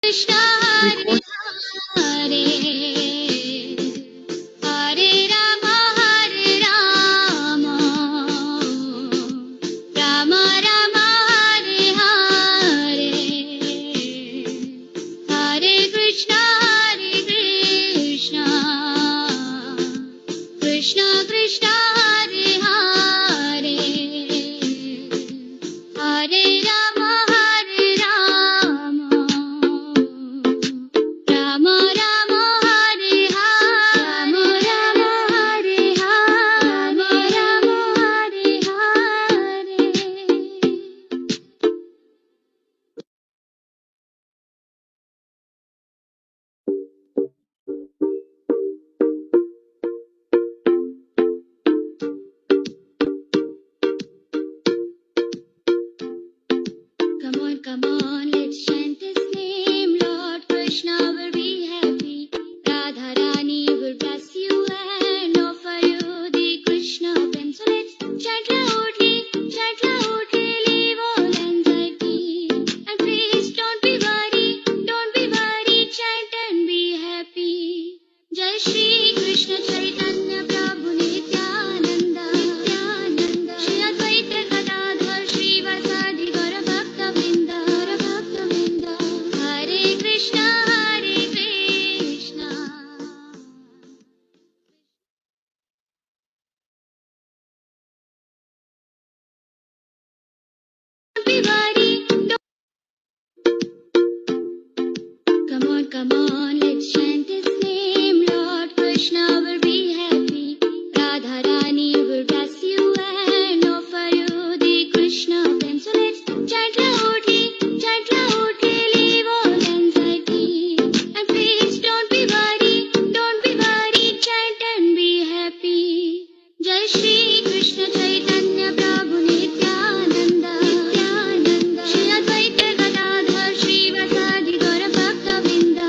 Krishna Hare Record. Hare Hare Rama Hare Rama Rama Rama Hare Hare Hare Krishna Krishna Krishna Hare Hare Hare Rama Rama Rama Hare Hare Rama Hare Rama Rama Hare Hare Come on, let's chant His name. Lord Krishna will be happy. Radha Rani will bless you and offer you the Krishna pen. So let's chant loudly, leave all anxiety. And please don't be worried, chant and be happy. Jai Shri Krishna Chaitanya Prabhu Nityananda Shri Advaita Gadadhar Shri Vasadi Gaura Bhakta Vrinda Hare Krishna Don't be worried, come on, let's chant His name. Lord Krishna will be happy. Radha Rani will bless you and offer you the Krishna pen. So let's chant loudly, leave all anxiety. And please don't be worried, chant and be happy. Jai Shri Krishna Chaitanya Prabhu Nityananda Shri Advaita Gadadhar Shri Vasadi Gaura Bhakta Vrinda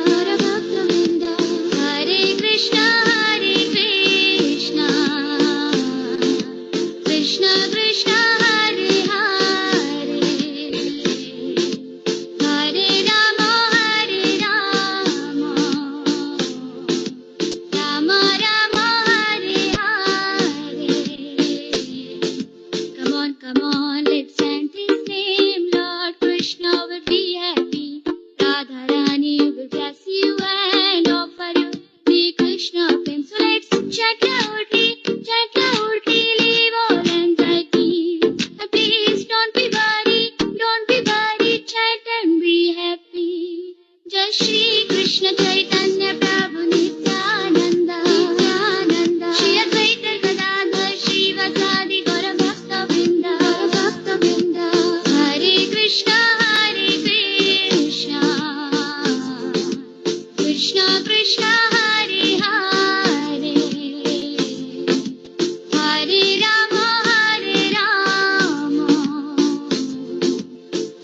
Hare Krishna Krishna Krishna Hare Hare Hare Rama Rama Rama Hare Hare Come on, let's chant His name. Lord Krishna will be happy. Radha Rani will bless you and offer you the Krishna pen. So let's chant loudly, leave all anxiety. And please don't be worried, chant and be happy. Jai Shri Krishna Chaitanya Prabhu Nityananda Shri Advaita Gadadhar Shri Vasadi Gaura Bhakta Vrinda Hare Krishna Krishna Krishna Hare Hare Hare Rama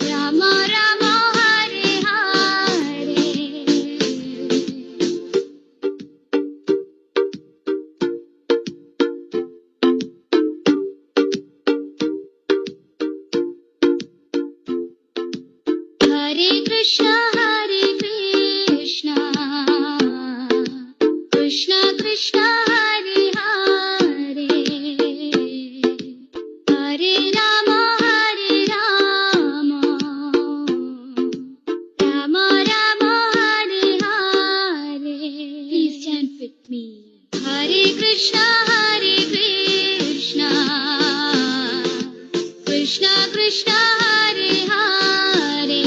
Rama Rama Hare Hare Hare Krishna Krishna Krishna Hare Hare Hare Rama Rama Rama Hare Hare Please chant with me. Hare Krishna Krishna Krishna Hare Hare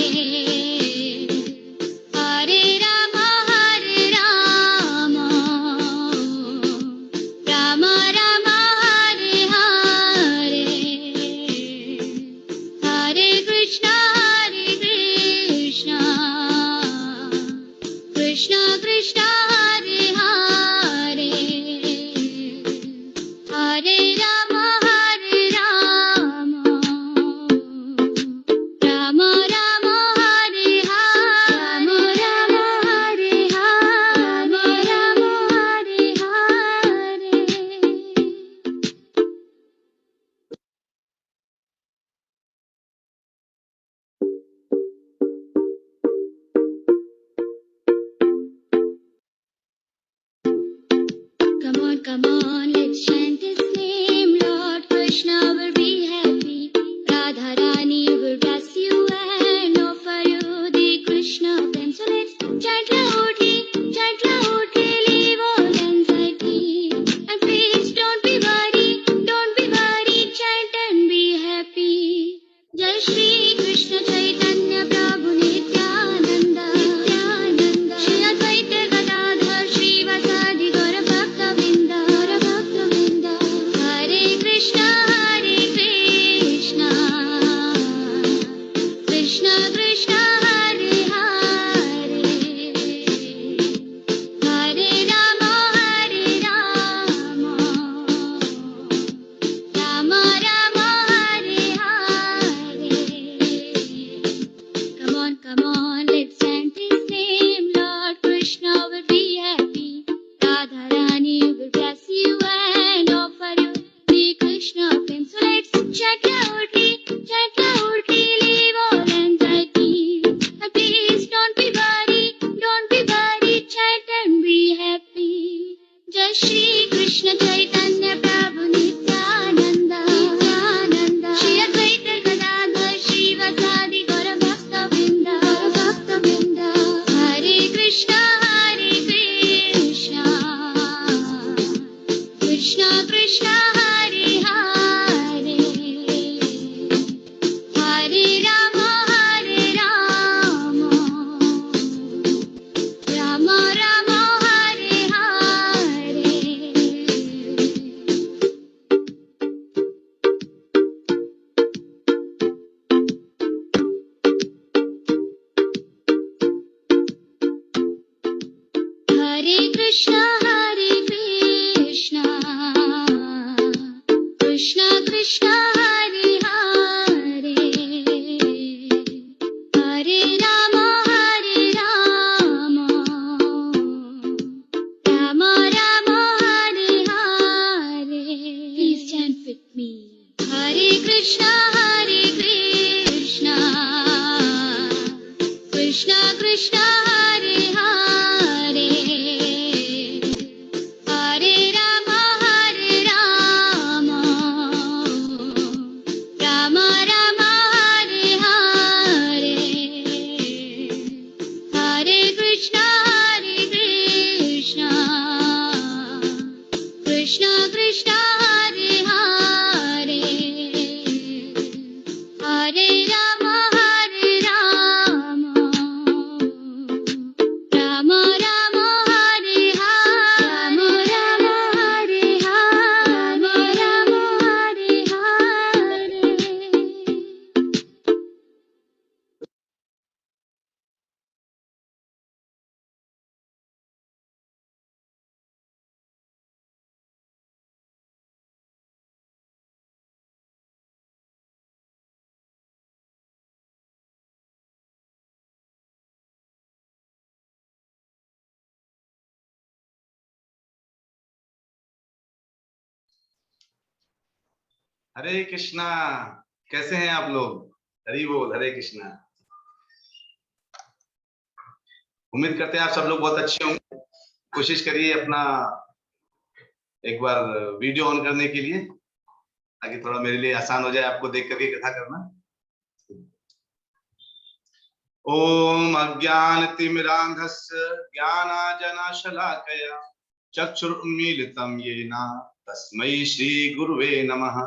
come on, let's chant His name. Lord Krishna will be happy. Radha Rani will bless you and offer you the Krishna prem. So let's chant loudly, leave all anxiety. And please don't be worried, chant and be happy. Jai Shri Krishna Chaitanya Prabhu Nityananda, Shri Advaita Gadadhar Srivasadi Gaura Bhakta Vrinda, Hare Krishna, Krishna Krishna, Hare Hare, Hare Rama, Rama Rama, Hare Hare. Come on, let's chant His name. Lord Krishna will be happy. Radha Rani will bless you and offer you the Krishna prem. So let's chant loudly, leave all anxiety. And please don't be worried, chant and be happy. Jai Shri Krishna Chaitanya Prabhu Nityananda, Shri Advaita Gadadhar Srivasadi Gaura Bhakta Vrinda, Hare Krishna, Krishna Krishna, Hare Hare, Hare Rama, Rama Rama, Hare Hare. Hare Krishna, Krishna Krishna, Hare Hare, Hare Rama, Rama Rama, Hare Hare. Please chant with me. Hare Krishna, Krishna Krishna, Hare Hare, Hare Rama, Rama Rama, Hare Hare, Hare Krishna, Krishna Krishna, Hare Hare, Hare Rama, Rama Rama, Hare Hare, Rama Rama, Hare Hare. हरे कृष्णा। कैसे हैं आप लोग? हरि बोल, हरे कृष्णा। उम्मीद करते हैं आप सब लोग बहुत अच्छे होंगे। कोशिश करिए अपना एक बार वीडियो ऑन करने के लिए, ताकि थोड़ा मेरे लिए आसान हो जाए आपको देख करके कथा करना। ओम अज्ञानतिमिरान्धस्य ज्ञानांजनशलाकया चक्षुरुन्मीलितं येन तस्मै श्री गुरुवे नमः।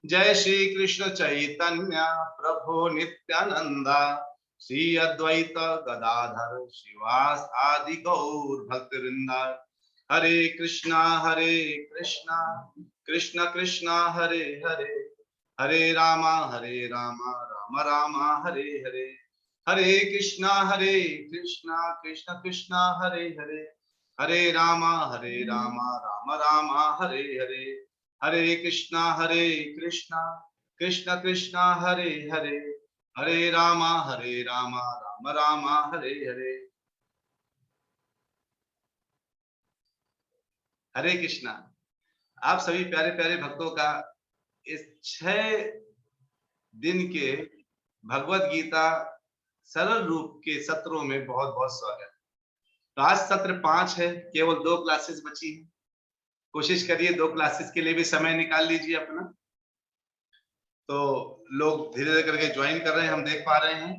जय श्री कृष्ण चैतन्य प्रभु नित्यानंद श्री अद्वैत गदाधर श्रीवास आदि गौर भक्तवृंद। हरे कृष्णा कृष्ण कृष्ण हरे हरे, हरे रामा राम राम हरे हरे, हरे कृष्णा कृष्ण कृष्ण हरे हरे, हरे रामा राम राम हरे हरे, हरे कृष्णा कृष्ण कृष्ण हरे हरे, हरे रामा राम राम हरे हरे। हरे कृष्णा। आप सभी प्यारे प्यारे भक्तों का इस 6 दिन के भगवत गीता सरल रूप के सत्रों में बहुत बहुत स्वागत। तो आज सत्र 5 है, केवल 2 क्लासेस बची हैं। कोशिश करिए 2 क्लासेस के लिए भी समय निकाल लीजिए अपना। तो लोग धीरे-धीरे करके ज्वाइन कर रहे हैं, हम देख पा रहे हैं।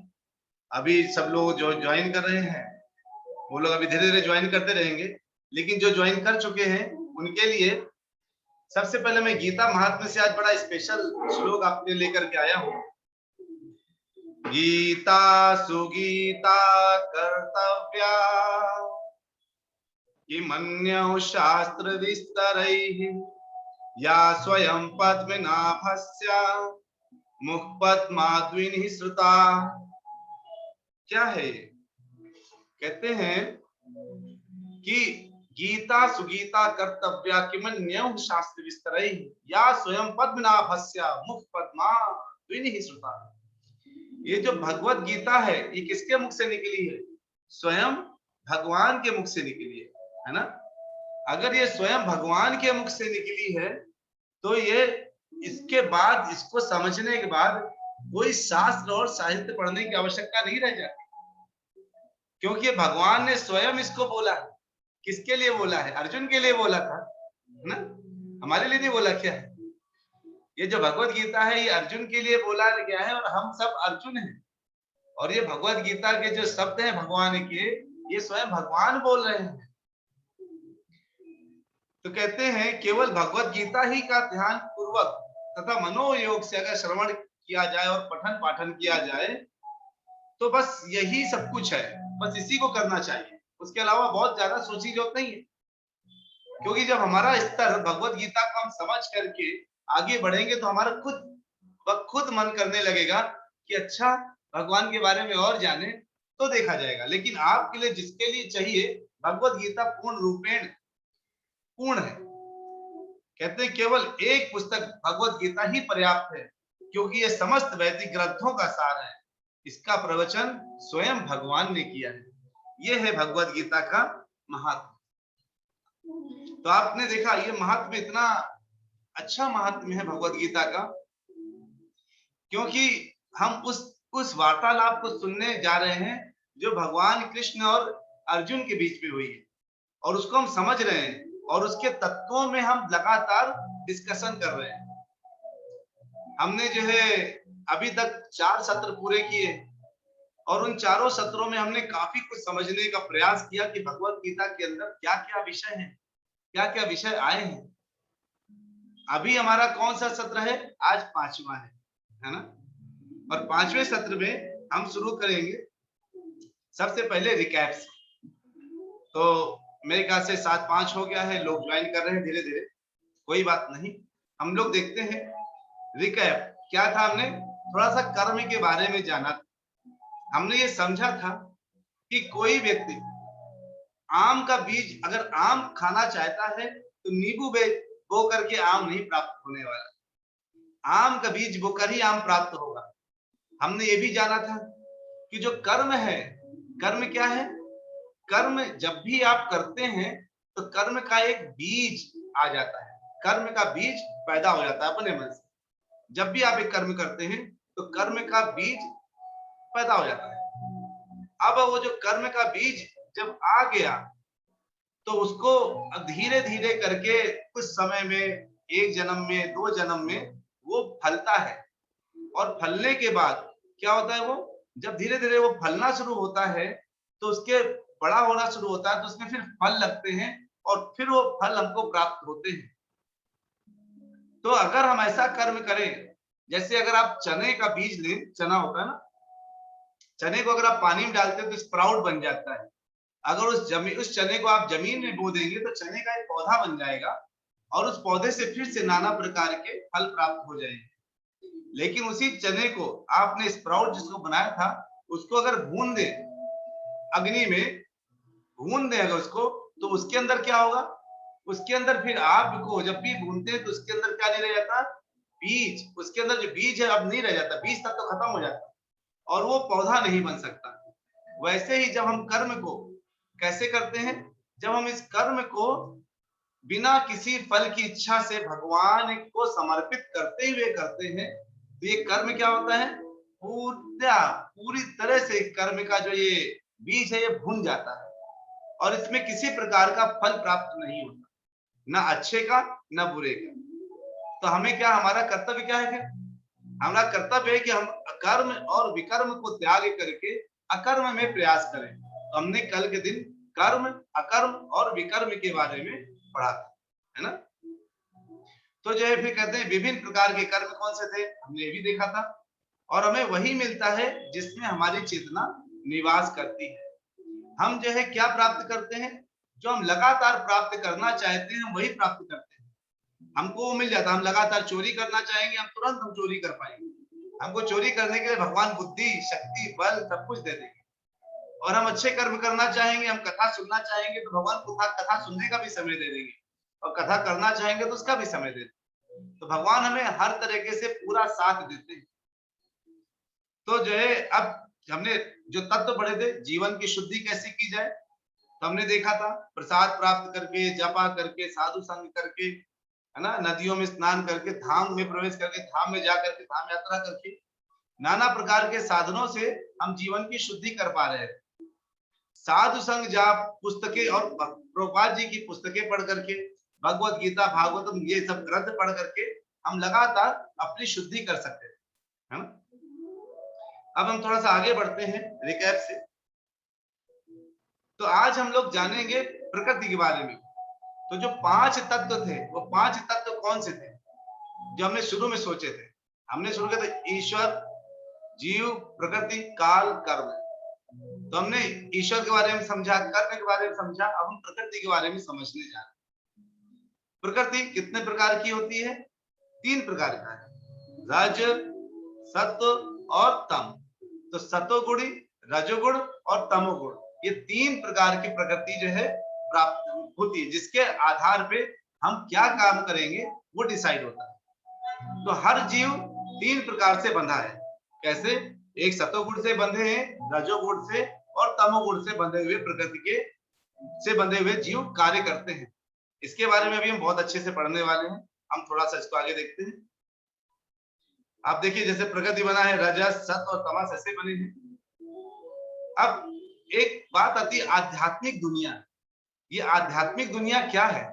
अभी सब लोग जो ज्वाइन कर रहे हैं, वो लोग अभी धीरे-धीरे ज्वाइन करते रहेंगे। लेकिन जो ज्वाइन कर चुके हैं, उनके लिए सबसे पहले मैं गीता महात्म्य से आज बड़ा स्पेशल श्लोक आपके लिए लेकर के आया हूँ। गीता सुगीता कर्तव्या किमन्यौ शास्त्र विस्तरैः या स्वयं पद्मनाभस्य मुखपद्माद्विनिः श्रुता। क्या है ये? कहते हैं कि गीता सुगीता कर्तव्या किमन्यौ शास्त्र विस्तरैः या स्वयं पद्मनाभस्य मुखपद्माद्विनिः श्रुता। ये जो भगवत गीता है, ये किसके मुख से निकली है? स्वयं भगवान के मुख से निकली है ना? अगर ये स्वयं भगवान के मुख से निकली है, तो ये इसके बाद, इसको समझने के बाद कोई शास्त्र और साहित्य पढ़ने की आवश्यकता नहीं रह जाती, क्योंकि भगवान ने स्वयं इसको बोला है। किसके लिए बोला है? अर्जुन के लिए बोला था, है ना? हमारे लिए नहीं बोला क्या है? ये जो भगवत गीता है, ये अर्जुन के लिए बोला गया है, और हम सब अर्जुन हैं। और ये भगवत गीता के जो शब्द हैं भगवान के, ये स्वयं भगवान बोल रहे हैं। तो कहते हैं केवल भगवत गीता ही का ध्यान पूर्वक तथा मनोयोग से अगर श्रवण किया जाए और पठन पाठन किया जाए, तो बस यही सब कुछ है, बस इसी को करना चाहिए। उसके अलावा बहुत ज्यादा सोची जरूरत नहीं है, क्योंकि जब हमारा स्तर भगवत गीता को हम समझ करके आगे बढ़ेंगे, तो हमारा खुद मन करने लगेगा कि अच्छा, भगवान के बारे में और जाने, तो देखा जाएगा। लेकिन आपके लिए, जिसके लिए चाहिए, भगवत गीता पूर्ण रूपेण पूर्ण है। कहते हैं केवल एक पुस्तक भगवत गीता ही पर्याप्त है, क्योंकि ये समस्त वैदिक ग्रंथों का सार है। इसका प्रवचन स्वयं भगवान ने किया है। ये है भगवत गीता का महात्म्य। तो आपने देखा, ये महात्म्य इतना अच्छा महात्म्य है भगवत गीता का, क्योंकि हम उस वार्तालाप को सुनने जा रहे हैं जो भगवान कृष्ण और अर्जुन के बीच में हुई है, और उसको हम समझ रहे हैं, और उसके तत्वों में हम लगातार डिस्कशन कर रहे हैं। हमने जो है अभी तक 4 सत्र पूरे किए, और उन चारों सत्रों में हमने काफी कुछ समझने का प्रयास किया कि भगवत गीता के अंदर क्या क्या विषय हैं, क्या क्या विषय आए हैं। अभी हमारा कौन सा सत्र है? आज 5वां है ना? और 5वें सत्र में हम शुरू करेंगे सबसे पहले रिकैप से। तो मेरे ख्याल से 7-5 हो गया है, लोग ज्वाइन कर रहे हैं धीरे धीरे, कोई बात नहीं। हम लोग देखते हैं रिकैप क्या था। हमने थोड़ा सा कर्म के बारे में जाना था। हमने ये समझा था कि कोई व्यक्ति आम का बीज अगर आम खाना चाहता है, तो नींबू बो करके आम नहीं प्राप्त होने वाला, आम का बीज बोकर ही आम प्राप्त होगा। हमने ये भी जाना था कि जो कर्म है, कर्म क्या है? कर्म जब भी आप करते हैं, तो कर्म का एक बीज आ जाता है, कर्म का बीज पैदा हो जाता है अपने मन से। जब भी आप एक कर्म करते हैं, तो कर्म का बीज पैदा हो जाता है। अब वो जो कर्म का बीज जब आ गया, तो उसको धीरे धीरे करके कुछ समय में, 1 जन्म में, 2 जन्म में वो फलता है। और फलने के बाद क्या होता है? वो जब धीरे धीरे वो फलना शुरू होता है, तो उसके बड़ा होना शुरू होता है, तो उसमें फिर फल लगते हैं, और फिर वो फल हमको प्राप्त होते हैं। तो अगर हम ऐसा कर्म करें, जैसे अगर आप चने का बीज लें, चना होता है ना, चने को अगर आप पानी में डालते हैं तो स्प्राउट बन जाता है। अगर उस चने को आप जमीन में बो देंगे, तो चने का एक पौधा बन जाएगा, और उस पौधे से फिर से नाना प्रकार के फल प्राप्त हो जाएंगे। लेकिन उसी चने को आपने स्प्राउट जिसको बनाया था, उसको अगर भून दें, अग्नि में भून दें अगर उसको, तो उसके अंदर क्या होगा? उसके अंदर फिर आपको जब भी भूनते हैं, तो उसके अंदर क्या नहीं रह जाता? बीज। उसके अंदर जो बीज है अब नहीं रह जाता, बीज तब तो खत्म हो जाता, और वो पौधा नहीं बन सकता। वैसे ही जब हम कर्म को कैसे करते हैं? जब हम इस कर्म को बिना किसी फल की इच्छा से भगवान को समर्पित करते हुए करते हैं, तो ये कर्म क्या होता है? पूरी तरह से कर्म का जो ये बीज है, ये भून जाता है, और इसमें किसी प्रकार का फल प्राप्त नहीं होता। ना अच्छे का ना बुरे का। तो हमें क्या, हमारा कर्तव्य क्या है? क्या हमारा कर्तव्य है कि हम कर्म और विकर्म को त्याग करके अकर्म में प्रयास करें। तो हमने कल के दिन कर्म, अकर्म और विकर्म के बारे में पढ़ा था, है ना। तो जो है फिर कहते हैं विभिन्न प्रकार के कर्म कौन से थे, हमने ये भी देखा था। और हमें वही मिलता है जिसमें हमारी चेतना निवास करती है। हम जो है क्या प्राप्त करते हैं, जो हम लगातार प्राप्त करना चाहते हैं वही प्राप्त करते हैं। हमको वो मिल जाता है। हम लगातार चोरी करना चाहेंगे, हम तुरंत हम चोरी कर पाएंगे। हमको चोरी करने के लिए भगवान बुद्धि, शक्ति, बल सब कुछ दे देंगे। और हम अच्छे कर्म करना चाहेंगे, हम कथा सुनना चाहेंगे तो भगवान कथा सुनने का भी समय दे देंगे, और कथा करना चाहेंगे तो उसका भी समय दे देंगे। तो भगवान हमें हर तरीके से पूरा साथ देते हैं। तो जो है अब हमने जो तत्व पढ़े थे, जीवन की शुद्धि कैसे की जाए, तो हमने देखा था प्रसाद प्राप्त करके, जपा करके, साधु संग करके, है ना, नदियों में स्नान करके, धाम में प्रवेश करके, धाम में जाकर के, धाम यात्रा करके, नाना प्रकार के साधनों से हम जीवन की शुद्धि कर पा रहे हैं। साधु संग, जाप, पुस्तकें और प्रभुपाद जी की पुस्तकें पढ़ करके, भगवत गीता, भागवतम, ये सब ग्रंथ पढ़ करके हम लगातार अपनी शुद्धि कर सकते हैं, है ना। अब हम थोड़ा सा आगे बढ़ते हैं रिकैप से। तो आज हम लोग जानेंगे प्रकृति के बारे में। तो जो 5 तत्व थे, वो 5 तत्व कौन से थे जो हमने शुरू में सोचे थे? हमने शुरू किया था ईश्वर, जीव, प्रकृति, काल, कर्म। तो हमने ईश्वर के बारे में समझा, कर्म के बारे में समझा, अब हम प्रकृति के बारे में समझने जा रहे हैं। प्रकृति कितने प्रकार की होती है? 3 प्रकार का है, रज, सत्व और तम। तो सतोगुणी, रजोगुण और तमोगुण, ये 3 प्रकार की प्रकृति जो है प्राप्त होती है, जिसके आधार पे हम क्या काम करेंगे वो डिसाइड होता है। तो हर जीव 3 प्रकार से बंधा है। कैसे? एक सतोगुण से बंधे हैं, रजोगुण से और तमोगुण से बंधे हुए प्रकृति के से बंधे हुए जीव कार्य करते हैं। इसके बारे में भी हम बहुत अच्छे से पढ़ने वाले हैं। हम थोड़ा सा इसको आगे देखते हैं। आप देखिए, जैसे प्रकृति बना है, रजस, सत्व और तमस ऐसे बने हैं। अब एक बात आती है आध्यात्मिक दुनिया। ये आध्यात्मिक दुनिया क्या है?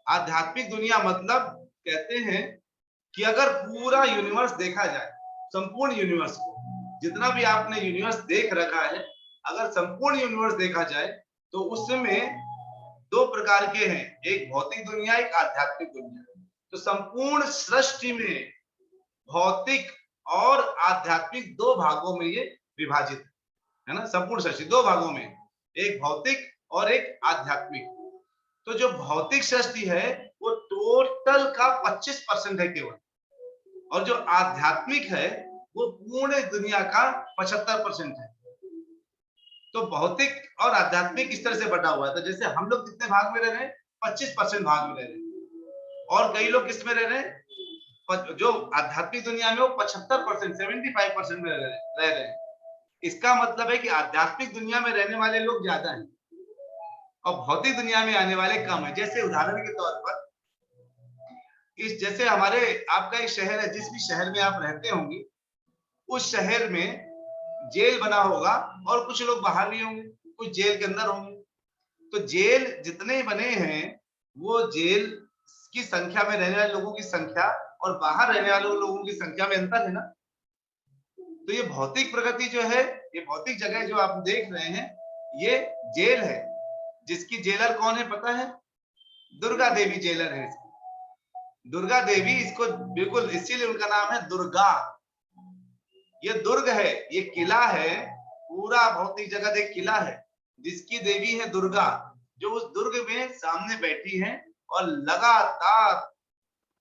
आध्यात्मिक दुनिया मतलब कहते हैं कि अगर पूरा यूनिवर्स देखा जाए, संपूर्ण यूनिवर्स को, जितना भी आपने यूनिवर्स देख रखा है, अगर संपूर्ण यूनिवर्स देखा जाए तो उसमें 2 प्रकार के हैं, एक भौतिक दुनिया, एक आध्यात्मिक दुनिया। तो संपूर्ण सृष्टि में भौतिक और आध्यात्मिक 2 भागों में ये विभाजित है ना। संपूर्ण सृष्टि 2 भागों में, एक भौतिक और एक आध्यात्मिक। तो जो भौतिक सृष्टि है वो टोटल का 25% है केवल, और जो आध्यात्मिक है वो पूर्ण दुनिया का 75% है। तो भौतिक और आध्यात्मिक इस तरह से बटा हुआ है। तो जैसे हम लोग कितने भाग में रह रहे हैं? 25% भाग में रह रहे हैं। और कई लोग किस में रह रहे हैं? जो आध्यात्मिक दुनिया में वो 75%, 75% में रह रहे हैं। इसका मतलब है कि आध्यात्मिक दुनिया में रहने वाले लोग ज्यादा हैं और भौतिक दुनिया में आने वाले कम है। जैसे उदाहरण के तौर पर, जैसे हमारे आपका एक शहर है, जिस भी शहर में आप रहते होंगे उस शहर में जेल बना होगा और कुछ लोग बाहर भी होंगे, कुछ जेल के अंदर होंगे। तो जेल जितने बने हैं वो जेल की संख्या में रहने वाले लोगों की संख्या और बाहर रहने वाले लोगों की संख्या में अंतर है ना। तो ये भौतिक प्रकृति जो है, ये भौतिक जगह जो आप देख रहे हैं, ये जेल है, जिसकी जेलर कौन है पता है? दुर्गा देवी जेलर है। दुर्गा देवी, इसको बिल्कुल इसीलिए उनका नाम है दुर्गा। ये दुर्ग है, ये किला है, पूरा भौतिक जगत एक किला है जिसकी देवी है दुर्गा, जो उस दुर्ग में सामने बैठी है और लगातार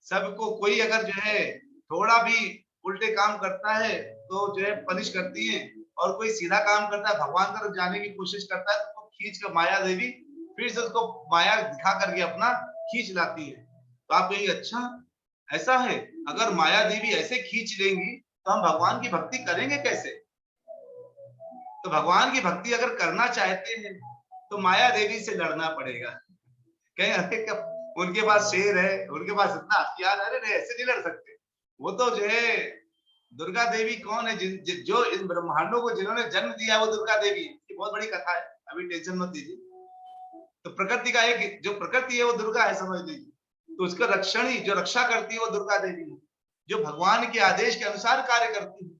सबको, कोई अगर जो है थोड़ा भी उल्टे काम करता है तो जो है पनिश करती है, और कोई सीधा काम करता है, भगवान तरफ जाने की कोशिश करता है, तो खींच कर माया देवी फिर से उसको माया दिखा करके अपना खींच लाती है। तो आप कहेंगे अच्छा ऐसा है? अगर माया देवी ऐसे खींच लेंगी तो हम भगवान की भक्ति करेंगे कैसे? तो भगवान की भक्ति अगर करना चाहते हैं तो माया देवी से लड़ना पड़ेगा। कहीं अरे उनके पास शेर है, उनके पास इतना हथियार, अरे नहीं ऐसे नहीं लड़ सकते। वो तो जो है दुर्गा देवी कौन है? जो इन ब्रह्मांडों को जिन्होंने जन्म दिया वो दुर्गा देवी है। ये बहुत बड़ी कथा है, अभी टेंशन मत लीजिए। तो प्रकृति का एक जो प्रकृति है वो दुर्गा है, समझ लीजिए। तो उसका रक्षण ही, जो रक्षा करती है वो दुर्गा देवी है, जो भगवान के आदेश के अनुसार कार्य करती है।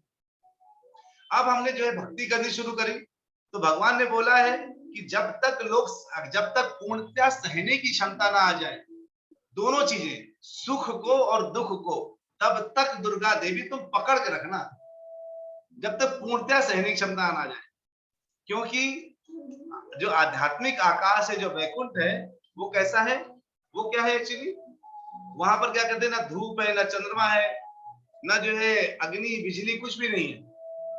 अब हमने जो है भक्ति करनी शुरू करी, तो भगवान ने बोला है कि जब तक पूर्णतया सहने की क्षमता ना आ जाए, दोनों चीजें, सुख को और दुख को, तब तक दुर्गा देवी तुम पकड़ के रखना, जब तक पूर्णतया सहने की क्षमता ना आ जाए। क्योंकि जो आध्यात्मिक आकाश है, जो वैकुंठ है, वो कैसा है, वो क्या है एक्चुअली, वहां पर क्या कहते हैं, ना धूप है, ना चंद्रमा है, ना जो है अग्नि बिजली, कुछ भी नहीं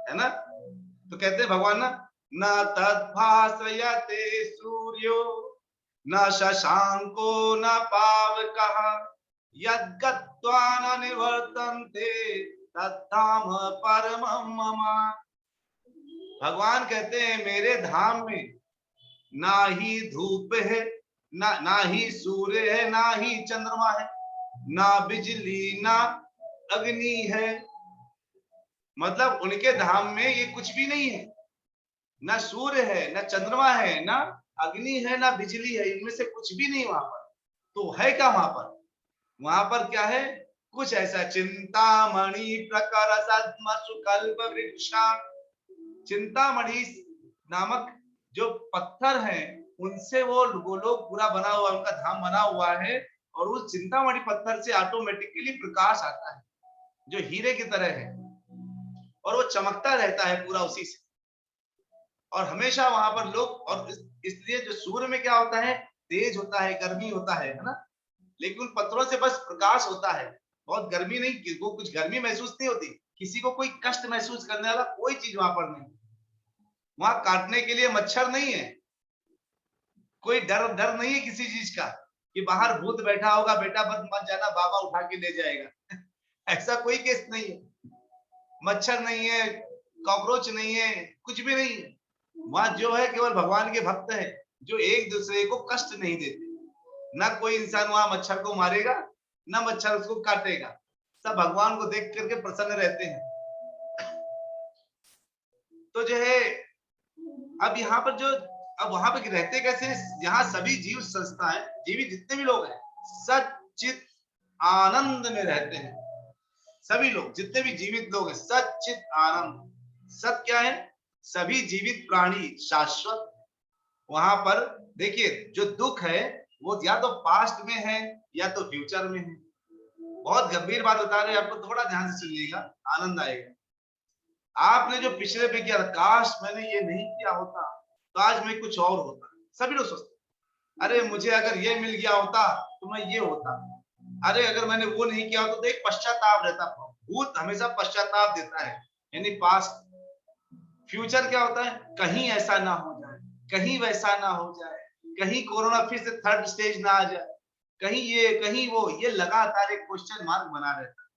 है ना। तो कहते हैं भगवान ना, न तद्भासयते सूर्यो न शशांको न पावकः यद्गत्वा न निवर्तन्ते तद्धाम परमं मम। भगवान कहते हैं मेरे धाम में ना ही धूप है, ना ही सूर्य है, ना ही चंद्रमा है, ना बिजली, ना अग्नि है। मतलब उनके धाम में ये कुछ भी नहीं है, ना सूर्य है, ना चंद्रमा है, ना अग्नि है, ना बिजली है, इनमें से कुछ भी नहीं वहां पर। तो है क्या वहां पर, वहां पर क्या है, कुछ ऐसा, चिंतामणि प्रकर सद्मसु कल्प वृक्षा, चिंतामणि नामक जो पत्थर हैं, उनसे वो लोग पूरा बना हुआ, उनका धाम बना हुआ है, और उस चिंतामणि पत्थर से ऑटोमेटिकली प्रकाश आता है, जो हीरे की तरह है, और वो चमकता रहता है पूरा उसी से। और हमेशा वहां पर लोग, और इसलिए जो सूर्य में क्या होता है, तेज होता है, गर्मी होता है ना, लेकिन उन पत्थरों से बस प्रकाश होता है, बहुत गर्मी नहीं, वो कुछ गर्मी महसूस नहीं होती, किसी को कोई कष्ट महसूस करने वाला कोई चीज वहां पर नहीं। वहां काटने के लिए मच्छर नहीं है, कोई डर नहीं है किसी चीज का कि बाहर भूत बैठा होगा, बेटा मत जाना, बाबा उठा के ले जाएगा ऐसा कोई केस नहीं है, मच्छर नहीं है, कॉकरोच नहीं है, कुछ भी नहीं है। वहां जो है केवल भगवान के भक्त हैं, जो एक दूसरे को कष्ट नहीं देते। ना कोई इंसान वहां मच्छर को मारेगा, ना मच्छर उसको काटेगा, सब भगवान को देख करके प्रसन्न रहते हैं। तो जो है अब यहाँ पर जो, अब वहां पे रहते कैसे, यहाँ सभी जीव संस्थाएं, जीवित जितने भी लोग हैं, सच्चित आनंद में रहते हैं। सभी लोग, जितने भी जीवित लोग हैं, सच्चित आनंद। सत क्या है, सभी जीवित प्राणी शाश्वत। वहां पर देखिए, जो दुख है वो या तो पास्ट में है या तो फ्यूचर में है। बहुत गंभीर बात बता रहे हैं आपको, थोड़ा ध्यान से सुनिएगा, आनंद आएगा। आपने जो पिछले पे किया, काश मैंने ये नहीं किया होता तो आज मैं कुछ और होता। सभी लोग सोचते, अरे मुझे अगर ये मिल गया होता तो मैं ये होता, अरे अगर मैंने वो नहीं किया होता, तो एक पश्चाताप रहता। भूत हमेशा पश्चाताप देता है, यानी पास्ट। फ्यूचर क्या होता है, कहीं ऐसा ना हो जाए, कहीं वैसा ना हो जाए, कहीं कोरोना फिर से थर्ड स्टेज ना आ जाए, कहीं ये कहीं वो, ये लगातार एक क्वेश्चन मार्क बना रहता है।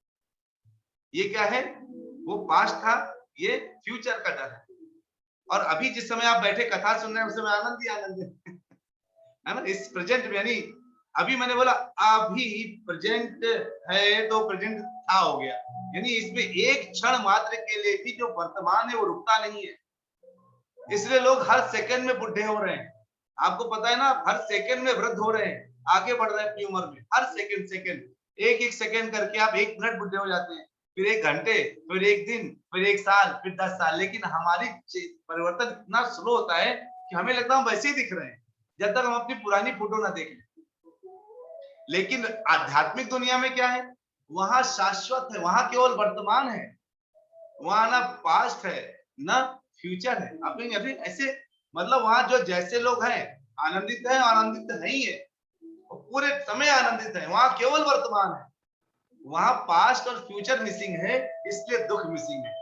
ये क्या है, वो पास्ट था, ये फ्यूचर का डर है। और अभी जिस समय आप बैठे कथा सुन रहे हैं, उस समय आनंद ही आनंद है ना, इस प्रेजेंट में। यानी अभी मैंने बोला अभी प्रेजेंट है, तो प्रेजेंट था हो गया, यानी इसमें एक क्षण मात्र के लिए भी जो वर्तमान है वो रुकता नहीं है। इसलिए लोग हर सेकंड में बुढ़े हो रहे हैं, आपको पता है ना, हर सेकंड में वृद्ध हो रहे हैं, आगे बढ़ रहे हैं अपनी उम्र में। हर सेकंड एक एक सेकंड करके आप 1 मिनट बुढ़े हो जाते हैं, फिर 1 घंटे, फिर 1 दिन, फिर 1 साल, फिर 10 साल। लेकिन हमारी परिवर्तन इतना स्लो होता है कि हमें लगता है हम वैसे ही दिख रहे हैं, जब तक हम अपनी पुरानी फोटो ना देख लें। लेकिन आध्यात्मिक दुनिया में क्या है, वहां शाश्वत है, वहां केवल वर्तमान है, वहां ना पास्ट है ना फ्यूचर है। अभी ऐसे, मतलब वहां जो जैसे लोग हैं आनंदित है, आनंदित नहीं है, पूरे समय आनंदित है, वहां केवल वर्तमान है। वहां पास्ट और फ्यूचर मिसिंग है, इसलिए दुख मिसिंग है,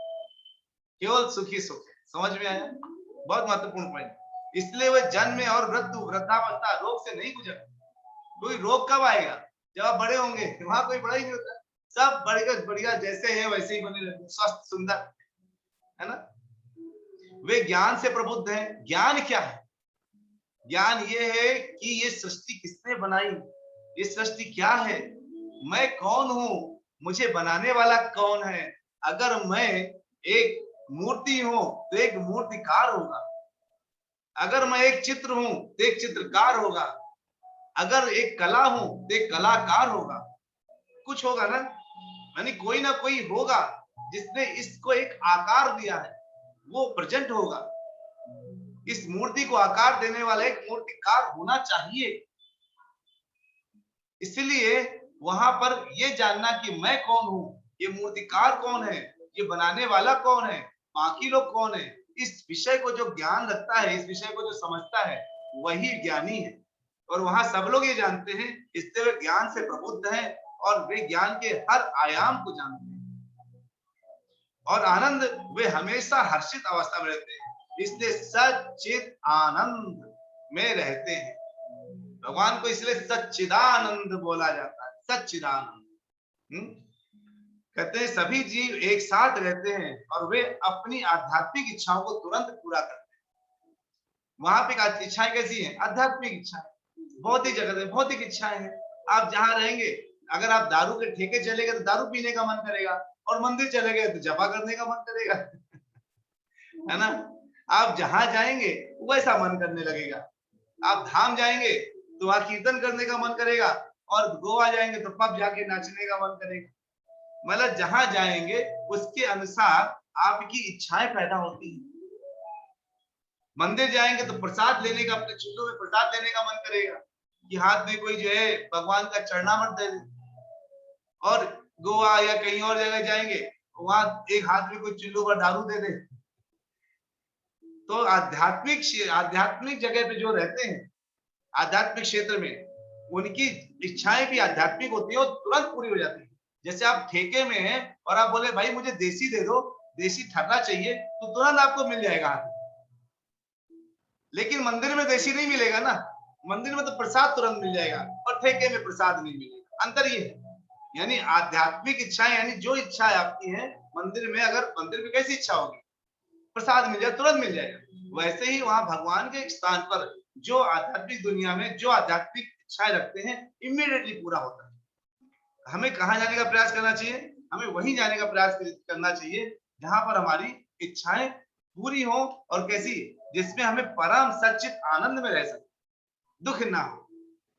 केवल सुखी सुख है। समझ में आया, बहुत महत्वपूर्ण पॉइंट। इसलिए वह जन्म और मृत्यु, वृद्धावस्था, रोग से नहीं गुजर। कोई रोग कब आएगा, जब आप बड़े होंगे, वहां कोई बड़ा ही नहीं होता, सब बढ़िया जैसे है वैसे ही बने रहते, स्वस्थ सुंदर, है ना। वे ज्ञान से प्रबुद्ध हैं। ज्ञान क्या है, ज्ञान ये है कि ये सृष्टि किसने बनाई, ये सृष्टि क्या है, मैं कौन हूं, मुझे बनाने वाला कौन है। अगर मैं एक मूर्ति हूं तो एक मूर्तिकार होगा, अगर मैं एक चित्र हूं तो एक चित्रकार होगा, अगर एक कला हूं तो एक कलाकार होगा, कुछ होगा ना, यानी कोई ना कोई होगा जिसने इसको एक आकार दिया है, वो प्रेजेंट होगा। इस मूर्ति को आकार देने वाला एक मूर्तिकार होना चाहिए। इसलिए वहां पर ये जानना कि मैं कौन हूं, ये मूर्तिकार कौन है, ये बनाने वाला कौन है, बाकी लोग कौन है, इस विषय को जो ज्ञान रखता है, इस विषय को जो समझता है, वही ज्ञानी है। और वहां सब लोग ये जानते हैं, इसलिए वे ज्ञान से प्रबुद्ध हैं और वे ज्ञान के हर आयाम को जानते हैं। और आनंद, वे हमेशा हर्षित अवस्था में रहते हैं, इसलिए सच्चित आनंद में रहते हैं। भगवान को इसलिए सच्चिदानंद बोला जाता है, सच्चिदानंद। कहते हैं सभी जीव एक साथ रहते हैं और वे अपनी आध्यात्मिक इच्छाओं को तुरंत पूरा करते हैं। वहां पे इच्छाएं कैसी हैं? आध्यात्मिक इच्छाएं, भौतिक जगत में भौतिक इच्छाएं हैं। आप जहां रहेंगे, अगर आप दारू के ठेके चले गए तो दारू पीने का मन करेगा, और मंदिर चले गए तो जपा करने का मन करेगा, है ना। आप जहां जाएंगे वैसा मन करने लगेगा। आप धाम जाएंगे तो वहां कीर्तन करने का मन करेगा, और गोवा जाएंगे तो पब जाके नाचने का मन करेगा। मतलब जहां जाएंगे उसके अनुसार आपकी इच्छाएं पैदा होती हैं। मंदिर जाएंगे तो प्रसाद लेने का, अपने चूल्हों में प्रसाद लेने का मन करेगा कि हाथ में कोई जो है भगवान का चरणामृत दे दे। और गोवा या कहीं और जगह जाएंगे, वहां एक हाथ में कोई चुल्लू पर दारू दे दे। तो आध्यात्मिक जगह पे जो रहते हैं, आध्यात्मिक क्षेत्र में, उनकी इच्छाएं भी आध्यात्मिक होती है और तुरंत पूरी हो जाती है। जैसे आप ठेके में हैं और आप बोले भाई मुझे देसी दे दो, देसी ठर्रा चाहिए, तो तुरंत आपको मिल जाएगा। लेकिन मंदिर में देसी नहीं मिलेगा ना, मंदिर में तो प्रसाद तुरंत मिल जाएगा और ठेके में प्रसाद नहीं मिलेगा। अंतर ये है। यानी आध्यात्मिक इच्छाएं, यानी जो इच्छाएं आपकी हैं मंदिर में, अगर मंदिर में कैसी इच्छा होगी, प्रसाद मिल जाए तुरंत मिल जाएगा, वैसे ही वहां भगवान के स्थान पर जो आध्यात्मिक दुनिया में जो आध्यात्मिक इच्छाएं रखते हैं, इमीडिएटली पूरा होता है। हमें कहाँ जाने का प्रयास करना चाहिए? हमें वहीं जाने का प्रयास करना चाहिए जहां पर हमारी इच्छाएं पूरी हो, और कैसी, जिसमें हमें परम सच्चित आनंद में रह सके, दुख ना हो।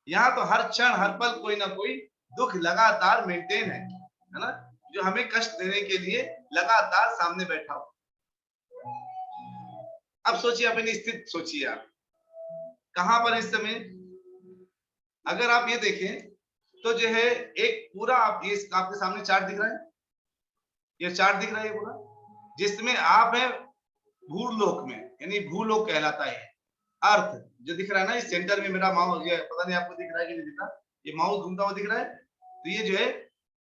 यहाँ तो हर क्षण हर पल कोई ना कोई दुख लगातार मेंटेन है ना, जो हमें कष्ट देने के लिए लगातार सामने बैठा हो। अब सोचिए, अपनी स्थिति सोचिए, आप कहां पर इस समय। अगर आप ये देखें तो जो है एक पूरा, आप ये आपके सामने चार्ट दिख रहा है, ये चार्ट दिख रहा है पूरा, जिसमें आप है भूलोक में, यानी भूलोक कहलाता है। अर्थ जो दिख रहा है ना, इस सेंटर में मेरा माउस, ये पता नहीं आपको दिख रहा है कि नहीं दिख रहा, ये माउस घूमता हुआ दिख रहा है, तो ये जो है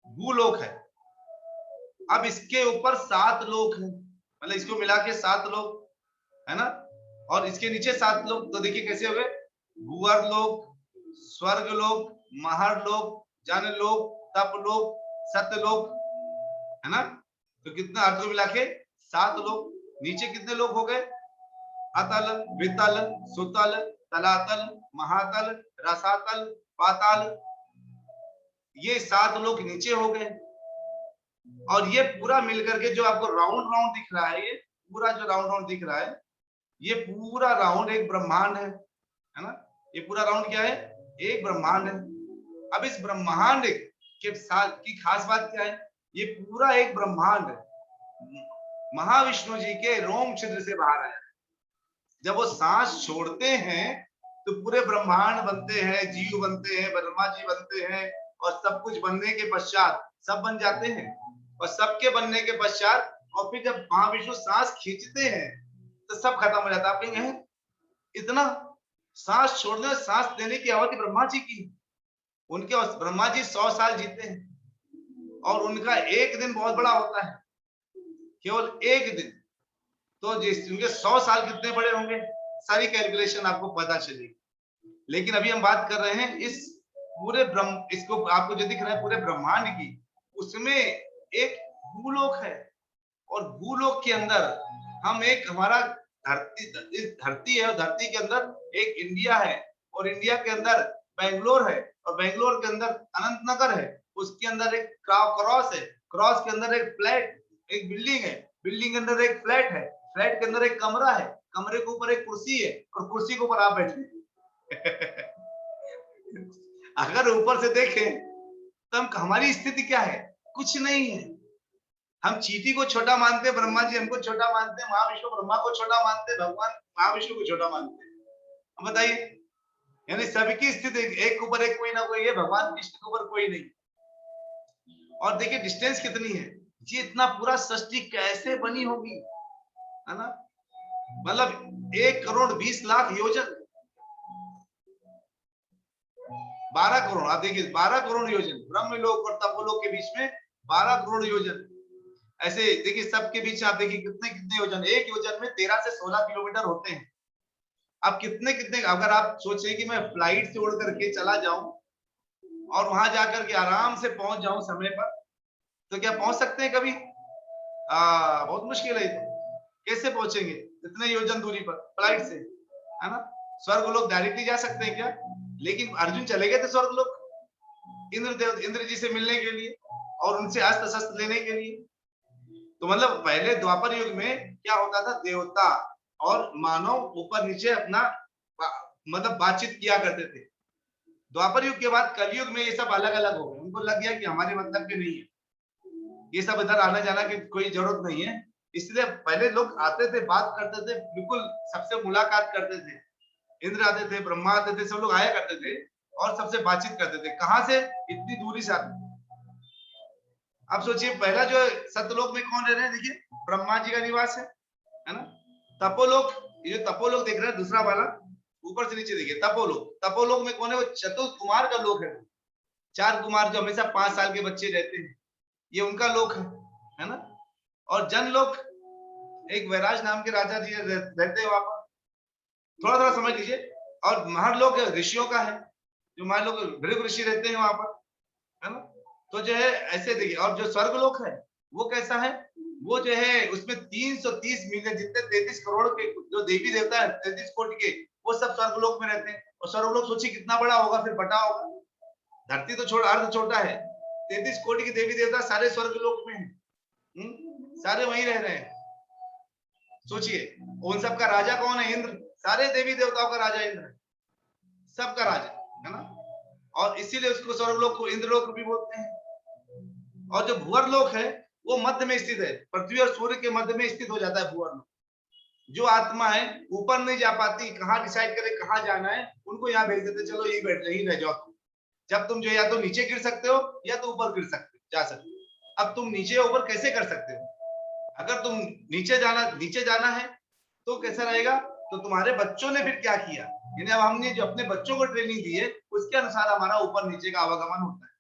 भूलोक है। अब इसके ऊपर 7 लोक है, मतलब इसको मिला के 7 लोक है ना, और इसके नीचे 7 लोक, तो देखिए कैसे हो गए, भूअर लोक, स्वर्ग लोक, महर लोक, जन लोक, तप लोक, सत्यलोक, है ना। तो कितना अर्थ को मिला के 7 लोक। नीचे कितने लोक हो गए? अतल, वितल, सुतल, तलातल, महातल, रसातल, पाताल, ये 7 लोक नीचे हो गए। और ये पूरा मिलकर के जो आपको राउंड राउंड दिख रहा है, ये पूरा जो राउंड राउंड दिख रहा है, ये पूरा राउंड एक ब्रह्मांड है ना। ये पूरा राउंड क्या है? एक ब्रह्मांड है। अब इस ब्रह्मांड के साथ की खास बात क्या है? ये पूरा एक ब्रह्मांड महाविष्णु जी के रोम छिद्र से बाहर आया। जब वो सांस छोड़ते हैं तो पूरे ब्रह्मांड बनते हैं, जीव बनते हैं, ब्रह्मा जी बनते हैं, और सब कुछ बनने के पश्चात सब बन जाते हैं। और सबके बनने के पश्चात, और फिर जब महाविष्णु सांस खींचते हैं तो सब खत्म हो जाता है। आप कहेंगे इतना सांस छोड़ने और सांस देने की अवधि ब्रह्मा जी की, उनके ब्रह्मा जी 100 साल जीते हैं, और उनका एक दिन बहुत बड़ा होता है, केवल एक दिन। तो उनके 100 साल कितने बड़े होंगे, सारी कैलकुलेशन आपको पता चलेगी। लेकिन अभी हम बात कर रहे हैं इस पूरे इसको आपको जो दिख रहा है पूरे ब्रह्मांड की, उसमें एक भूलोक है, और भूलोक के अंदर हम एक, हमारा धरती है, और धरती के अंदर एक इंडिया है, और इंडिया के अंदर बेंगलोर है, और बेंगलोर के अंदर अनंतनगर है, उसके अंदर एक क्रॉस है, क्रॉस के अंदर एक फ्लैट, एक बिल्डिंग है, बिल्डिंग के अंदर एक फ्लैट है, फ्लैट के अंदर एक कमरा है, कमरे के ऊपर एक कुर्सी है और कुर्सी के ऊपर आप बैठे अगर ऊपर से देखें तो हम हमारी स्थिति क्या है? कुछ नहीं है। हम चींटी को छोटा मानते हैं, ब्रह्मा जी हमको छोटा मानते हैं, महाविष्णु ब्रह्मा को छोटा मानते हैं, भगवान महाविष्णु को छोटा मानते हैं। अब बताइए, यानी सबकी स्थिति एक के ऊपर एक कोई ना कोई है, भगवान कृष्ण के ऊपर कोई नहीं। और देखिए डिस्टेंस कितनी है, ये इतना पूरा सृष्टि कैसे बनी होगी, है ना? मतलब 1,20,00,000 योजन, 12 करोड़। आप देखिए 12 करोड़ योजन ब्रह्मलोक और तपोलोक के बीच में 12 करोड़ योजन। ऐसे देखिए सबके बीच आप देखिए कितने कितने योजन, एक योजन में 13 से 16 किलोमीटर होते हैं। अब कितने कितने, अगर आप सोचें कि मैं फ्लाइट से उड़ करके चला जाऊं और वहां जाकर के आराम से पहुंच जाऊं समय पर, तो क्या पहुंच सकते हैं कभी? बहुत मुश्किल है। तो कैसे पहुंचेंगे इतने योजन दूरी पर फ्लाइट से, है ना? स्वर्ग लोग डायरेक्टली जा सकते हैं क्या? लेकिन अर्जुन चले गए थे स्वर्ग लोग इंद्र जी से मिलने के लिए और उनसे अस्त्र शस्त्र लेने के लिए। तो मतलब पहले द्वापर युग में क्या होता था, देवता और मानव ऊपर नीचे अपना मतलब बातचीत किया करते थे। द्वापर युग के बाद कलयुग में ये सब अलग अलग हो गए, उनको लग गया कि हमारे मतलब के नहीं है, ये सब इधर आना जाना की कोई जरूरत नहीं है। इसलिए पहले लोग आते थे, बात करते थे, बिल्कुल सबसे मुलाकात करते थे। इंद्र आते थे, ब्रह्मा आते थे, सब लोग आया करते थे और सबसे बातचीत करते थे। कहां से? इतनी दूरी से आते थे। अब सोचिए पहला जो सत्यलोक में कौन रह रहे हैं, देखिए ब्रह्मा जी का निवास है ना? तपोलोक, ये जो तपोलोक देख रहे हैं दूसरा वाला, ऊपर से नीचे देखिए तपोलोक। तपोलोक में कौन है? वो चतुर्थ कुमार का लोक है। 4 कुमार जो हमेशा 5 साल के बच्चे रहते हैं, ये उनका लोक है ना? और जनलोक एक वैराज नाम के राजा जी रहते हैं वहां पर, थोड़ा थोड़ा समझ लीजिए। और महरलोक ऋषियों का है, जो मान लोग भृगु ऋषि रहते हैं वहां पर, है ना? तो जो है ऐसे देखिए। और जो स्वर्गलोक है वो कैसा है? वो जो है उसमें 330 मिलियन जितने 33 करोड़ के जो देवी देवता है, 33 कोटि के, वो सब स्वर्गलोक में रहते हैं। और स्वर्गलोक सोचिए कितना बड़ा होगा, फिर बटा होगा। धरती तो छोड़, अर्ध छोटा है, 33 कोटि के देवी देवता सारे स्वर्गलोक में हैं, सारे वहीं रह रहे हैं। सोचिए उन सब का राजा कौन है? इंद्र। सारे देवी देवताओं का राजा इंद्र है, सबका राजा, है ना? और इसीलिए उसको स्वर्गलोक को इंद्रलोक भी बोलते हैं। और जो भुवर्लोक है वो मध्य में स्थित है, पृथ्वी और सूर्य के मध्य में स्थित हो जाता है भुवर्लोक। जो आत्मा है ऊपर नहीं जा पाती, कहाँ डिसाइड करे कहाँ जाना है, उनको यहाँ भेज देते, चलो यही बैठ यही रह जाओ तुम। जब तुम जो या तो नीचे गिर सकते हो या तो ऊपर गिर सकते हो, जा सकते हो। अब तुम नीचे ऊपर कैसे कर सकते हो? अगर तुम नीचे जाना है तो कैसा रहेगा? तो तुम्हारे बच्चों ने फिर क्या किया, यानी अब हमने जो अपने बच्चों को ट्रेनिंग दी है उसके अनुसार हमारा ऊपर नीचे का आवागमन होता है।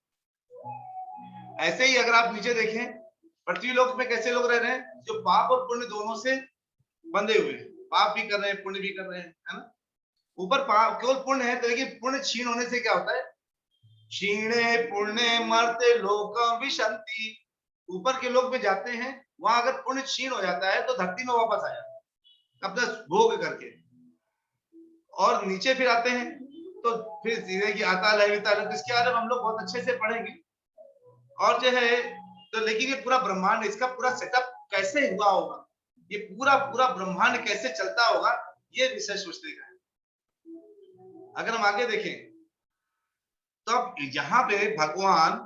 ऐसे ही अगर आप नीचे देखें पृथ्वी लोक में कैसे लोग रह रहे हैं, जो पाप और पुण्य दोनों से बंधे हुए हैं, पाप भी कर रहे हैं पुण्य भी कर रहे हैं, है ना? ऊपर पाप केवल पुण्य है, तो देखिए पुण्य क्षीण होने से क्या होता है? क्षीणे पुण्य मर्त्य लोकम विशन्ति। ऊपर के लोक में जाते हैं, वहां अगर पुण्य क्षीण हो जाता है तो धरती में वापस आ जाता है अपना भोग करके। और नीचे फिर आते हैं तो फिर सीधे की अकाल है विताल, इसके बारे में हम लोग बहुत अच्छे से पढ़ेंगे। और जो है तो लेकिन ये पूरा ब्रह्मांड, इसका पूरा सेटअप कैसे हुआ होगा, ये पूरा पूरा ब्रह्मांड कैसे चलता होगा, ये विषय सोचने का है। अगर हम आगे देखें तो अब यहाँ पे भगवान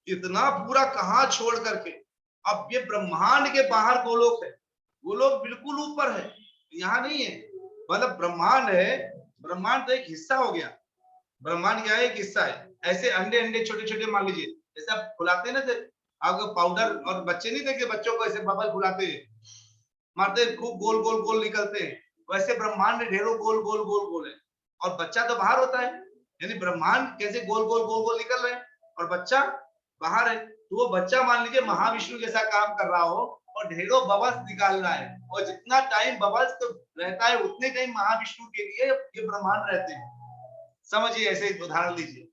इतना पूरा कहां छोड़ करके, अब ये ब्रह्मांड के बाहर गोलोक है, गोलोक बिल्कुल ऊपर है, यहाँ नहीं है। मतलब ब्रह्मांड है, ब्रह्मांड तो एक हिस्सा हो गया, ब्रह्मांड क्या है? एक हिस्सा है। ऐसे अंडे अंडे छोटे छोटे मान लीजिए, जैसे आप फुलाते ना, आपको पाउडर, और बच्चे नहीं देखे बच्चों को ऐसे बबल फुलाते हैं, मारते खूब गोल गोल गोल निकलते हैं, वैसे ब्रह्मांड में ढेरों गोल गोल गोल गोल है। और बच्चा तो बाहर होता है, यानी ब्रह्मांड कैसे गोल गोल गोल गोल निकल रहे हैं और बच्चा बाहर है। तो वो बच्चा मान लीजिए महाविष्णु जैसा काम कर रहा हो और ढेरों बबल्स निकाल रहा है, और जितना टाइम बबल्स तो रहता है उतने टाइम महाविष्णु के लिए ये ब्रह्मांड रहते हैं। समझिए, ऐसे उदाहरण लीजिए।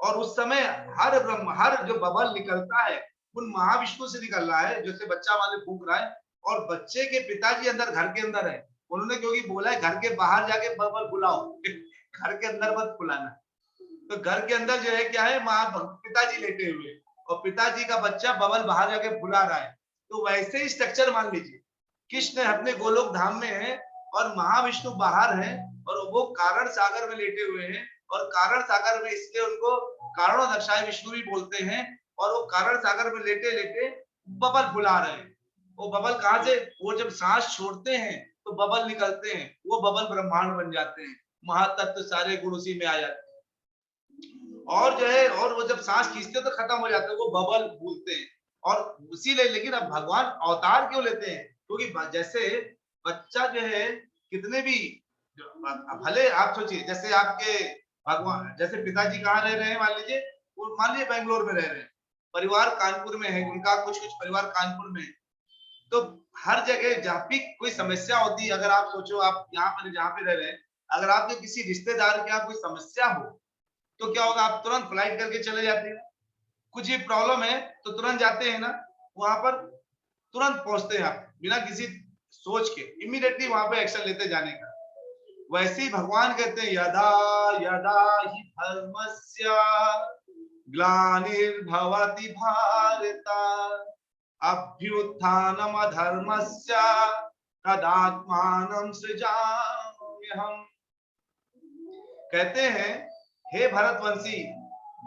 और उस समय हर जो बबल निकलता है उन महाविष्णु से निकल रहा है, जैसे बच्चा वाले फूंक रहा है। और बच्चे के पिताजी अंदर घर के अंदर है, उन्होंने क्योंकि बोला है घर के बाहर जाके बबल फुलाओ, घर के अंदर मत फुलाना। तो घर के अंदर जो है क्या है, पिताजी लेटे हुए और पिताजी का बच्चा बबल बाहर जाके फुला रहा है। तो वैसे ही स्ट्रक्चर मान लीजिए, कृष्ण अपने गोलोक धाम में है और महाविष्णु बाहर है और वो कारण सागर में लेटे हुए हैं, और कारण सागर में इसलिए उनको कारणो दक्षाय विष्णु भी बोलते हैं। और वो कारण सागर में लेटे लेटे बबल फुला रहे हैं। वो बबल कहां से, वो जब सांस छोड़ते हैं तो बबल निकलते हैं, वो बबल ब्रह्मांड बन जाते हैं, महातत्व सारे गुण उसी में आ जाते हैं। और जो है, और वो जब सांस खींचते हैं तो खत्म हो जाते हैं, वो बबल भूलते हैं। और इसीलिए, लेकिन अब भगवान अवतार क्यों लेते हैं? क्योंकि जैसे बच्चा जो है, कितने भी भले आप सोचिए, जैसे आपके भगवान, जैसे पिताजी कहाँ रह रहे हैं, मान लीजिए, वो मान लीजिए बेंगलोर में रह रहे हैं, परिवार कानपुर में है, उनका कुछ कुछ परिवार कानपुर में है, तो हर जगह जहाँ भी कोई समस्या होती है, अगर आप सोचो, आप यहाँ पर जहाँ पे रह रहे हैं, अगर आपके किसी रिश्तेदार के यहाँ कोई समस्या हो तो क्या होगा, आप तुरंत फ्लाइट करके चले जाते हैं। कुछ भी प्रॉब्लम है तो तुरंत जाते हैं ना, वहां पर तुरंत पहुंचते हैं आप, बिना किसी सोच के इमीडिएटली वहां पे एक्शन लेते जाने का। वैसे ही भगवान कहते हैं, यदा यदा हि धर्मस्य ग्लानिर्भवति भारत अभ्युत्थानम अधर्मस्य तदात्मानं सृजाम्यहम्। कहते हैं, हे भरतवंशी,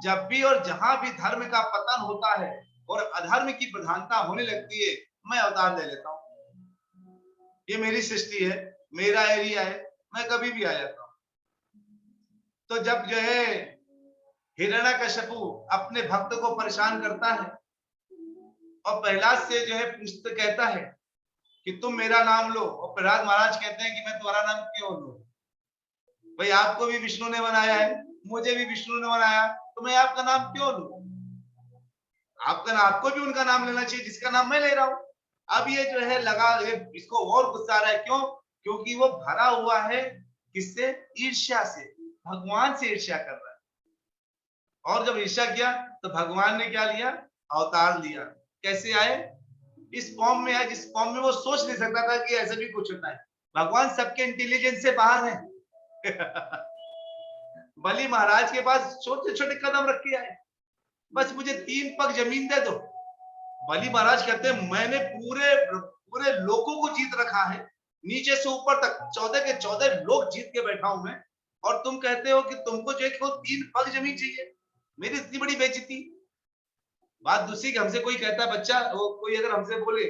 जब भी और जहां भी धर्म का पतन होता है और अधर्म की प्रधानता होने लगती है, मैं अवतार ले लेता हूं। ये मेरी सृष्टि है, मेरा एरिया है, मैं कभी भी आ जाता हूं। तो जब जो है हिरण्यकशिपु अपने भक्त को परेशान करता है और प्रहलाद से जो है पूछते, कहता है कि तुम मेरा नाम लो, और प्रहलाद महाराज कहते हैं कि मैं तुम्हारा नाम क्यों लूं? भाई आपको भी विष्णु ने बनाया है, मुझे भी विष्णु ने बनाया, तो मैं आपका नाम क्यों लूं? आपको भी उनका नाम लेना चाहिए जिसका नाम मैं ले रहा हूं। अब ये जो है लगा, ये इसको और गुस्सा आ रहा है, क्यों? क्योंकि वो भरा हुआ है किससे? ईर्ष्या से, भगवान से ईर्ष्या कर रहा है। और जब ईर्ष्या किया तो भगवान ने क्या लिया? अवतार लिया। कैसे आए? इस फॉर्म में आए जिस फॉर्म में वो सोच नहीं सकता था कि ऐसे भी कुछ होता है। भगवान सबके इंटेलिजेंस से बाहर है। बलि महाराज के पास छोटे छोटे कदम रख के आए, बस मुझे 3 पग जमीन दे दो। बलि महाराज कहते हैं, मैंने पूरे पूरे लोगों को जीत रखा है, नीचे से ऊपर तक 14 के 14 लोग जीत के बैठा हूं मैं, और तुम कहते हो कि तुमको जो है 3 पग जमीन चाहिए। मेरी इतनी बड़ी बेइज्जती। बात दूसरी कि हमसे कोई कहता है, बच्चा कोई अगर हमसे बोले,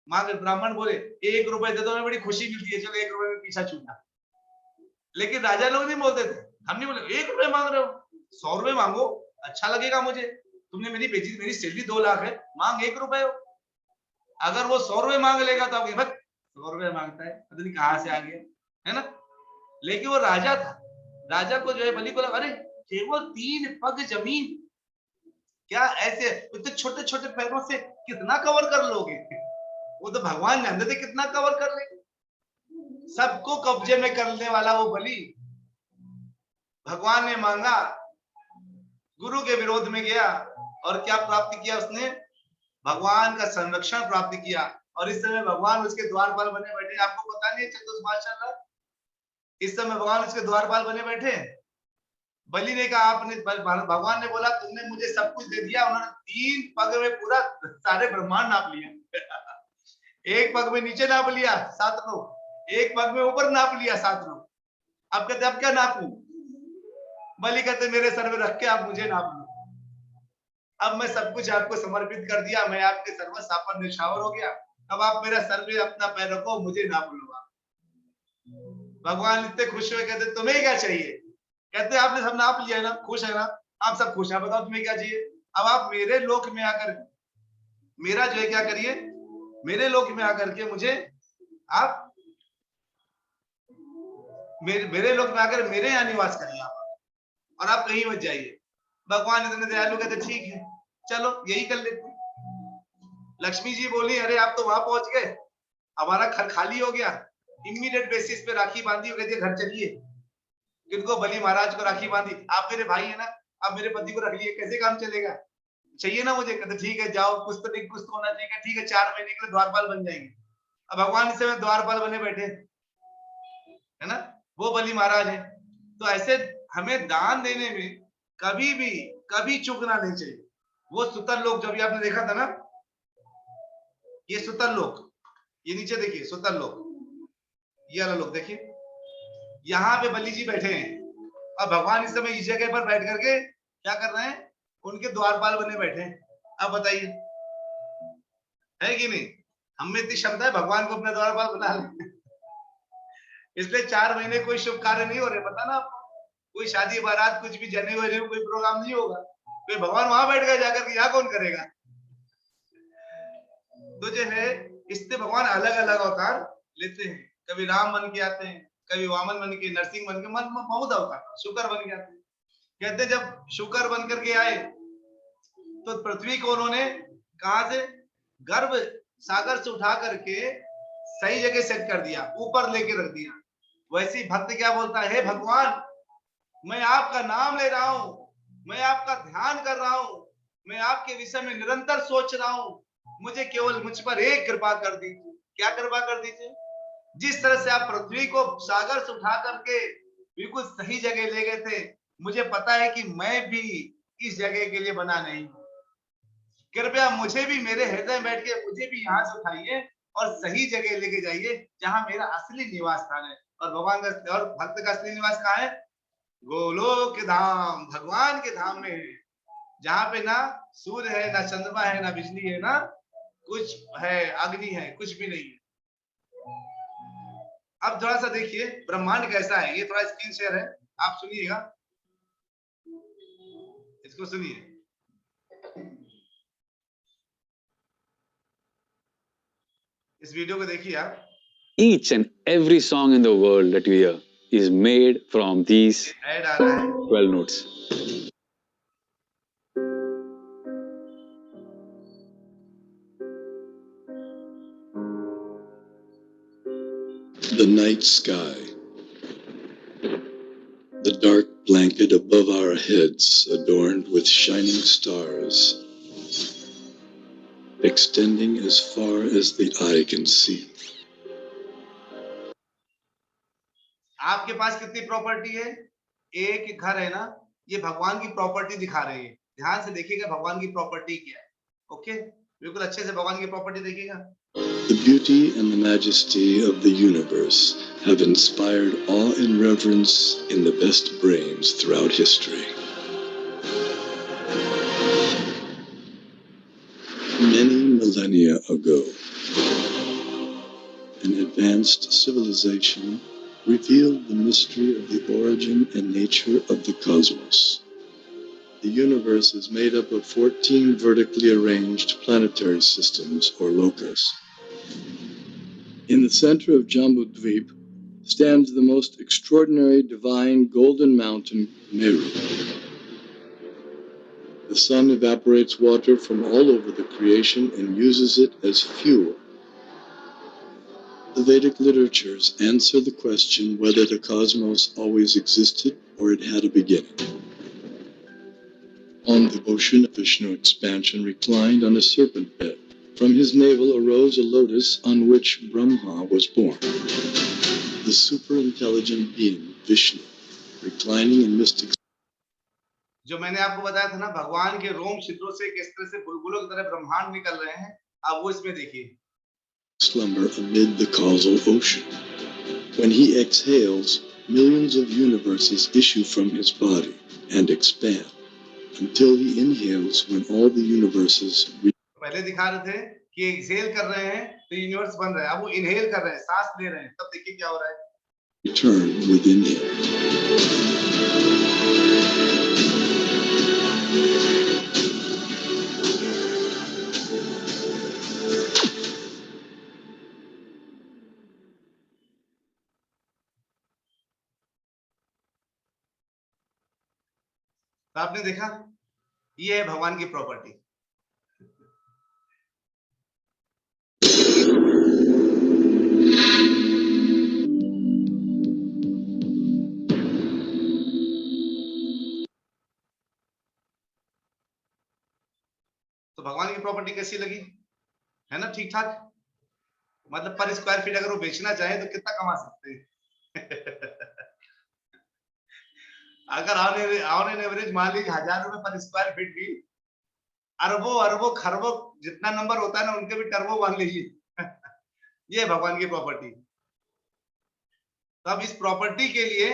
मांग ब्राह्मण बोले 1 रुपए दे दो, हमें बड़ी खुशी मिलती है, चलो 1 रुपए में पीछा छूटा। लेकिन राजा लोग नहीं बोलते थे, हम नहीं बोले 1 रुपए मांग रहे हो, 100 रुपए मांगो, अच्छा लगेगा मुझे। तुमने मेरी बेइज्जती, मेरी सैलरी 2 लाख है, मांग 1 रुपए हो। अगर वो 100 रुपए मांग लेगा तो आप 100 रुपए मांगता है, पता नहीं कहां से आ गया, है ना? लेकिन वो राजा था, राजा को जो है बलि को लगा, अरे केवल 3 पग जमीन, क्या ऐसे इतने छोटे छोटे पैरों से कितना कवर कर लोगे? वो तो भगवान जानते थे कितना कवर कर लेंगे। सबको कब्जे में करने वाला वो बलि, भगवान ने मांगा, गुरु के विरोध में गया, और क्या प्राप्त किया उसने? भगवान का संरक्षण प्राप्त किया। और इस समय भगवान उसके द्वारपाल बने बैठे। आपको पता नहीं चतुर्मास चल रहा, इस समय भगवान उसके द्वारपाल बने बैठे। बलि ने कहा, आपने, भगवान ने बोला तुमने मुझे सब कुछ दे दिया। उन्होंने 3 पग में पूरा सारे ब्रह्मांड नाप लिया। 1 पग में नीचे नाप लिया 7 लोग, 1 पग में ऊपर नाप लिया 7 लोग। अब कहते अब क्या नापूं? बलि कहते मेरे सर में रख के आप मुझे नाप लो। अब मैं सब कुछ आपको समर्पित कर दिया, मैं आपके सर्व सापर निछावर हो गया, अब आप मेरा सर पे अपना पैर रखो, मुझे नाप लो। भगवान इतने खुश हुए, कहते तुम्हें क्या चाहिए? कहते आपने सब नाप लिया ना, खुश है ना? आप सब खुश है, बताओ तुम्हें क्या चाहिए? अब आप मेरे लोक में आकर मेरा जो है क्या करिए, मेरे लोक में आकर के मुझे आप मेरे लोक में आकर मेरे यहाँ निवास करिए आप, और आप कहीं मत जाइए। भगवान इतने दयालु, कहते ठीक है चलो यही कर लेते। लक्ष्मी जी बोली, अरे आप तो वहां पहुंच गए, हमारा घर खाली हो गया। इमीडिएट बेसिस पे राखी बांधी, कहते घर चलिए। किनको? बलि महाराज को राखी बांधी। आप मेरे भाई है ना, आप मेरे पति को रख लिए, कैसे काम चलेगा? चाहिए ना मुझे। कहते ठीक है जाओ, कुछ तो नहीं कुछ तो होना चाहिए। ठीक है 4 महीने के लिए द्वारपाल बन जाएंगे। अब भगवान इस समय द्वारपाल बने बैठे, है ना? वो बलि महाराज है। तो ऐसे हमें दान देने में कभी चूकना नहीं चाहिए। वो सुतर लोग जब आपने देखा था ना, ये सुतर लोग, ये नीचे देखिए सुतर लोग, ये वाला लोग देखिए, यहाँ पे बलि जी बैठे हैं और भगवान इस समय इस जगह पर बैठ करके क्या कर रहे हैं, उनके द्वारपाल बने बैठे हैं। अब बताइए है कि नहीं, हम में इतनी क्षमता है भगवान को अपने द्वारपाल बना लें। इसलिए 4 महीने कोई शुभ कार्य नहीं हो रहे, पता ना आपको, कोई शादी बारात कुछ भी जनवरी में कोई प्रोग्राम नहीं होगा, कोई भगवान वहां बैठ गए जाकर के, यहाँ कौन करेगा। तो जो है इससे भगवान अलग अलग अवतार लेते हैं, कभी राम बन के आते हैं, कभी वामन बन के, नरसिंह बन के, मन बहुत अवतार, शुकर बन के आते हैं। कहते हैं जब शुकर बन करके आए तो पृथ्वी को उन्होंने कहां से, गर्भ सागर से उठा करके सही जगह सेट कर दिया, ऊपर लेके रख दिया। वैसे ही भक्त क्या बोलता है, हे भगवान मैं आपका नाम ले रहा हूं, मैं आपका ध्यान कर रहा हूं, मैं आपके विषय में निरंतर सोच रहा हूं, मुझे केवल मुझ पर एक कृपा कर दीजिए। क्या कृपा कर दीजिए, जिस तरह से आप पृथ्वी को सागर से उठा करके बिल्कुल सही जगह ले गए थे, मुझे पता है कि मैं भी इस जगह के लिए बना नहीं हूं, कृपया मुझे भी मेरे हृदय में बैठ के मुझे भी यहाँ से उठाइए और सही जगह लेके जाइए जहां मेरा असली निवास स्थान है। और भगवान का और भक्त का असली निवास कहाँ है, गोलोक धाम, भगवान के धाम में है, जहां पे ना सूर्य है, ना चंद्रमा है, ना बिजली है, ना कुछ है, अग्नि है, कुछ भी नहीं है। अब थोड़ा सा देखिए ब्रह्मांड कैसा है, ये थोड़ा स्क्रीन शेयर है, आप सुनिएगा, इसको सुनिए। इस वीडियो को देखिए आप। Each and every song in the world that you hear is made from these ad आ रहा है, 12 notes. The night sky, the dark blanket above our heads adorned with shining stars, extending as far as the eye can see. आपके पास कितनी property है, एक घर है ना, ये भगवान की प्रॉपर्टी दिखा रहे हैं, ध्यान से देखिएगा भगवान की प्रॉपर्टी क्या है। ओके, बिल्कुल अच्छे से भगवान की प्रॉपर्टी देखिएगा। The beauty and the majesty of the universe have inspired awe and reverence in the best brains throughout history. Many millennia ago, an advanced civilization revealed the mystery of the origin and nature of the cosmos. The universe is made up of 14 vertically arranged planetary systems or locus. In the center of Jambudvip stands the most extraordinary divine golden mountain, Meru. The sun evaporates water from all over the creation and uses it as fuel. The Vedic literatures answer the question whether the cosmos always existed or it had a beginning. On the ocean, Vishnu expansion reclined on a serpent bed. From his navel arose a lotus on which Brahma was born. The super-intelligent being, Vishnu, reclining in mystic. जो मैंने आपको बताया था ना, भगवान के रोम छिद्रों से किस तरह से बुलबुलों की तरह ब्रह्मांड निकल रहे हैं, आप वो इसमें देखिए। Slumber amid the causal ocean. When he exhales, millions of universes issue from his body and expand until he inhales when all the universes पहले दिखा रहे थे कि एक्सहेल कर रहे हैं तो यूनिवर्स बन रहा है, अब वो इनहेल कर रहे हैं, सांस ले रहे हैं, तब देखिए क्या हो रहा है, return within him. तो आपने देखा, ये है भगवान की प्रॉपर्टी। तो भगवान की प्रॉपर्टी कैसी लगी, है ना, ठीक ठाक, मतलब पर स्क्वायर फीट अगर वो बेचना चाहे तो कितना कमा सकते हैं। अगर ऑन एन एवरेज मान लीजिए 1000 रुपए पर स्क्वायर फीट भी, अरबों अरबों खरबों जितना नंबर होता है ना, उनके भी टर्बो मान लीजिए। ये है भगवान की प्रॉपर्टी। तो अब इस प्रॉपर्टी के लिए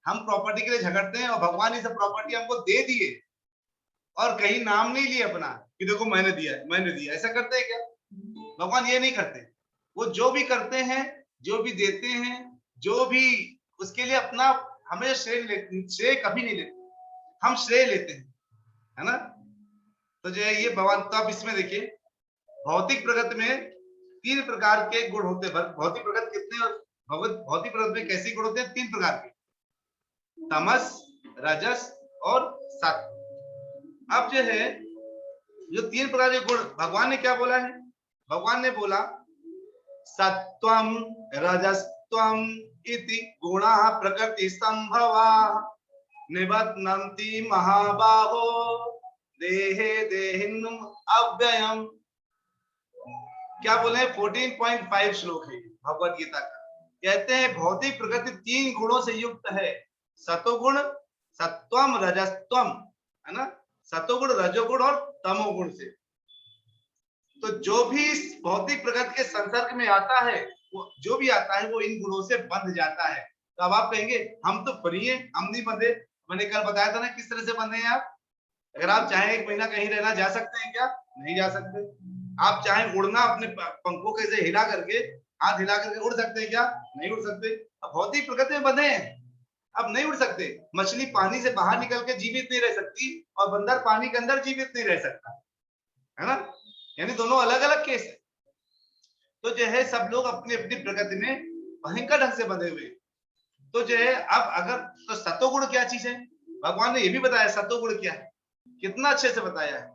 हम प्रॉपर्टी के लिए झगड़ते हैं, और भगवान ये सब प्रॉपर्टी हमको दे दिए और कहीं नाम नहीं लिया अपना कि देखो मैंने दिया, मैंने दिया। ऐसा करते हैं क्या? भगवान ये नहीं करते। वो जो भी करते हैं, जो भी देते हैं, जो भी, उसके लिए अपना हमें श्रेय कभी नहीं लेते, हम श्रेय लेते हैं, है ना। तो जो है ये भगवान, तो आप इसमें देखिए भौतिक प्रगति में 3 प्रकार के गुण होते हैं। भौतिक प्रगति कितने, और भौतिक प्रगति में कैसे गुण होते हैं? 3 प्रकार के, तमस, रजस और सत्व। अब जो है जो 3 प्रकार के गुण भगवान ने क्या बोला है? भगवान ने बोला सत्वम रजस्त्वम इति गुणाः प्रकृति संभवाः निबध्नन्ति महाबाहो देहे देहिन्नम अव्ययम्। क्या बोले? 14.5 श्लोक है भगवत गीता का। कहते हैं भौतिक प्रकृति 3 गुणों से युक्त है, सतोगुण, सत्वम, रजस्त्वम, है ना, सतोगुण, रजोगुण और तमोगुण से। तो जो भी इस भौतिक प्रकृति के संसर्ग में आता है, वो जो भी आता है वो इन गुणों से बंध जाता है। तो अब आप कहेंगे हम तो फ्री हैं, हम नहीं बंधे। मैंने कल बताया था ना किस तरह से बंधे हैं आप। अगर आप चाहें 1 महीना कहीं रहना, जा सकते हैं क्या? नहीं जा सकते। आप चाहें उड़ना, अपने पंखों के से हिला करके, हाथ हिला करके उड़ सकते हैं क्या? नहीं उड़ सकते। अब भौतिक प्रकृति में बंधे हैं, अब नहीं उड़ सकते। मछली पानी से बाहर निकल के जीवित नहीं रह सकती और बंदर पानी के अंदर जीवित नहीं रह सकता, है ना। यानी दोनों अलग अलग केस है। तो जो है सब लोग अपनी अपनी प्रकृति में भयंकर ढंग से बंधे हुए। तो जो है अब अगर, तो सतोगुण क्या चीज है? भगवान ने ये भी बताया सतोगुण क्या है, कितना अच्छे से बताया है।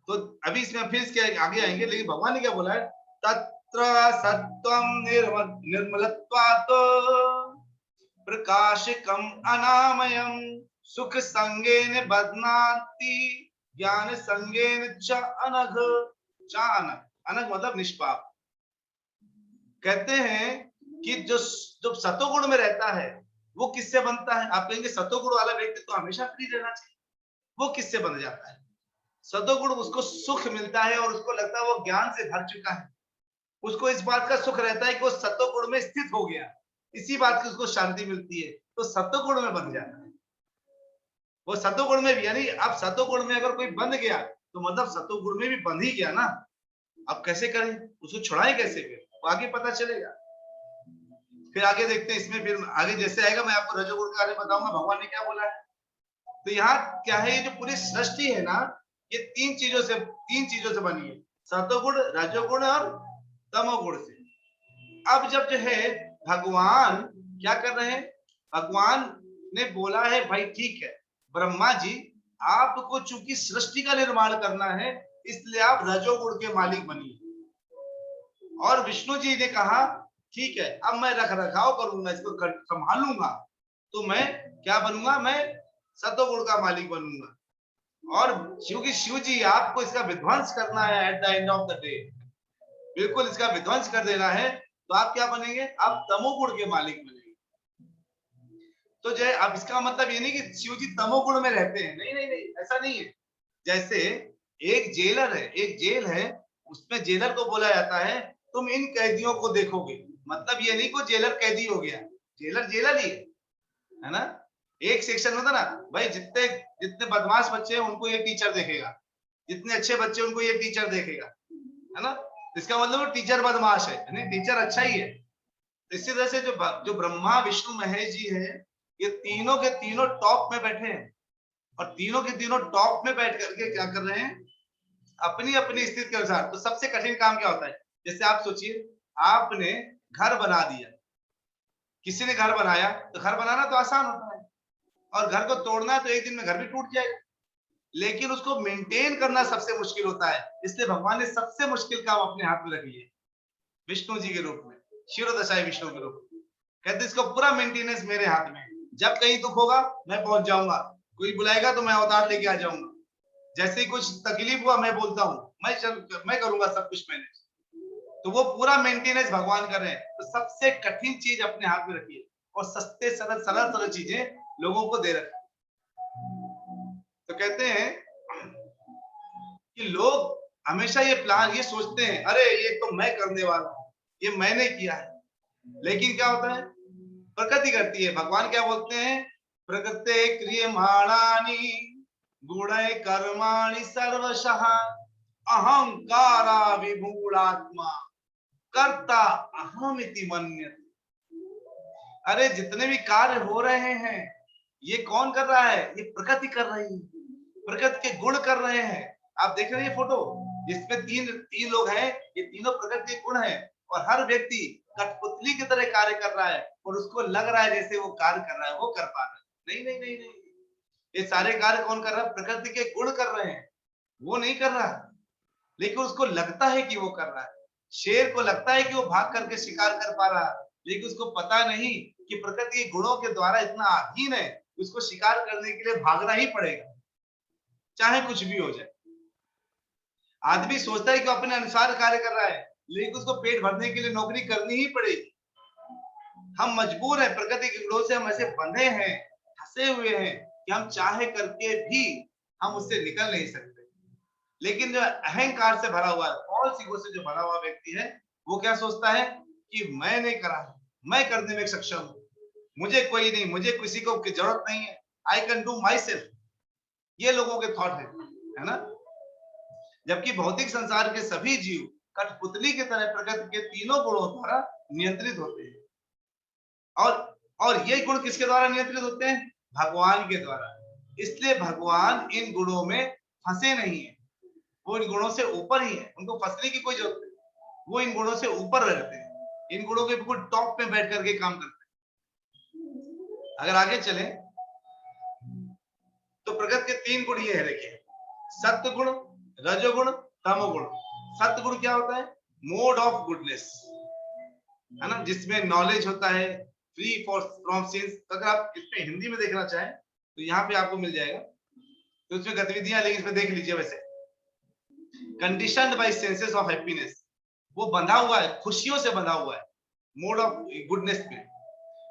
तो अभी इसमें फिर इसके आगे आएंगे, लेकिन भगवान ने क्या बोला है? तत्र सत्वम निर्मलत्वात् प्रकाशकम अनामयम सुख संगेन बध्नाति ज्ञान संगेन च अनघ। अनघ मतलब निष्पाप। कहते हैं कि जो सतोगुण में रहता है वो किससे बनता है? आप कहेंगे सतोगुण वाला व्यक्ति तो हमेशा फ्री रहना चाहिए। वो किससे बन जाता है? सतोगुण उसको सुख मिलता है और उसको लगता है वो ज्ञान से भर चुका है। उसको इस बात का सुख रहता है कि वो सतोगुण में स्थित हो गया, इसी बात की उसको शांति मिलती है, तो सतोगुण में बन जाता है वो। सतोगुण में भी, यानी अब सतोगुण में अगर कोई बंध गया तो मतलब सतोगुण में भी बंध ही गया ना। अब कैसे करें उसको, छुड़ाएं कैसे? फिर वो आगे पता चलेगा। फिर आगे देखते हैं इसमें, फिर आगे जैसे आएगा मैं आपको रजोगुण के बारे में बताऊंगा भगवान ने क्या बोला है। तो यहाँ क्या है, ये जो पूरी सृष्टि है ना, ये 3 चीजों से बनी है, सतोगुण, रजोगुण और तमोगुण से। अब जब जो है भगवान क्या कर रहे हैं? भगवान ने बोला है भाई ठीक है ब्रह्मा जी, आपको चूंकि सृष्टि का निर्माण करना है इसलिए आप रजोगुण के मालिक बनिए। और विष्णु जी ने कहा ठीक है अब मैं रख रखाव करूंगा, इसको संभालूंगा, तो मैं क्या बनूंगा? मैं सतोगुण का मालिक बनूंगा। और क्योंकि शिव जी आपको इसका विध्वंस करना है at the end of the day, बिल्कुल इसका विध्वंस कर देना है, तो आप क्या बनेंगे? आप तमोगुण के मालिक बनेंगे। तो जो है अब इसका मतलब ये नहीं कि शिव जी तमोगुण में रहते हैं, नहीं नहीं नहीं, ऐसा नहीं है। जैसे एक जेलर है, एक जेल है, उसमें जेलर को बोला जाता है तुम इन कैदियों को देखोगे, मतलब ये नहीं को जेलर कैदी हो गया, जेलर जेलर ही है ना। एक सेक्शन होता ना भाई, जितने जितने बदमाश बच्चे हैं उनको ये टीचर देखेगा, जितने अच्छे बच्चे उनको ये टीचर देखेगा, है ना। इसका मतलब वो टीचर बदमाश है, यानी टीचर अच्छा ही है। इसी तरह से जो ब्रह्मा विष्णु महेश जी है, ये तीनों के तीनों टॉप में बैठे हैं, और तीनों के तीनों टॉप में बैठ करके क्या कर रहे हैं? अपनी अपनी स्थिति के अनुसार। तो सबसे कठिन काम क्या होता है? जैसे आप सोचिए आपने घर बना दिया, किसी ने घर बनाया, तो घर बनाना तो आसान होता है, और घर को तोड़ना है तो एक दिन में घर भी टूट जाएगा, लेकिन उसको मेंटेन करना सबसे मुश्किल होता है। इसलिए भगवान ने सबसे मुश्किल काम अपने हाथ में रख लिया, विष्णु जी के रूप में, क्षीरोदशाई विष्णु के रूप में। कहते इसको पूरा मेंटेनेंस मेरे हाथ में, जब कहीं दुख होगा मैं पहुंच जाऊंगा, कोई बुलाएगा तो मैं अवतार लेके आ जाऊंगा, जैसे ही कुछ तकलीफ हुआ मैं बोलता हूँ मैं करूंगा सब कुछ मैनेज। तो वो पूरा मेंटेनेंस भगवान कर रहे हैं। तो सबसे कठिन चीज अपने हाथ में रखिए और सस्ते सरल सरल सरल चीजें लोगों को दे रखे। तो कहते हैं कि लोग हमेशा ये सोचते हैं अरे ये तो मैं करने वाला हूं, ये मैंने किया है, लेकिन क्या होता है प्रकृति करती है। भगवान क्या बोलते हैं, प्रकृते क्रियमाणानि गुणै कर्माणि सर्वशः अहंकारा विमूढ़ात्मा कर्ता अहमिति मन्यते। अरे जितने भी कार्य हो रहे हैं ये कौन कर रहा है, ये प्रकृति कर रही है, प्रकृति के गुण कर रहे हैं। आप देख रहे हैं फोटो जिसमें तीन लोग हैं, ये तीनों प्रकृति के गुण हैं और हर व्यक्ति कठपुतली की तरह कार्य कर रहा है और उसको लग रहा है जैसे वो कार्य कर रहा है, वो कर पा रहा है। नहीं नहीं नहीं नहीं, ये सारे कार्य कौन कर रहा है, प्रकृति के गुण कर रहे हैं, वो नहीं कर रहा, लेकिन उसको लगता है कि वो कर रहा है। शेर को लगता है कि वो भाग करके शिकार कर पा रहा है, लेकिन उसको पता नहीं कि प्रकृति के गुणों के द्वारा इतना अधीन है, उसको शिकार करने के लिए भागना ही पड़ेगा, चाहे कुछ भी हो जाए। आदमी सोचता है कि अपने अनुसार कार्य कर रहा है, लेकिन उसको पेट भरने के लिए नौकरी करनी ही पड़ेगी। हम मजबूर हैं, प्रकृति के गुणों से हम ऐसे बंधे हैं, फंसे हुए हैं कि हम चाहे करके भी हम उससे निकल नहीं सकते। लेकिन जो अहंकार से भरा हुआ है, फॉल्स ईगो से जो भरा हुआ व्यक्ति है, वो क्या सोचता है कि मैं नहीं करा, मैं करने में सक्षम हूँ, मुझे कोई नहीं, मुझे किसी को की जरूरत नहीं है, I can do my self. ये लोगों के थॉट है ना। जबकि भौतिक संसार के सभी जीव कठपुतली की तरह प्रकृति के तीनों गुणों द्वारा नियंत्रित होते हैं। और ये गुण किसके द्वारा नियंत्रित होते हैं, भगवान के द्वारा। इसलिए भगवान इन गुणों में फंसे नहीं है, वो इन गुणों से ऊपर ही है, उनको फंसने की कोई जरूरत नहीं, वो इन गुणों से ऊपर रहते हैं, इन गुणों के बिल्कुल टॉप पे बैठ करके काम करते हैं। अगर आगे चले तो प्रकृति के तीन गुण ये है, देखिए, सत्व गुण, रजोगुण, तमोगुण। सत्व गुण क्या होता है, मोड ऑफ गुडनेस, है ना, जिसमें नॉलेज होता है, फ्री फ्रॉम सिंस। अगर आप इसमें हिंदी में देखना चाहें तो यहाँ पे आपको मिल जाएगा, तो उसमें गतिविधियां, लेकिन इसमें देख लीजिए वैसे। Conditioned by senses of happiness, वो बंधा हुआ है, खुशियों से बंधा हुआ है मोड ऑफ गुडनेस में।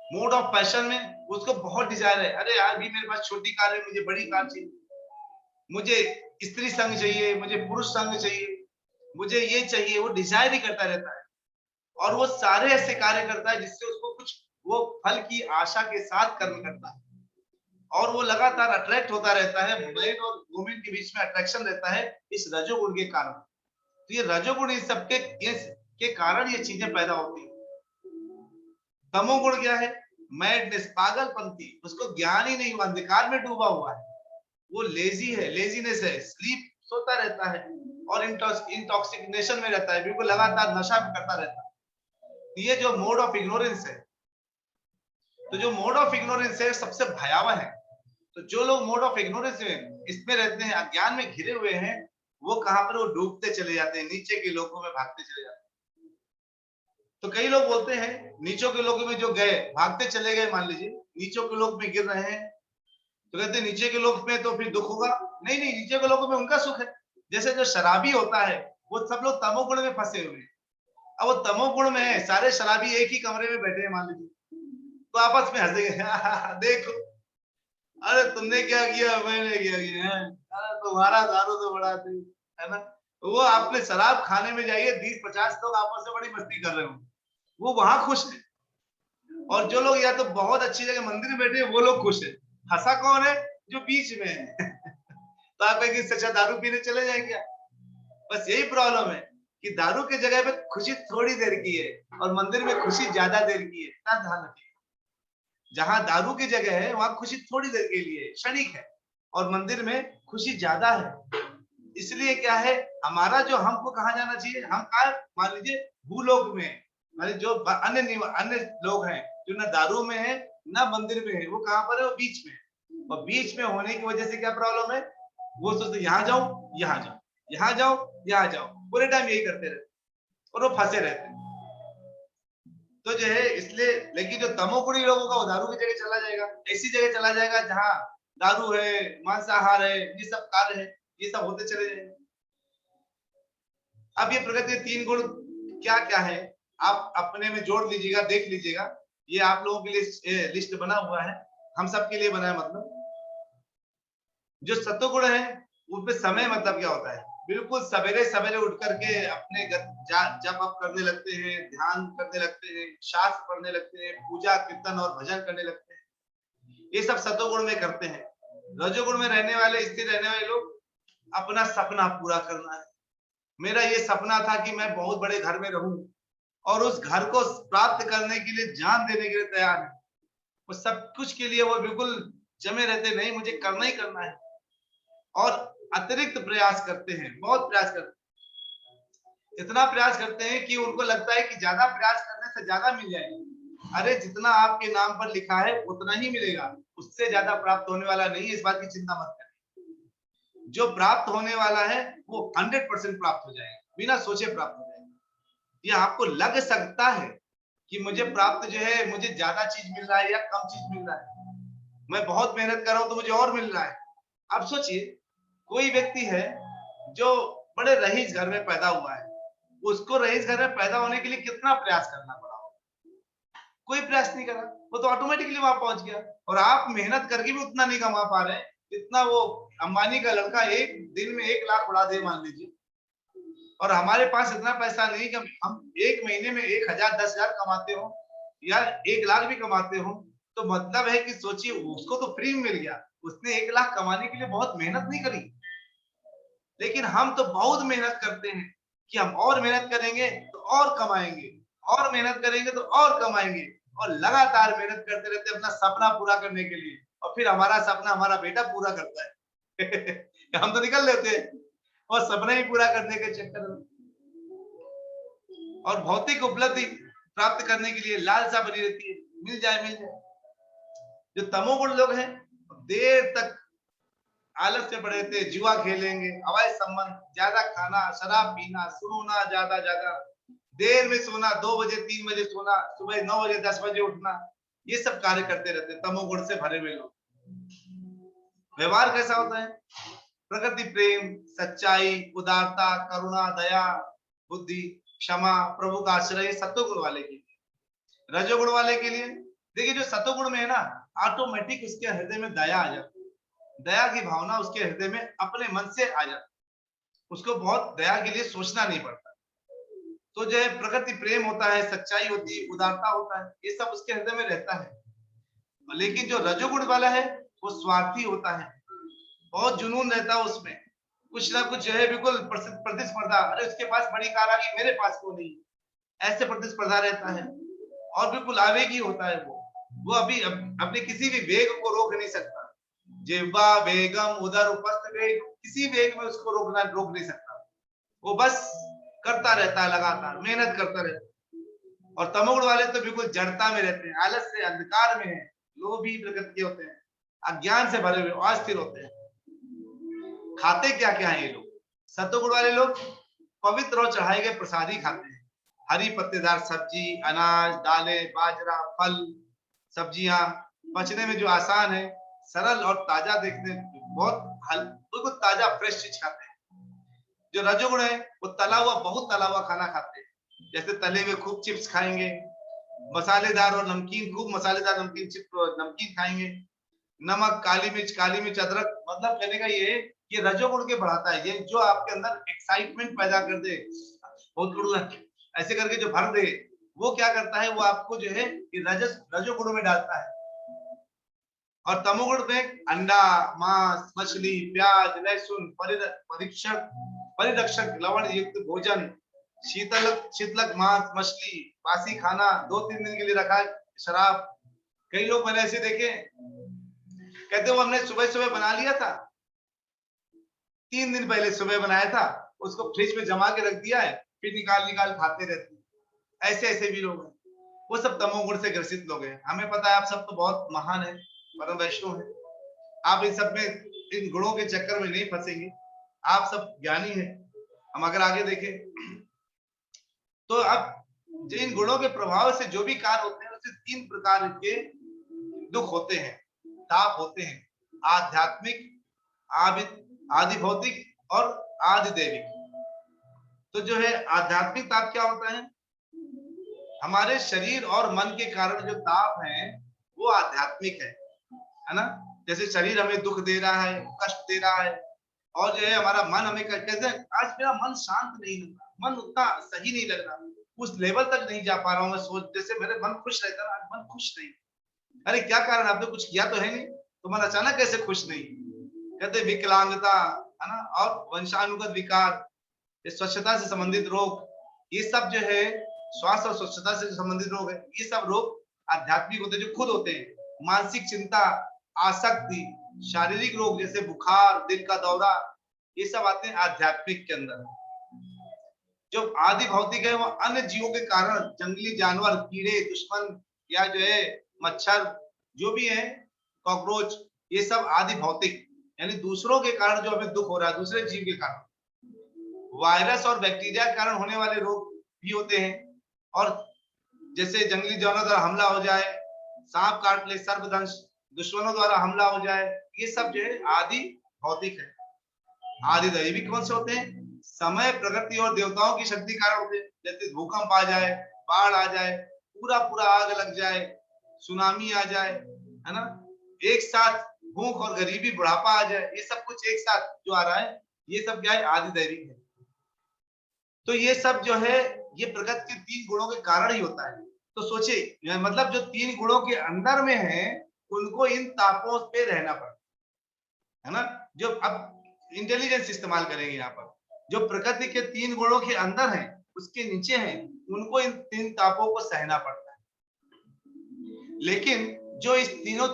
मोड ऑफ पैशन में उसको बहुत डिजायर है, अरे यार भी मेरे पास छोटी कार है, मुझे बड़ी कार चाहिए, मुझे स्त्री संग चाहिए, मुझे पुरुष संग चाहिए, मुझे ये चाहिए, वो डिजायर ही करता रहता है। और वो सारे ऐसे कार्य करता है जिससे उसको कुछ वो फल की आशा के साथ कर्म करता है, और वो लगातार अट्रैक्ट होता रहता है, मैन और वुमेन के बीच में अट्रैक्शन रहता है इस रजोगुण के कारण। तो ये रजोगुण इस सबके के कारण ये चीजें पैदा होती है। तमोगुण क्या है, मैडनेस, पागलपंती, उसको ज्ञान ही नहीं हुआ, अंधकार में डूबा हुआ है, वो लेजी है, लेजीनेस है, स्लीप, सोता रहता है और इंटॉक्सिकेशन में रहता है, बिल्कुल लगातार नशा करता रहता है। ये जो मोड ऑफ इग्नोरेंस है, तो जो मोड ऑफ इग्नोरेंस है सबसे भयावह है। तो जो लोग मोड ऑफ इग्नोरेंस में इसमें रहते हैं, अज्ञान में घिरे हुए हैं, वो कहां पर, वो डूबते चले जाते हैं, नीचे के लोगों में भागते चले जाते हैं। तो कई लोग बोलते हैं नीचों के लोगों में जो गए, भागते चले गए, मान लीजिए नीचों के लोग में गिर रहे हैं, तो कहते हैं नीचे के लोग में तो फिर दुख होगा। नहीं नहीं, नीचे के लोगों में उनका सुख है। जैसे जो शराबी होता है, वो सब लोग तमोगुण में फंसे हुए हैं। अब वो तमोगुण में है, सारे शराबी एक ही कमरे में बैठे हैं मान लीजिए, तो आपस में हंसेंगे देखो, अरे तुमने क्या किया, मैंने क्या किया, अरे तुम्हारा दारू तो बड़ा थी, है ना। वो आपने शराब खाने में जाइए, 20-50 लोग आपस में बड़ी मस्ती कर रहे हो, वो वहां खुश है। और जो लोग या तो बहुत अच्छी जगह मंदिर में बैठे हैं, वो लोग खुश है। हंसा कौन है, जो बीच में है। तो आप कहेंगे सच्चा दारू पीने चले जाए क्या। बस यही प्रॉब्लम है कि दारू की जगह पे खुशी थोड़ी देर की है और मंदिर में खुशी ज्यादा देर की है। इतना ध्यान रखिए, जहां दारू की जगह है वहां खुशी थोड़ी देर के लिए क्षणिक है, और मंदिर में खुशी ज्यादा है। इसलिए क्या है, हमारा जो, हमको कहाँ जाना चाहिए, हम कहा, मान लीजिए भूलोक में, मान जो अन्य लोग हैं जो ना दारू में है ना मंदिर में है, वो कहाँ पर है, वो बीच में है। और बीच में होने की वजह से क्या प्रॉब्लम है, वो सोचते यहाँ जाओ यहाँ जाओ, यहाँ जाओ यहाँ जाओ, पूरे टाइम यही करते रहते और वो फंसे रहते हैं। तो जो है इसलिए, लेकिन जो तमोगुणी लोगों का, वो दारू की जगह चला जाएगा, ऐसी जगह चला जाएगा जहाँ दारू है, मांसाहार है, ये सब कार्य है, ये सब होते चले जाएंगे। अब ये प्रकृति के तीन गुण क्या क्या है, आप अपने में जोड़ लीजिएगा, देख लीजिएगा। ये आप लोगों के लिए लिस्ट बना हुआ है, हम सब के लिए बना है। मतलब जो सत्वगुण है, उसमें समय मतलब क्या होता है, बिल्कुल सवेरे सवेरे उठ करके अपने जप अप करने लगते हैं, ध्यान करने लगते हैं, शास्त्र पढ़ने लगते हैं, पूजा कीर्तन और भजन करने लगते हैं। ये सब सतोगुण में करते हैं। रजोगुण में रहने वाले, स्थिर रहने वाले लोग अपना सपना पूरा करना है। मेरा ये सपना था कि मैं बहुत बड़े घर में रहूं और उस घर को प्राप्त करने के लिए जान देने के लिए तैयार है। वो सब कुछ के लिए वो बिल्कुल जमे रहते, नहीं मुझे करना ही करना है, और अतिरिक्त प्रयास करते हैं, बहुत प्रयास करते हैं। इतना प्रयास करते हैं कि उनको लगता है कि ज्यादा प्रयास करने से ज्यादा मिल जाएगा। अरे जितना आपके नाम पर लिखा है उतना ही मिलेगा, उससे ज्यादा प्राप्त होने वाला नहीं है, इस बात की चिंता मत करें। जो प्राप्त होने वाला है वो 100% प्राप्त हो जाएगा, बिना सोचे प्राप्त हो जाएगा। ये आपको लग सकता है कि मुझे प्राप्त जो है, मुझे ज्यादा चीज मिल रहा है या कम चीज मिल रहा है, मैं बहुत मेहनत कर रहा हूं तो मुझे और मिल रहा है। अब सोचिए, कोई व्यक्ति है जो बड़े रईस घर में पैदा हुआ है, उसको रईस घर में पैदा होने के लिए कितना प्रयास करना पड़ा, कोई प्रयास नहीं करा, वो तो ऑटोमेटिकली वहां पहुंच गया। और आप मेहनत करके भी उतना नहीं कमा पा रहे जितना वो अंबानी का लड़का एक दिन में 1 लाख उड़ा दे मान लीजिए, और हमारे पास इतना पैसा नहीं कि हम एक महीने में 1,000 10,000 कमाते हो या 1 लाख भी कमाते हो, तो मतलब है कि सोचिए उसको तो फ्री में मिल गया, उसने 1 लाख कमाने के लिए बहुत मेहनत नहीं करी। लेकिन हम तो बहुत मेहनत करते हैं कि हम और मेहनत करेंगे तो और कमाएंगे, और मेहनत करेंगे तो और कमाएंगे, और लगातार मेहनत करते रहते अपना सपना पूरा करने के लिए, और फिर हमारा सपना हमारा बेटा पूरा करता है। हम तो निकल लेते हैं और सपना ही पूरा करने के चक्कर में, और भौतिक उपलब्धि प्राप्त करने के लिए लालसा बनी रहती है, मिल जाए मिल जाए। जो तमोगुण लोग हैं देर तक आलस में पड़े रहते, जुआ खेलेंगे, अवैध संबंध, ज्यादा खाना, शराब पीना, सोना ज्यादा ज्यादा, देर में सोना, 2 बजे 3 बजे सोना, सुबह 9 बजे 10 बजे उठना, ये सब कार्य करते रहते हैं तमोगुण से भरे हुए लोग। व्यवहार कैसा होता है? प्रकृति प्रेम, सच्चाई, उदारता, करुणा, दया, बुद्धि, क्षमा, प्रभु का आश्रय, सत्वगुण वाले के लिए। रजोगुण वाले के लिए देखिए, जो सत्वगुण में है ना, ऑटोमेटिक उसके हृदय में दया आ जाती है, दया की भावना उसके हृदय में अपने मन से आ जाती, उसको बहुत दया के लिए सोचना नहीं पड़ता। तो जो है प्रकृति प्रेम होता है, सच्चाई होती है, उदारता होता है, ये सब उसके हृदय में रहता है। लेकिन जो रजोगुण वाला है वो स्वार्थी होता है, बहुत जुनून रहता है उसमें, कुछ ना कुछ जो है बिल्कुल प्रतिस्पर्धा, अरे उसके पास बड़ी कार आ गई मेरे पास क्यों नहीं, ऐसे प्रतिस्पर्धा रहता है, और बिल्कुल आवेगी होता है वो अभी अपने किसी भी वेग को रोक नहीं सकता। जिह्वा वेगम उदर उपस्थ वेग, किसी वेग में उसको रोक नहीं सकता, वो बस करता रहता है, लगातार मेहनत करता रहता है। और तमोगुण वाले तो बिल्कुल जड़ता में रहते हैं, आलस से, अंधकार में है, लोभी प्रकृति के होते हैं, अज्ञान से भरे हुए, अस्थिर होते हैं। खाते क्या क्या है ये लोग? सत्वगुण वाले लोग पवित्र और चढ़ाए गए प्रसाद ही खाते हैं, हरी पत्तेदार सब्जी, अनाज, दालें, बाजरा, फल, सब्जियां, पचने में जो आसान है, सरल और ताजा, देखने बहुत बिल्कुल ताजा फ्रेश चीज खाते हैं। जो रजोगुण है वो तला हुआ, बहुत तला हुआ खाना खाते हैं, जैसे तले हुए खूब चिप्स खाएंगे, मसालेदार और नमकीन, खूब मसालेदार नमकीन चिप्स नमकीन खाएंगे, नमक, काली मिर्च, अदरक, मतलब कहने का ये रजोगुण के बढ़ाता है, ये जो आपके अंदर एक्साइटमेंट पैदा कर दे, बहुत गुण ऐसे करके जो भर दे, वो क्या करता है, वो आपको जो है कि रजोगुण में डालता है। और तमोगुण में अंडा, मांस, मछली, प्याज, लहसुन, परिरक्षक लवण युक्त भोजन, शीतलक मांस, मछली, बासी खाना, 2-3 दिन के लिए रखा शराब। कई लोग मैंने ऐसे देखे, कहते वो हमने सुबह सुबह बना लिया था, 3 दिन पहले सुबह बनाया था, उसको फ्रिज में जमा के रख दिया है, फिर निकाल खाते रहते हैं। ऐसे ऐसे भी लोग हैं, वो सब तमोगुण से ग्रसित लोग हैं। हमें पता है आप सब तो बहुत महान है, परम वैष्णव है, आप इन सब में, इन गुणों के चक्कर में नहीं फंसेंगे, आप सब ज्ञानी हैं। हम अगर आगे देखें तो अब इन गुणों के प्रभाव से जो भी कार्य होते हैं उससे 3 प्रकार के दुख होते हैं, ताप होते हैं, आध्यात्मिक, आदि भौतिक और आदि दैविक। तो जो है आध्यात्मिक ताप क्या होता है? हमारे शरीर और मन के कारण जो ताप है वो आध्यात्मिक है ना। जैसे शरीर हमें दुख दे रहा है, कष्ट दे रहा है, और जो है हमारा मन हमें कहते हैं आज मेरा मन शांत नहीं लग रहा, मन उतना सही नहीं लग रहा, उस लेवल तक नहीं जा पा रहा हूँ मैं। सोच जैसे मेरे मन खुश रहता है, आज मन खुश नहीं। अरे क्या कारण, आपने कुछ किया तो है नहीं, तो मन अचानक कैसे खुश नहीं? कहते विकलांगता है ना, और वंशानुगत विकार, स्वच्छता से संबंधित रोग, ये सब जो है स्वास्थ्य और स्वच्छता से संबंधित रोग है, ये सब रोग आध्यात्मिक होते हैं, जो खुद होते हैं। मानसिक चिंता, आसक्ति, शारीरिक रोग जैसे बुखार, दिल का दौरा, ये सब आते हैं आध्यात्मिक के अंदर। जो आदि भौतिक है वो अन्य जीवों के कारण, जंगली जानवर, कीड़े, दुश्मन या जो है मच्छर, जो भी है कॉकरोच, ये सब आदि भौतिक यानी दूसरों के कारण जो हमें दुख हो रहा है, दूसरे जीव के कारण। वायरस और बैक्टीरिया के कारण होने वाले रोग भी होते हैं, और जैसे जंगली जानवर द्वारा हमला हो जाए, सांप काट ले, सर्पदंश, दुश्मनों द्वारा हमला हो जाए, ये सब जो है आदि भौतिक है। आदि दैविक कौन से होते हैं? समय, प्रकृति और देवताओं की शक्ति कारण होते हैं। जैसे भूकंप आ जाए, बाढ़ आ जाए, पूरा पूरा आग लग जाए, सुनामी आ जाए, है ना, एक साथ भूख और गरीबी, बुढ़ापा आ जाए, ये सब कुछ एक साथ जो आ रहा है, ये सब क्या है? आदि दैविक है। तो ये सब जो है ये प्रकृति के 3 गुणों के कारण ही होता है। तो सोचिए, मतलब जो 3 गुणों के अंदर में है उनको इन तापों पे रहना पड़ता है ना। जो अब इंटेलिजेंस इस्तेमाल करेंगे यहाँ पर, जो प्रकृति के 3 गुणों के अंदर है, उसके नीचे है, उनको इन 3 तापों को सहना पड़ता है। लेकिन जो इस तीनों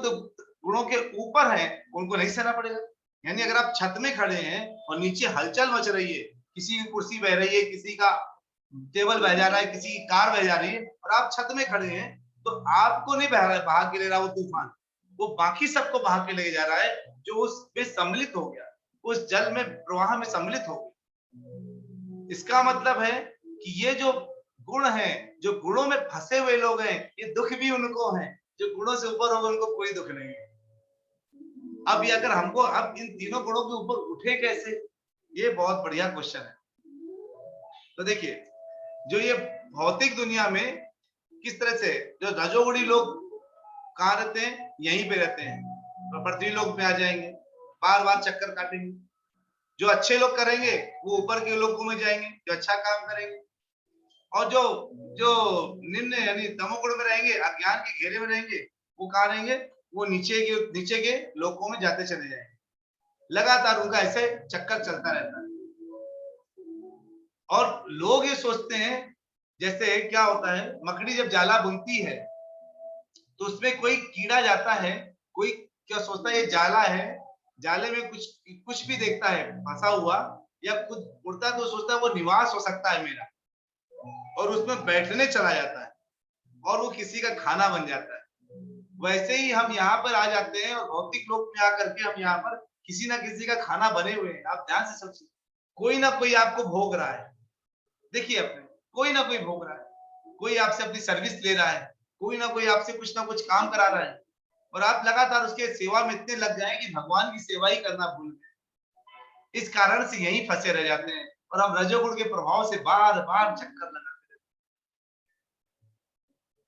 गुणों के ऊपर है उनको नहीं सहना पड़ेगा। यानी अगर आप छत में खड़े हैं और नीचे हलचल मच रही है, किसी की कुर्सी बह रही है, किसी का टेबल बह जा रहा है, किसी की कार बह जा रही है, और आप छत में खड़े हैं, तो आपको नहीं बह रहा है, बहा के ले रहा वो तूफान, वो बाकी सबको बहा के ले जा रहा है, जो उसमें सम्मिलित हो गया, उस जल में, प्रवाह में सम्मिलित हो गया। इसका मतलब है कि ये जो गुण है, जो गुणों में फंसे हुए लोग हैं, ये दुख भी उनको है, जो गुणों से ऊपर होगा उनको कोई दुख नहीं है। अब ये अगर हमको अब इन तीनों गुणों के ऊपर उठे कैसे, ये बहुत बढ़िया क्वेश्चन है। तो देखिए, जो ये भौतिक दुनिया में किस तरह से जो रजोगुणी लोग कहाँ रहते हैं? यहीं पे रहते हैं, तो पृथ्वी लोक में आ जाएंगे, बार बार चक्कर काटेंगे। जो अच्छे लोग करेंगे वो ऊपर के लोगों में जाएंगे, जो अच्छा काम करेंगे, और जो जो निम्न यानी तमोगुण में रहेंगे, अज्ञान के घेरे में रहेंगे, वो कहाँ रहेंगे? वो नीचे के लोकों में जाते चले जाएंगे। लगातार उनका ऐसे चक्कर चलता रहता है। और लोग ये सोचते हैं, जैसे क्या होता है, मकड़ी जब जाला बुनती है तो उसमें कोई कीड़ा जाता है, कोई क्या सोचता है ये जाला है, जाले में कुछ भी देखता है फंसा हुआ या खुद उड़ता है, तो सोचता है वो निवास हो सकता है मेरा, और उसमें बैठने चला जाता है और वो किसी का खाना बन जाता है। वैसे ही हम यहाँ पर आ जाते हैं और भौतिक लोक में आकर के हम यहाँ पर किसी ना किसी का खाना बने हुए हैं। आप ध्यान से सोचिए, कोई ना कोई आपको भोग रहा है। देखिए अपने, कोई ना कोई भोग रहा है, कोई आपसे अपनी सर्विस ले रहा है, कोई ना कोई आपसे कुछ ना कुछ काम करा रहा है, और आप लगातार उसके सेवा में इतने लग जाए कि भगवान की सेवा ही करना भूल गए। इस कारण से यहीं फंसे रह जाते हैं और हम रजोगुण के प्रभाव से बार बार चक्कर लगाते रहते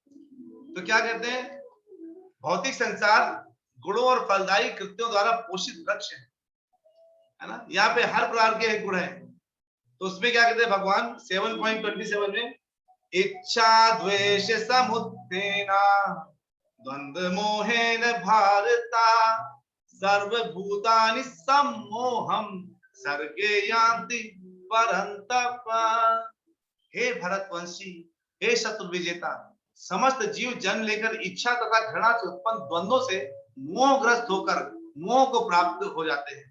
हैं। तो क्या कहते हैं, भौतिक संसार गुणों और फलदायी कृत्यों द्वारा पोषित वृक्ष है ना। यहाँ पे हर प्रकार के गुण है। तो उसमें क्या कहते हैं भगवान 7.27 में, इच्छा द्वेष समुत्थेना द्वंद्व मोहेन भारता सर्वभूतानि सम्मोहम सर्गे यान्ति परन्तप। हे भरतवंशी, हे शत्रु विजेता, समस्त जीव जन्म लेकर इच्छा तथा घृणा से उत्पन्न द्वंद्वों से मोहग्रस्त होकर मोह को प्राप्त हो जाते हैं।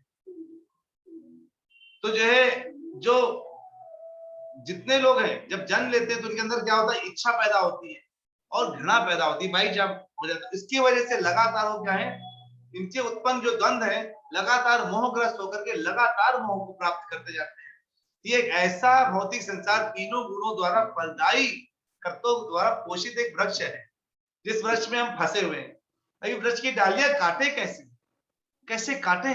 तो जो है, जो जितने लोग हैं जब जन्म लेते हैं तो उनके अंदर क्या होता है, इच्छा पैदा होती है और घृणा पैदा होती है, भाई जब हो जाता है। इसकी वजह से लगातार वो क्या है, इनसे उत्पन्न जो द्वंद्व है लगातार मोहग्रस्त होकर के लगातार मोह को प्राप्त करते जाते हैं। ये एक ऐसा भौतिक संसार तीनों गुणों द्वारा फलदायी कर्तों द्वारा पोषित एक वृक्ष है, जिस वृक्ष में हम फंसे हुए हैं। अभी वृक्ष की डालियां काटे कैसे, कैसे काटे?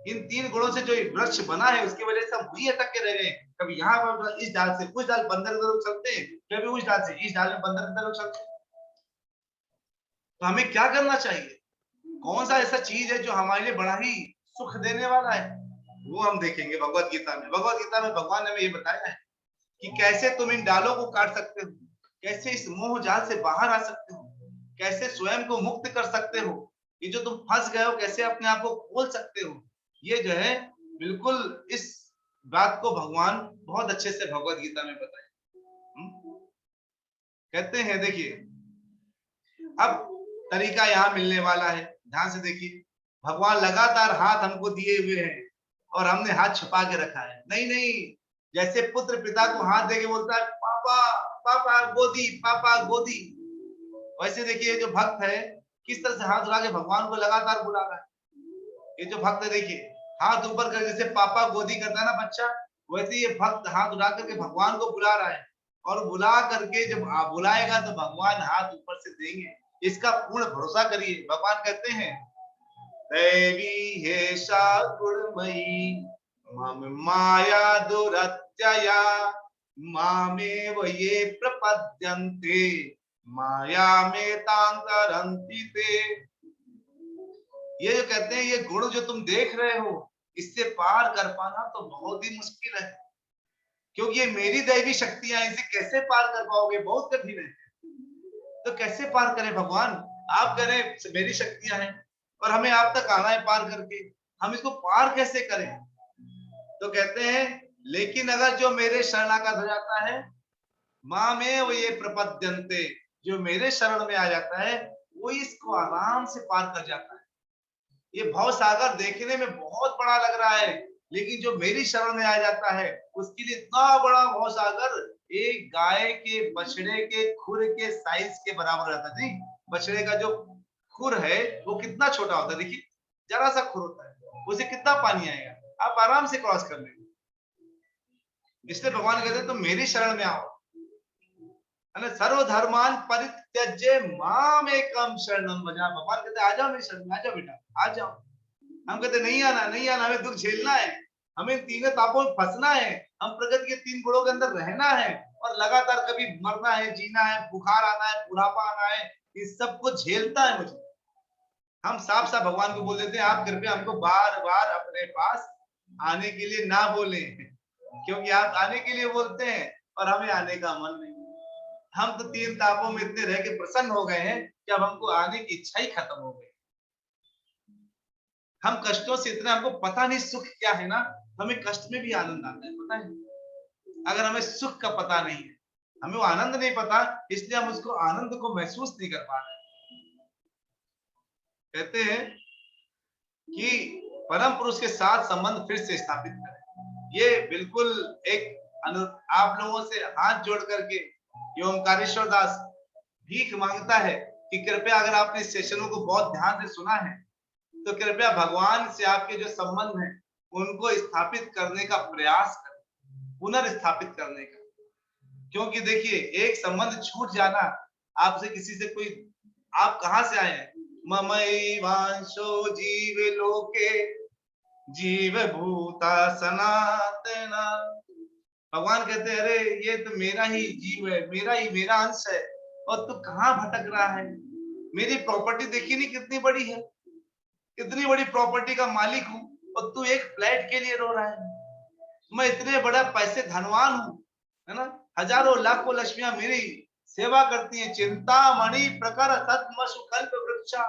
इन 3 गुणों से जो वृक्ष बना है उसकी वजह से हम वही अटक के रह गए। कभी यहाँ पर इस डाल से उस डाल, बंदर की तरफ चलते हैं, कभी उस डाल से इस डाल में बंदर की तरफ चलते हैं। तो हमें क्या करना चाहिए? कौन सा ऐसा चीज है जो हमारे लिए बड़ा ही सुख देने वाला है? वो हम देखेंगे भगवत गीता में। भगवत गीता में भगवान ने हमें ये बताया है कि कैसे तुम इन डालों को काट सकते हो, कैसे इस मोह जाल से बाहर आ सकते हो, कैसे स्वयं को मुक्त कर सकते हो, ये जो तुम फंस गए हो कैसे अपने आप को खोल सकते हो। ये जो है बिल्कुल इस बात को भगवान बहुत अच्छे से भगवत गीता में बताए। कहते हैं देखिए, अब तरीका यहाँ मिलने वाला है, ध्यान से देखिए। भगवान लगातार हाथ हमको दिए हुए हैं और हमने हाथ छुपा के रखा है। नहीं नहीं, जैसे पुत्र पिता को हाथ देके बोलता है पापा पापा गोदी, पापा गोदी, वैसे देखिए जो भक्त है किस तरह से हाथ उठा के भगवान को लगातार बुला रहा है। ये जो भक्त है देखिए, हाथ ऊपर कर जैसे पापा गोदी करता है ना बच्चा, वैसे ये भक्त हाथ उठा करके भगवान को बुला रहा है। और बुला करके जब आप बुलाएगा तो भगवान हाथ ऊपर से देंगे, इसका पूर्ण भरोसा करिए। भगवान कहते हैं दैवी हेषा गुणमयी मम माया दुरत्यया मामेव ये प्रपद्यन्ते माया में तांतरन्ति ते। ये जो कहते हैं ये गुण जो तुम देख रहे हो, इससे पार कर पाना तो बहुत ही मुश्किल है, क्योंकि ये मेरी दैवी शक्तियां, इसे कैसे पार कर पाओगे, बहुत कठिन है। तो कैसे पार करें भगवान, आप कह रहे हैं मेरी शक्तियां हैं और हमें आप तक आना है पार करके, हम इसको पार कैसे करें। तो कहते हैं लेकिन अगर जो मेरे शरणागत हो जाता है, माँ में वो ये प्रपद्यन्ते, जो मेरे शरण में आ जाता है वो इसको आराम से पार कर जाता है। ये भव सागर देखने में बहुत बड़ा लग रहा है, लेकिन जो मेरी शरण में आ जाता है उसके लिए इतना बड़ा भव सागर एक गाय के बछड़े के खुर के साइज के बराबर रहता है। नहीं, बछड़े का जो खुर है वो कितना छोटा होता है, देखिए जरा सा खुर होता है, उसे कितना पानी आएगा, आप आराम से क्रॉस कर लेंगे। इसलिए भगवान कहते हैं तुम मेरी शरण में आओ, सर्वधर्मान परित्यज्य माम एकम शरणम भज। भगवान कहते आ जाओ मेरी शरण में, आ जाओ बेटा आ जाओ। हम कहते नहीं आना नहीं आना, हमें दुख झेलना है, हमें तीनों तापों में फंसना है, हम प्रगति के तीन गुणों के अंदर रहना है और लगातार कभी मरना है, जीना है, बुखार आना है, बुढ़ापा आना है, इस सब को झेलता है मुझे। हम साफ साफ भगवान को बोल देते हैं आप कृपया हमको बार बार अपने पास आने के लिए ना बोले, क्योंकि आप आने के लिए बोलते हैं और हमें आने का मन नहीं। हम तो तीन तापों में इतने रह के प्रसन्न हो गए हैं कि अब हमको आने की इच्छा ही खत्म हो गई। हम कष्टों से इतना, हमको पता नहीं सुख क्या है ना, हमें कष्ट में भी आनंद आता है, पता है। अगर हमें सुख का पता नहीं है, हमें वो आनंद नहीं पता, इसलिए हम उसको आनंद को महसूस नहीं कर पा रहे। कहते हैं कि परम पुरुष के साथ संबंध फिर से स्थापित करें। ये बिल्कुल एक आप लोगों से हाथ जोड़ करके ओमकारेश्वर दास भीख मांगता है कि कृपया अगर आपने इस सेशनों को बहुत ध्यान से सुना है तो कृपया भगवान से आपके जो संबंध हैं उनको स्थापित करने का प्रयास करें, पुनर्स्थापित करने का। क्योंकि देखिए एक संबंध छूट जाना, आपसे किसी से कोई, आप कहां से आए हैं, ममैवांशो जीव लोके जीव भूता सनातना। भगवान कहते हैं अरे ये तो मेरा ही जीव है, मेरा अंश है, और तू कहाँ भटक रहा है। मेरी प्रॉपर्टी देखी नहीं कितनी बड़ी है, इतनी बड़ी प्रॉपर्टी का मालिक हूं और तू एक फ्लैट के लिए रो रहा है। मैं इतने बड़ा पैसे धनवान हूं, है ना, हजारों लाखों लक्ष्मियां मेरी सेवा करती हैं। चिंता मणि प्रकर सत्मसु कल्प वृक्षा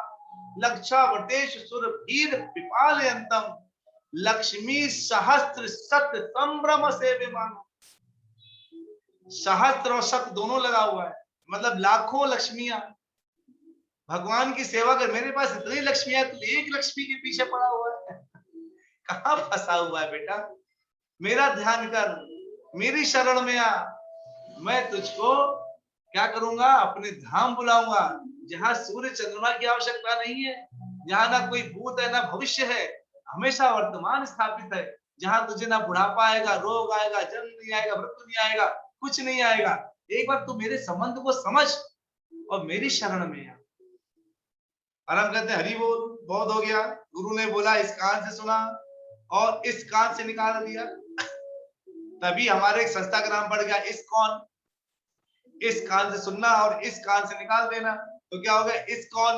लक्षा वटेश सुर भीर पिपालयंतम लक्ष्मी सहस्त्र सत संभ्रम से विमान। सहस्त्र और सत दोनों लगा हुआ है, मतलब लाखों लक्ष्मियां भगवान की सेवा कर। मेरे पास इतनी लक्ष्मियां, तू एक लक्ष्मी के पीछे पड़ा हुआ है, कहां फंसा हुआ है बेटा। मेरा ध्यान कर, मेरी शरण में आ, मैं तुझको क्या करूंगा, अपने धाम बुलाऊंगा जहां सूर्य चंद्रमा की आवश्यकता नहीं है, जहां ना कोई भूत है ना भविष्य है, हमेशा वर्तमान स्थापित है, जहां तुझे ना बुढ़ापा आएगा, रोग आएगा, जन्म नहीं आएगा, मृत्यु नहीं आएगा, कुछ नहीं आएगा। एक बार तू मेरे संबंध को समझ और मेरी शरण में आ। और हम कहते हैं हरि बोल, बहुत हो गया, गुरु ने बोला इस कान से सुना और इस कान से निकाल दिया, तभी हमारे एक संस्था का नाम पड़ गया इस्कॉन। इस कान से सुनना और इस कान से निकाल देना, तो क्या हो गया इस्कॉन।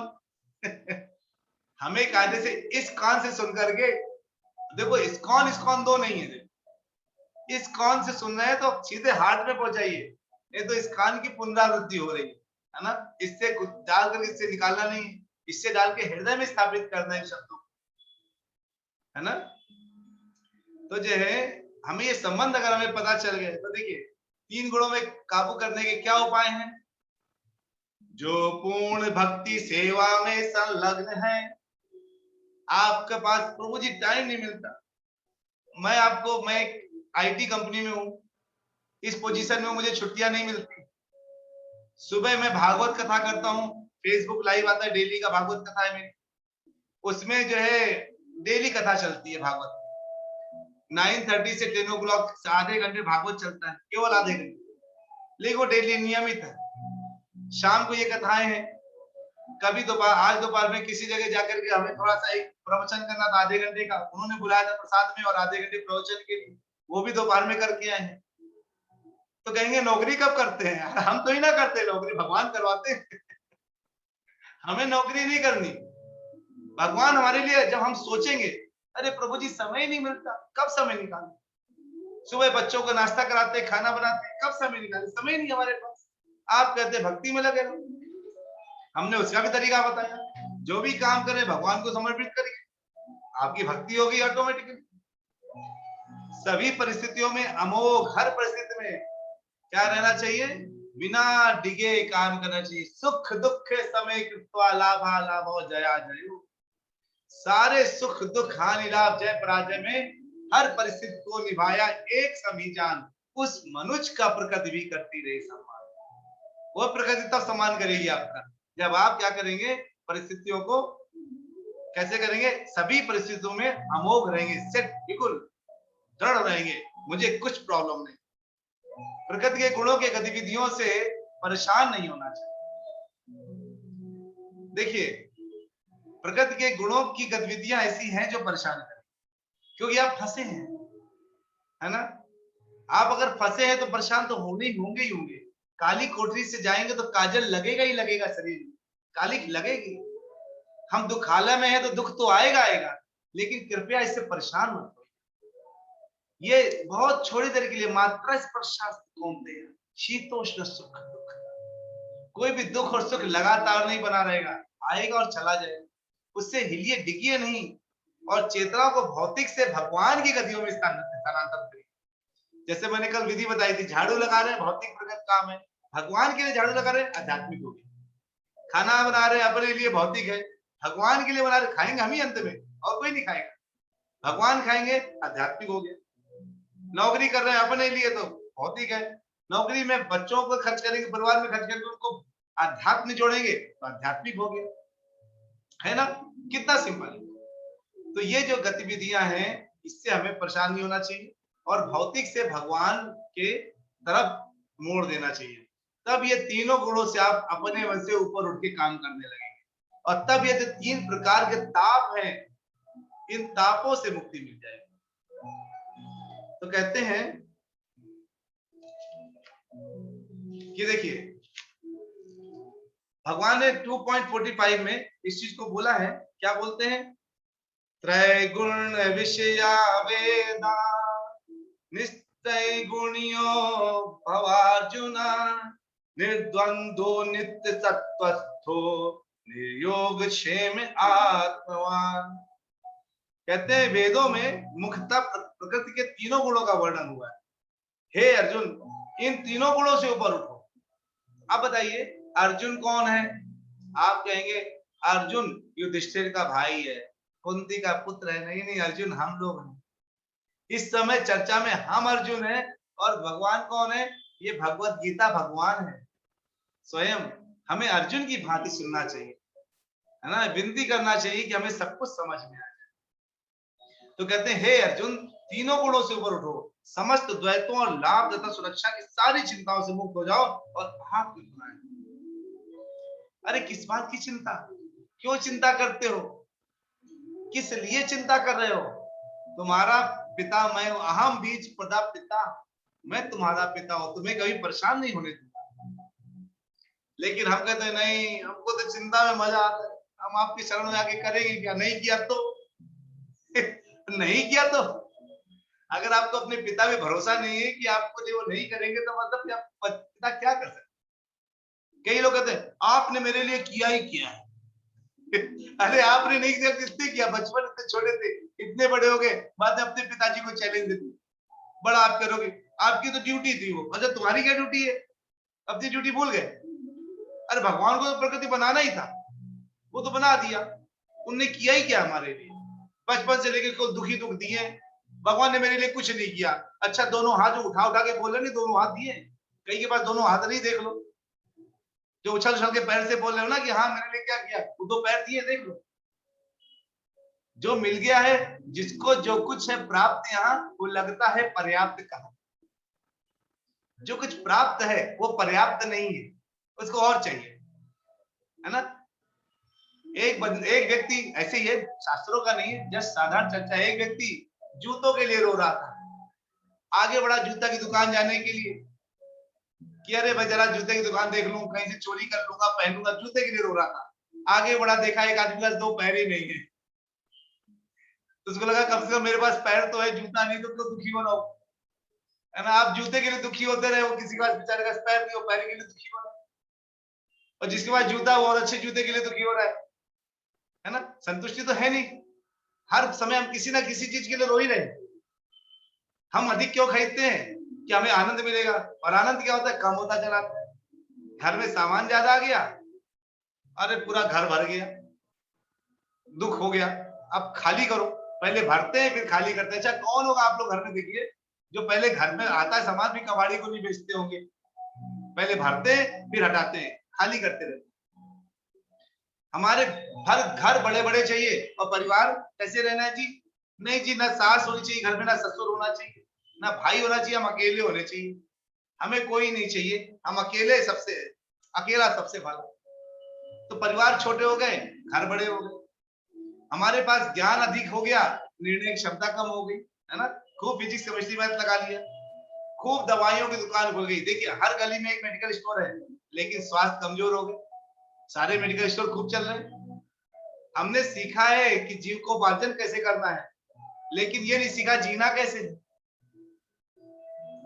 हमें कायदे से इस कान से सुन करके देखो इस्कॉन इस्कॉन दो नहीं है, देखो इस्कॉन से सुन रहे हैं तो सीधे हार्ट में पहुंचाइए, ये तो इस्कॉन की पुनरावृत्ति हो रही है ना, इससे कुछ डाल कर इससे निकालना नहीं, इससे डाल के हृदय में स्थापित करना है शब्दों, है ना। तो जो है हमें ये संबंध अगर हमें पता चल गया तो देखिए 3 गुणों में काबू करने के क्या उपाय हैं। जो पूर्ण भक्ति सेवा में संलग्न है, आपके पास प्रभु जी टाइम नहीं मिलता। मैं आईटी कंपनी में हूं, इस पोजीशन में मुझे छुट्टियां नहीं मिलती। सुबह मैं भागवत कथा करता हूं, फेसबुक लाइव आता है, डेली का भागवत कथा है मेरी, उसमें जो है डेली कथा चलती है भागवत, 9:30 से 10 o'clock आधे घंटे भागवत चलता है, केवल आधे घंटे, लेकिन वो डेली नियमित है। शाम को ये कथाएं हैं, कभी दोपहर, आज दोपहर में किसी जगह जाकर के हमें थोड़ा सा एक प्रवचन करना था आधे घंटे का, उन्होंने बुलाया था प्रसाद में और आधे घंटे प्रवचन के लिए, वो भी दोपहर में करके आए हैं। तो कहेंगे नौकरी कब करते हैं? हम तो ही ना करते नौकरी, भगवान करवाते हैं। हमें नौकरी नहीं करनी, भगवान हमारे लिए जब हम सोचेंगे अरे प्रभु जी समय नहीं मिलता, कब समय निकालें? सुबह बच्चों को नाश्ता कराते, खाना बनाते, कब समय निकाले? समय नहीं हमारे पास। आप कहते भक्ति में लगे रहो, हमने उसका भी तरीका बताया, जो भी काम करें भगवान को समर्पित करिए, आपकी भक्ति होगी ऑटोमेटिकली। सभी परिस्थितियों में अमोघ, हर परिस्थिति में क्या रहना चाहिए? बिना डिगे काम करना चाहिए। सुख दुख समय कृत्वा लाभा लाभो जया जयो, सारे सुख दुख हानि लाभ जय पराजय में हर परिस्थिति को निभाया एक सभी जान, उस मनुष्य का प्रकृति भी करती रही सम्मान। वो प्रकृति तब सम्मान करेगी आपका जब आप क्या करेंगे, परिस्थितियों को कैसे करेंगे? सभी परिस्थितियों में अमोघ रहेंगे, सेट बिल्कुल दृढ़ रहेंगे, मुझे कुछ प्रॉब्लम नहीं। प्रकृति के गुणों के गतिविधियों से परेशान नहीं होना चाहिए। देखिए प्रकृति के गुणों की गतिविधियां ऐसी हैं जो परेशान करें, क्योंकि आप फंसे हैं, है ना। आप अगर फंसे हैं तो परेशान तो होंगे ही होंगे। काली कोठरी से जाएंगे तो काजल लगेगा ही लगेगा, शरीर में काली लगेगी। हम दुखालय में है तो दुख तो आएगा, लेकिन कृपया इससे परेशान मत हो। ये बहुत थोड़ी देर के लिए मात्रा स्पर्शास्त्र घूमते हैं, शीतोष्ण सुख दुख। कोई भी दुख और सुख लगातार नहीं बना रहेगा, आएगा और चला जाएगा, उससे हिलिए डिगिए नहीं, और चेतना को भौतिक से भगवान की गतियों में स्थानांतरित करिए। जैसे मैंने कल विधि बताई थी, झाड़ू लगा रहे हैं भौतिक प्रगत काम है, भगवान के लिए झाड़ू लगा रहे हैं आध्यात्मिक हो गया। खाना बना रहे हैं अपने लिए भौतिक है, भगवान के लिए बना रहे, खाएंगे हम ही अंत में, और कोई नहीं खाएगा, भगवान खाएंगे, आध्यात्मिक हो गया। नौकरी कर रहे हैं अपने लिए तो भौतिक है, नौकरी में बच्चों को खर्च करेंगे, परिवार में खर्च करेंगे, उनको आध्यात्म जोड़ेंगे तो आध्यात्मिक हो गया, है ना। कितना सिंपल है। तो ये जो गतिविधियां हैं इससे हमें परेशान नहीं होना चाहिए, और भौतिक से भगवान के तरफ मोड़ देना चाहिए। तब ये तीनों गुणों से आप अपने मन से ऊपर उठ के काम करने लगेंगे, और तब ये जो 3 प्रकार के ताप हैं, इन तापों से मुक्ति मिल जाएगी। तो कहते हैं कि देखिए भगवान ने 2.45 में इस चीज को बोला है, क्या बोलते हैं? त्रैगुण विषया वेदा निस्त्रय गुणियो भवार्जुना निर्द्वंद्वो नित्य सत्वस्थो निर्योग क्षेम आत्मवान। कहते हैं वेदों में मुख्यतः प्रकृति के तीनों गुणों का वर्णन हुआ है। हे अर्जुन, इन तीनों गुणों से ऊपर उठो। अब बताइए अर्जुन कौन है? आप कहेंगे अर्जुन युधिष्ठिर का भाई है, कुंती का पुत्र है। नहीं नहीं, अर्जुन हम लोग हैं। इस समय चर्चा में हम अर्जुन हैं, और भगवान कौन है? ये भगवत गीता भगवान है स्वयं। हमें अर्जुन की भांति सुनना चाहिए, है ना, विनती करना चाहिए कि हमें सब कुछ समझ में आ जाए। तो कहते हैं हे अर्जुन, तीनों गुणों से ऊपर उठो, समस्त द्वैतों और लाभ तथा सुरक्षा की सारी चिंताओं से मुक्त हो जाओ और आत्म बनाए। अरे किस बात की चिंता? क्यों चिंता करते हो? किस लिए चिंता कर रहे हो? तुम्हारा पिता मैं हूं, अहम बीज प्रदा पिता, मैं तुम्हारा पिता हूं, तुम्हें कभी परेशान नहीं होने दूंगा। लेकिन हम कहते हैं नहीं, हमको तो चिंता में मजा आता है, हम आपकी शरण में आके करेंगे क्या? नहीं किया तो नहीं किया तो अगर आपको अपने पिता पे भरोसा नहीं है कि आपको जो वो नहीं करेंगे तो मतलब कि आप पिता क्या कर सकते। कई लोग कहते हैं आपने मेरे लिए किया ही किया है। अरे आपने नहीं किया, किसने किया? बचपन में छोटे थे, इतने बड़े हो गए, बाद में अपने पिताजी को चैलेंज देते बड़ा आप करोगे, आपकी तो ड्यूटी थी वो। अच्छा तुम्हारी क्या ड्यूटी है? अपनी ड्यूटी भूल गए। अरे भगवान को तो प्रकृति बनाना ही था, वो तो बना दिया, उनने किया ही क्या हमारे लिए? बचपन से लेकर को दुखी दुख दिए, भगवान ने मेरे लिए कुछ नहीं किया। अच्छा दोनों हाथ जो उठा उठा के बोल रहे नहीं, दोनों हाथ दिए, कई के पास दोनों हाथ नहीं, देख लो। जो उछल उछल के पैर से बोल रहे हो ना कि हाँ मेरे लिए क्या किया, वो दो पैर दिए, देख लो। जो मिल गया है, जिसको जो कुछ है प्राप्त यहाँ, वो लगता है पर्याप्त कहा। जो कुछ प्राप्त है वो पर्याप्त नहीं है, उसको और चाहिए, है ना। एक व्यक्ति ऐसे ही है, शास्त्रों का नहीं है, जस्ट साधारण चर्चा। एक व्यक्ति जूतों के लिए रो रहा था, आगे बढ़ा जूता की दुकान जाने के लिए कि अरे भाई जरा जूते की दुकान देख लूं, कहीं से चोरी कर लूंगा, पहनूंगा, जूते के लिए रो रहा था। आगे बढ़ा, देखा एक आदमी के पास दो पैर ही नहीं है, तो उसको लगा कम से कम मेरे पास पैर तो है, जूता नहीं तो क्यों दुखी हो रहा हूं, है ना। आप जूते के लिए दुखी होते रहे, वो किसी के पास बेचारे का पैर नहीं हो, पैर के लिए दुखी हो रहा है, और जिसके पास जूता वो और अच्छे जूते के लिए दुखी हो रहा है ना। संतुष्टि तो है नहीं, हर समय हम किसी ना किसी चीज के लिए रो ही रहे। हम अधिक क्यों खरीदते हैं कि हमें आनंद मिलेगा, और आनंद क्या होता है, कम होता चला जाता है। घर में सामान ज्यादा आ गया, अरे पूरा घर भर गया, दुख हो गया। अब खाली करो, पहले भरते हैं फिर खाली करते हैं। अच्छा कौन होगा आप लोग घर में देखिए, जो पहले घर में आता है सामान भी कबाड़ी को नहीं बेचते होंगे, पहले भरते हैं फिर हटाते हैं, खाली करते रहते। हमारे हर घर बड़े बड़े चाहिए, और परिवार कैसे रहना है जी? नहीं जी, ना सास होनी चाहिए घर में, ना ससुर होना चाहिए, ना भाई होना चाहिए, हम अकेले होने चाहिए, हमें कोई नहीं चाहिए, हम अकेले सबसे, अकेला सबसे भला। तो परिवार छोटे हो गए, घर बड़े हो गए, हमारे पास ज्ञान अधिक हो गया, निर्णय की क्षमता कम हो गई, है ना। खूब फिजिक्स केमिस्ट्री मैथ लगा लिया, खूब दवाइयों की दुकान खुल गई। देखिए हर गली में एक मेडिकल स्टोर है, लेकिन स्वास्थ्य कमजोर हो गए, सारे मेडिकल स्टोर खूब चल रहे हैं। हमने सीखा है कि जीविकोपार्जन कैसे करना है, लेकिन ये नहीं सीखा जीना कैसे।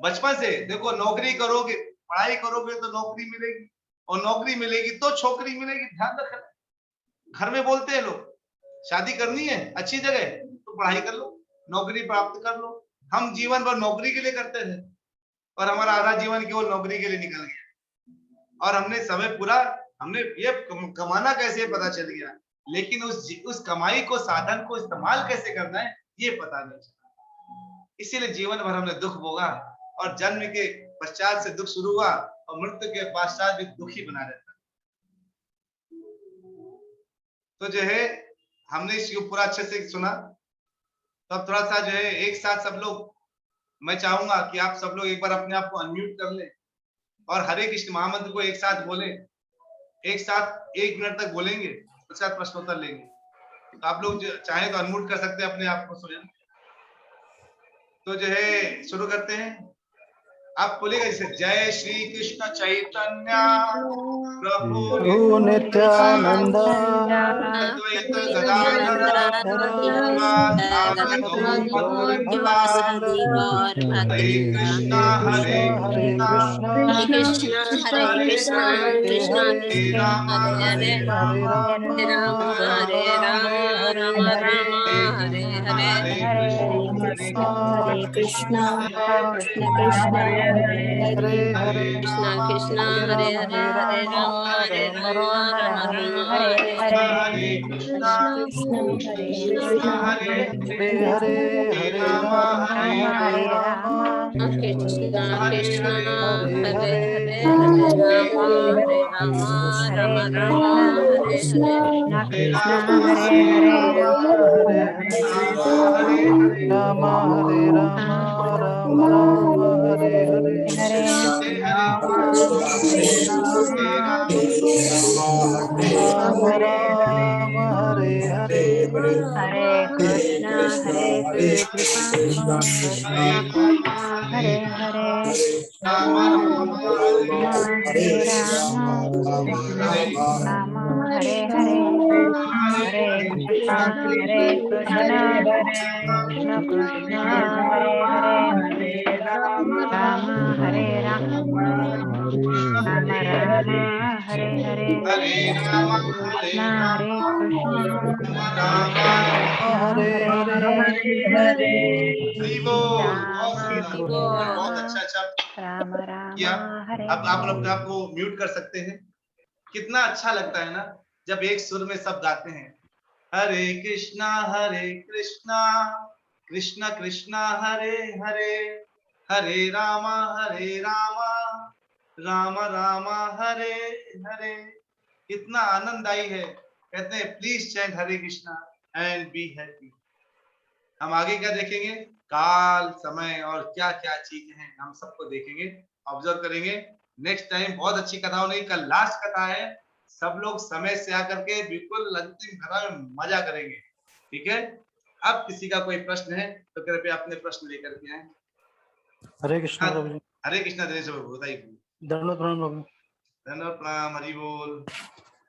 बचपन से देखो, नौकरी करोगे, पढ़ाई करोगे तो नौकरी मिलेगी, और नौकरी मिलेगी तो छोकरी मिलेगी। ध्यान रखना, घर में बोलते हैं लोग शादी करनी है अच्छी जगह तो पढ़ाई कर लो, नौकरी प्राप्त कर लो। हम जीवन भर नौकरी के लिए करते थे, और हमारा आधा जीवन केवल नौकरी के लिए निकल गया, और हमने समय पूरा, हमने ये कमाना कैसे पता चल गया, लेकिन उस कमाई को, साधन को इस्तेमाल कैसे करना है ये पता नहीं चला। इसीलिए जीवन भर हमने दुख भोगा, और जन्म के पश्चात से दुख शुरू हुआ, और मृत्यु के पश्चात भी दुखी बना रहता। तो जो है हमने इसको पूरा अच्छे से सुना, तो अब थोड़ा सा जो है एक साथ सब लोग, मैं चाहूंगा कि आप सब लोग एक बार अपने आप को अनम्यूट कर लें, और हरे कृष्ण महामंत्र को एक साथ बोलें, एक साथ 1 मिनट तक बोलेंगे, उसके बाद प्रश्नोत्तर लेंगे। तो आप लोग चाहें तो अनम्यूट कर सकते हैं अपने आप को स्वयं। तो जो है शुरू करते हैं, आप बोलेगा जैसे, जय श्री कृष्ण चैतन्य प्रभु नित्यानंद अद्वैत गदाधर श्रीवासादि गौरभक्तवृंद। हरे कृष्णा हरे कृष्णा कृष्ण कृष्ण हरे राम हरे राम हरे राम हरे कृष्णा कृष्ण कृष्ण हरे हरे कृष्ण कृष्ण हरे हरे हरे राम राम हरे हरे कृष्णा कृष्णा हरे हरे हरे राम हरे राम कृष्ण कृष्ण हरे हरे हरे हरे हरे राम राम हरे हरे हरे हरे राम हरे राम राम राम हरे हरे राम राम हरे हरे हरे कृष्ण हरे हरे राम हरे राम हरे हरे हरे कृष्णा कृष्ण कृष्ण हरे हरे राम हरे राम राम राम हरे हरे हरे राम कृष्ण हरे हरे कृष्ण राम कृष्ण हरे हरे हरे हरे हरि बोल। राम बहुत सुंदर, हरि बहुत राम अच्छा राम राम किया। हरे अब आप लोग आपको म्यूट कर सकते हैं। कितना अच्छा लगता है ना जब एक सुर में सब गाते हैं, हरे कृष्णा कृष्णा कृष्णा हरे हरे, हरे रामा राम राम हरे हरे। इतना आनंददायी है। कहते हैं please chant Hare Krishna and be happy. हम आगे क्या देखेंगे, काल समय और क्या क्या चीजें हैं हम सबको देखेंगे, ऑब्जर्व करेंगे। नेक्स्ट टाइम बहुत अच्छी कथा होगी। कल लास्ट कथा है, सब लोग समय से आकर के बिल्कुल अंतिम कथा में मजा करेंगे, ठीक है। अब किसी का कोई प्रश्न है तो कृपया अपने प्रश्न लेकर के आए। हरे कृष्ण प्रभु जी। हरे कृष्णा दिनेश बाबू, बताइए। दंडवत प्रणाम प्रभु। धन्यवाद, प्रणाम, हरि बोल।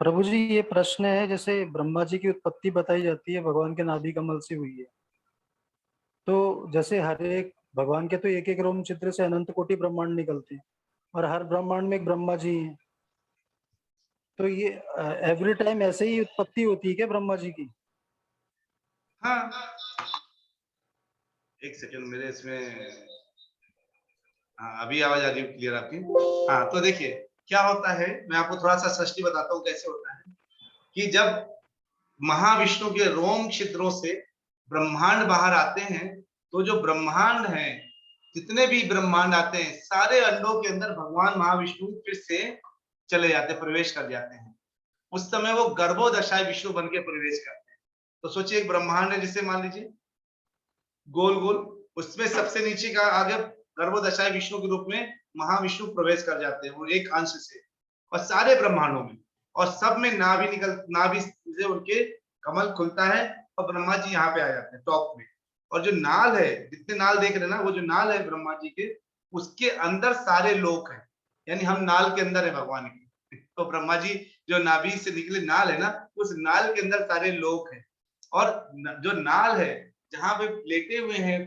प्रभु जी ये प्रश्न है, जैसे ब्रह्मा जी की उत्पत्ति बताई जाती है भगवान के नाभि कमल से हुई है, तो जैसे हर एक भगवान के तो एक एक रोम चित्र से अनंत कोटि ब्रह्मांड निकलते हैं और हर ब्रह्मांड में एक ब्रह्मा जी हैं, तो ये एवरी टाइम ऐसे ही उत्पत्ति होती है क्या ब्रह्मा जी की? हाँ, एक सेकंड मेरे इसमें, हाँ अभी आवाज आ रही है क्लियर आपकी। हाँ तो देखिए क्या होता है, मैं आपको थोड़ा सा सृष्टि बताता हूँ कैसे होता है कि जब महाविष्णु के रोम छिद्रों से ब्रह्मांड बाहर आते हैं, तो जो ब्रह्मांड है, जितने भी ब्रह्मांड आते हैं, सारे अंडों के अंदर भगवान महाविष्णु फिर से चले जाते हैं, प्रवेश कर जाते हैं। उस समय वो गर्भोदशाई विष्णु बन के प्रवेश करते हैं। तो सोचिए एक ब्रह्मांड है जिसे मान लीजिए गोल गोल, उसमें सबसे नीचे का आगे गर्भोदशाई विष्णु के रूप में महाविष्णु प्रवेश कर जाते हैं वो एक अंश से, और सारे ब्रह्मांडों में, और सब में नाभि से उनके कमल खुलता है और ब्रह्मा जी यहाँ पे आ जाते हैं टॉप में। और जो नाल है, जितने नाल देख रहे हैं ना, वो जो नाल है ब्रह्मा जी के, उसके अंदर सारे लोक हैं, यानी हम नाल के अंदर है भगवान के। तो ब्रह्मा जी जो नाभि से निकले नाल है ना, उस नाल के अंदर सारे लोक हैं। और जो नाल है जहाँ पे लेटे हुए हैं,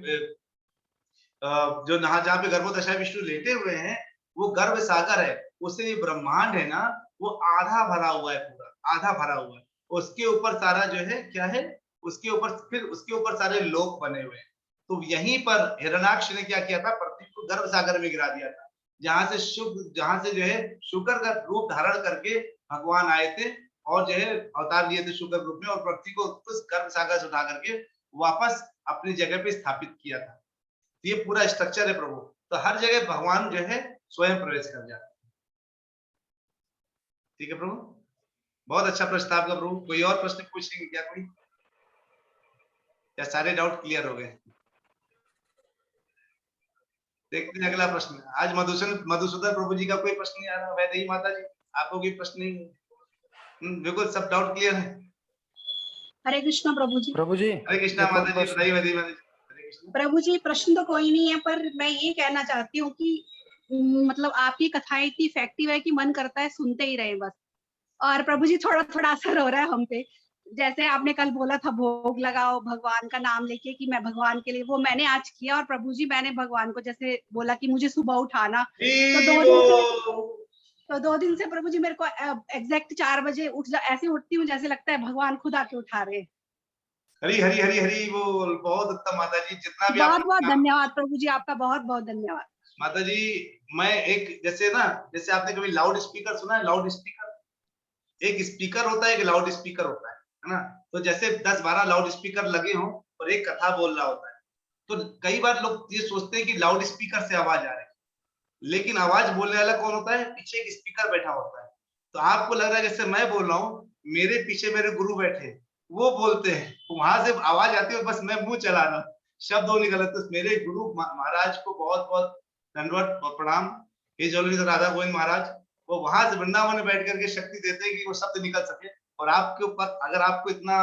जो जहाँ पे गर्भोदशा विष्णु लेटे हुए हैं, वो गर्भ सागर है। उससे ये ब्रह्मांड है ना, वो आधा भरा हुआ है, पूरा आधा भरा हुआ है। उसके ऊपर सारा जो है क्या है, उसके ऊपर फिर उसके ऊपर सारे लोक बने हुए हैं। तो यहीं पर हिरण्याक्ष ने क्या किया था, पृथ्वी को गर्भ सागर में गिरा दिया था, जहाँ से जो है शुक्र का रूप धारण करके भगवान आए थे और जो है अवतार लिए थे शुक्र रूप में, और पृथ्वी को उस गर्भ सागर से उठा करके वापस अपनी जगह पे स्थापित किया था। ये पूरा स्ट्रक्चर है प्रभु। तो हर जगह भगवान जो है स्वयं प्रवेश कर जाते हैं। ठीक है प्रभु, बहुत अच्छा प्रस्ताव का प्रभु। कोई और प्रश्न पूछेंगे क्या कोई, या सारे डाउट क्लियर हो गए? देखते हैं अगला प्रश्न। आज मधुसूदन प्रभु जी का कोई प्रश्न नहीं आ रहा। वैदेही माता जी आपको कोई प्रश्न नहीं है? बिल्कुल सब डाउट क्लियर है। हरे कृष्णा प्रभु जी। प्रभु जी हरे कृष्णा माता जी, बताइए वैदेही माता जी। हरे कृष्णा प्रभु जी, प्रश्न तो कोई नहीं है, पर मैं ये कहना चाहती हूँ कि मतलब आपकी कथाएं इतनी इफेक्टिव है कि मन करता है सुनते ही रहे बस। और प्रभु जी थोड़ा थोड़ा असर हो रहा है हम पे। जैसे आपने कल बोला था भोग लगाओ भगवान का नाम लेके, कि मैं भगवान के लिए, वो मैंने आज किया। और प्रभु जी मैंने भगवान को जैसे बोला कि मुझे सुबह उठाना, तो 2 दिन से प्रभु जी मेरे को एग्जैक्ट 4 बजे ऐसे उठती हूँ जैसे लगता है भगवान खुद आके उठा रहे। हरी हरी हरी हरी बोल। बहुत उत्तम माता जी, जितना भी बहुत बहुत धन्यवाद प्रभु जी, आपका बहुत बहुत धन्यवाद। माता जी। मैं एक जैसे ना, जैसे आपने कभी लाउड स्पीकर सुना है? लाउड स्पीकर, एक स्पीकर होता है, एक लाउड स्पीकर होता है ना। तो जैसे 10-12 लाउड स्पीकर लगे हों और एक कथा बोल रहा होता है, तो कई बार लोग ये सोचते हैं कि लाउड स्पीकर से आवाज आ रही है, लेकिन आवाज बोलने वाला कौन होता है? पीछे एक स्पीकर बैठा होता है। तो आपको लग रहा है जैसे मैं बोल रहा हूँ, मेरे पीछे मेरे गुरु बैठे, वो बोलते हैं, वहां से आवाज आती है, बस मैं मुंह चला रहा हूँ, शब्द वो निकल। तो मेरे गुरु महाराज को बहुत बहुत दंडवत और प्रणाम। ये जो राधा गोविंद महाराज, वो वहां से वृंदावन में बैठ करके शक्ति देते हैं कि वो शब्द निकल सके। और आपके ऊपर अगर आपको इतना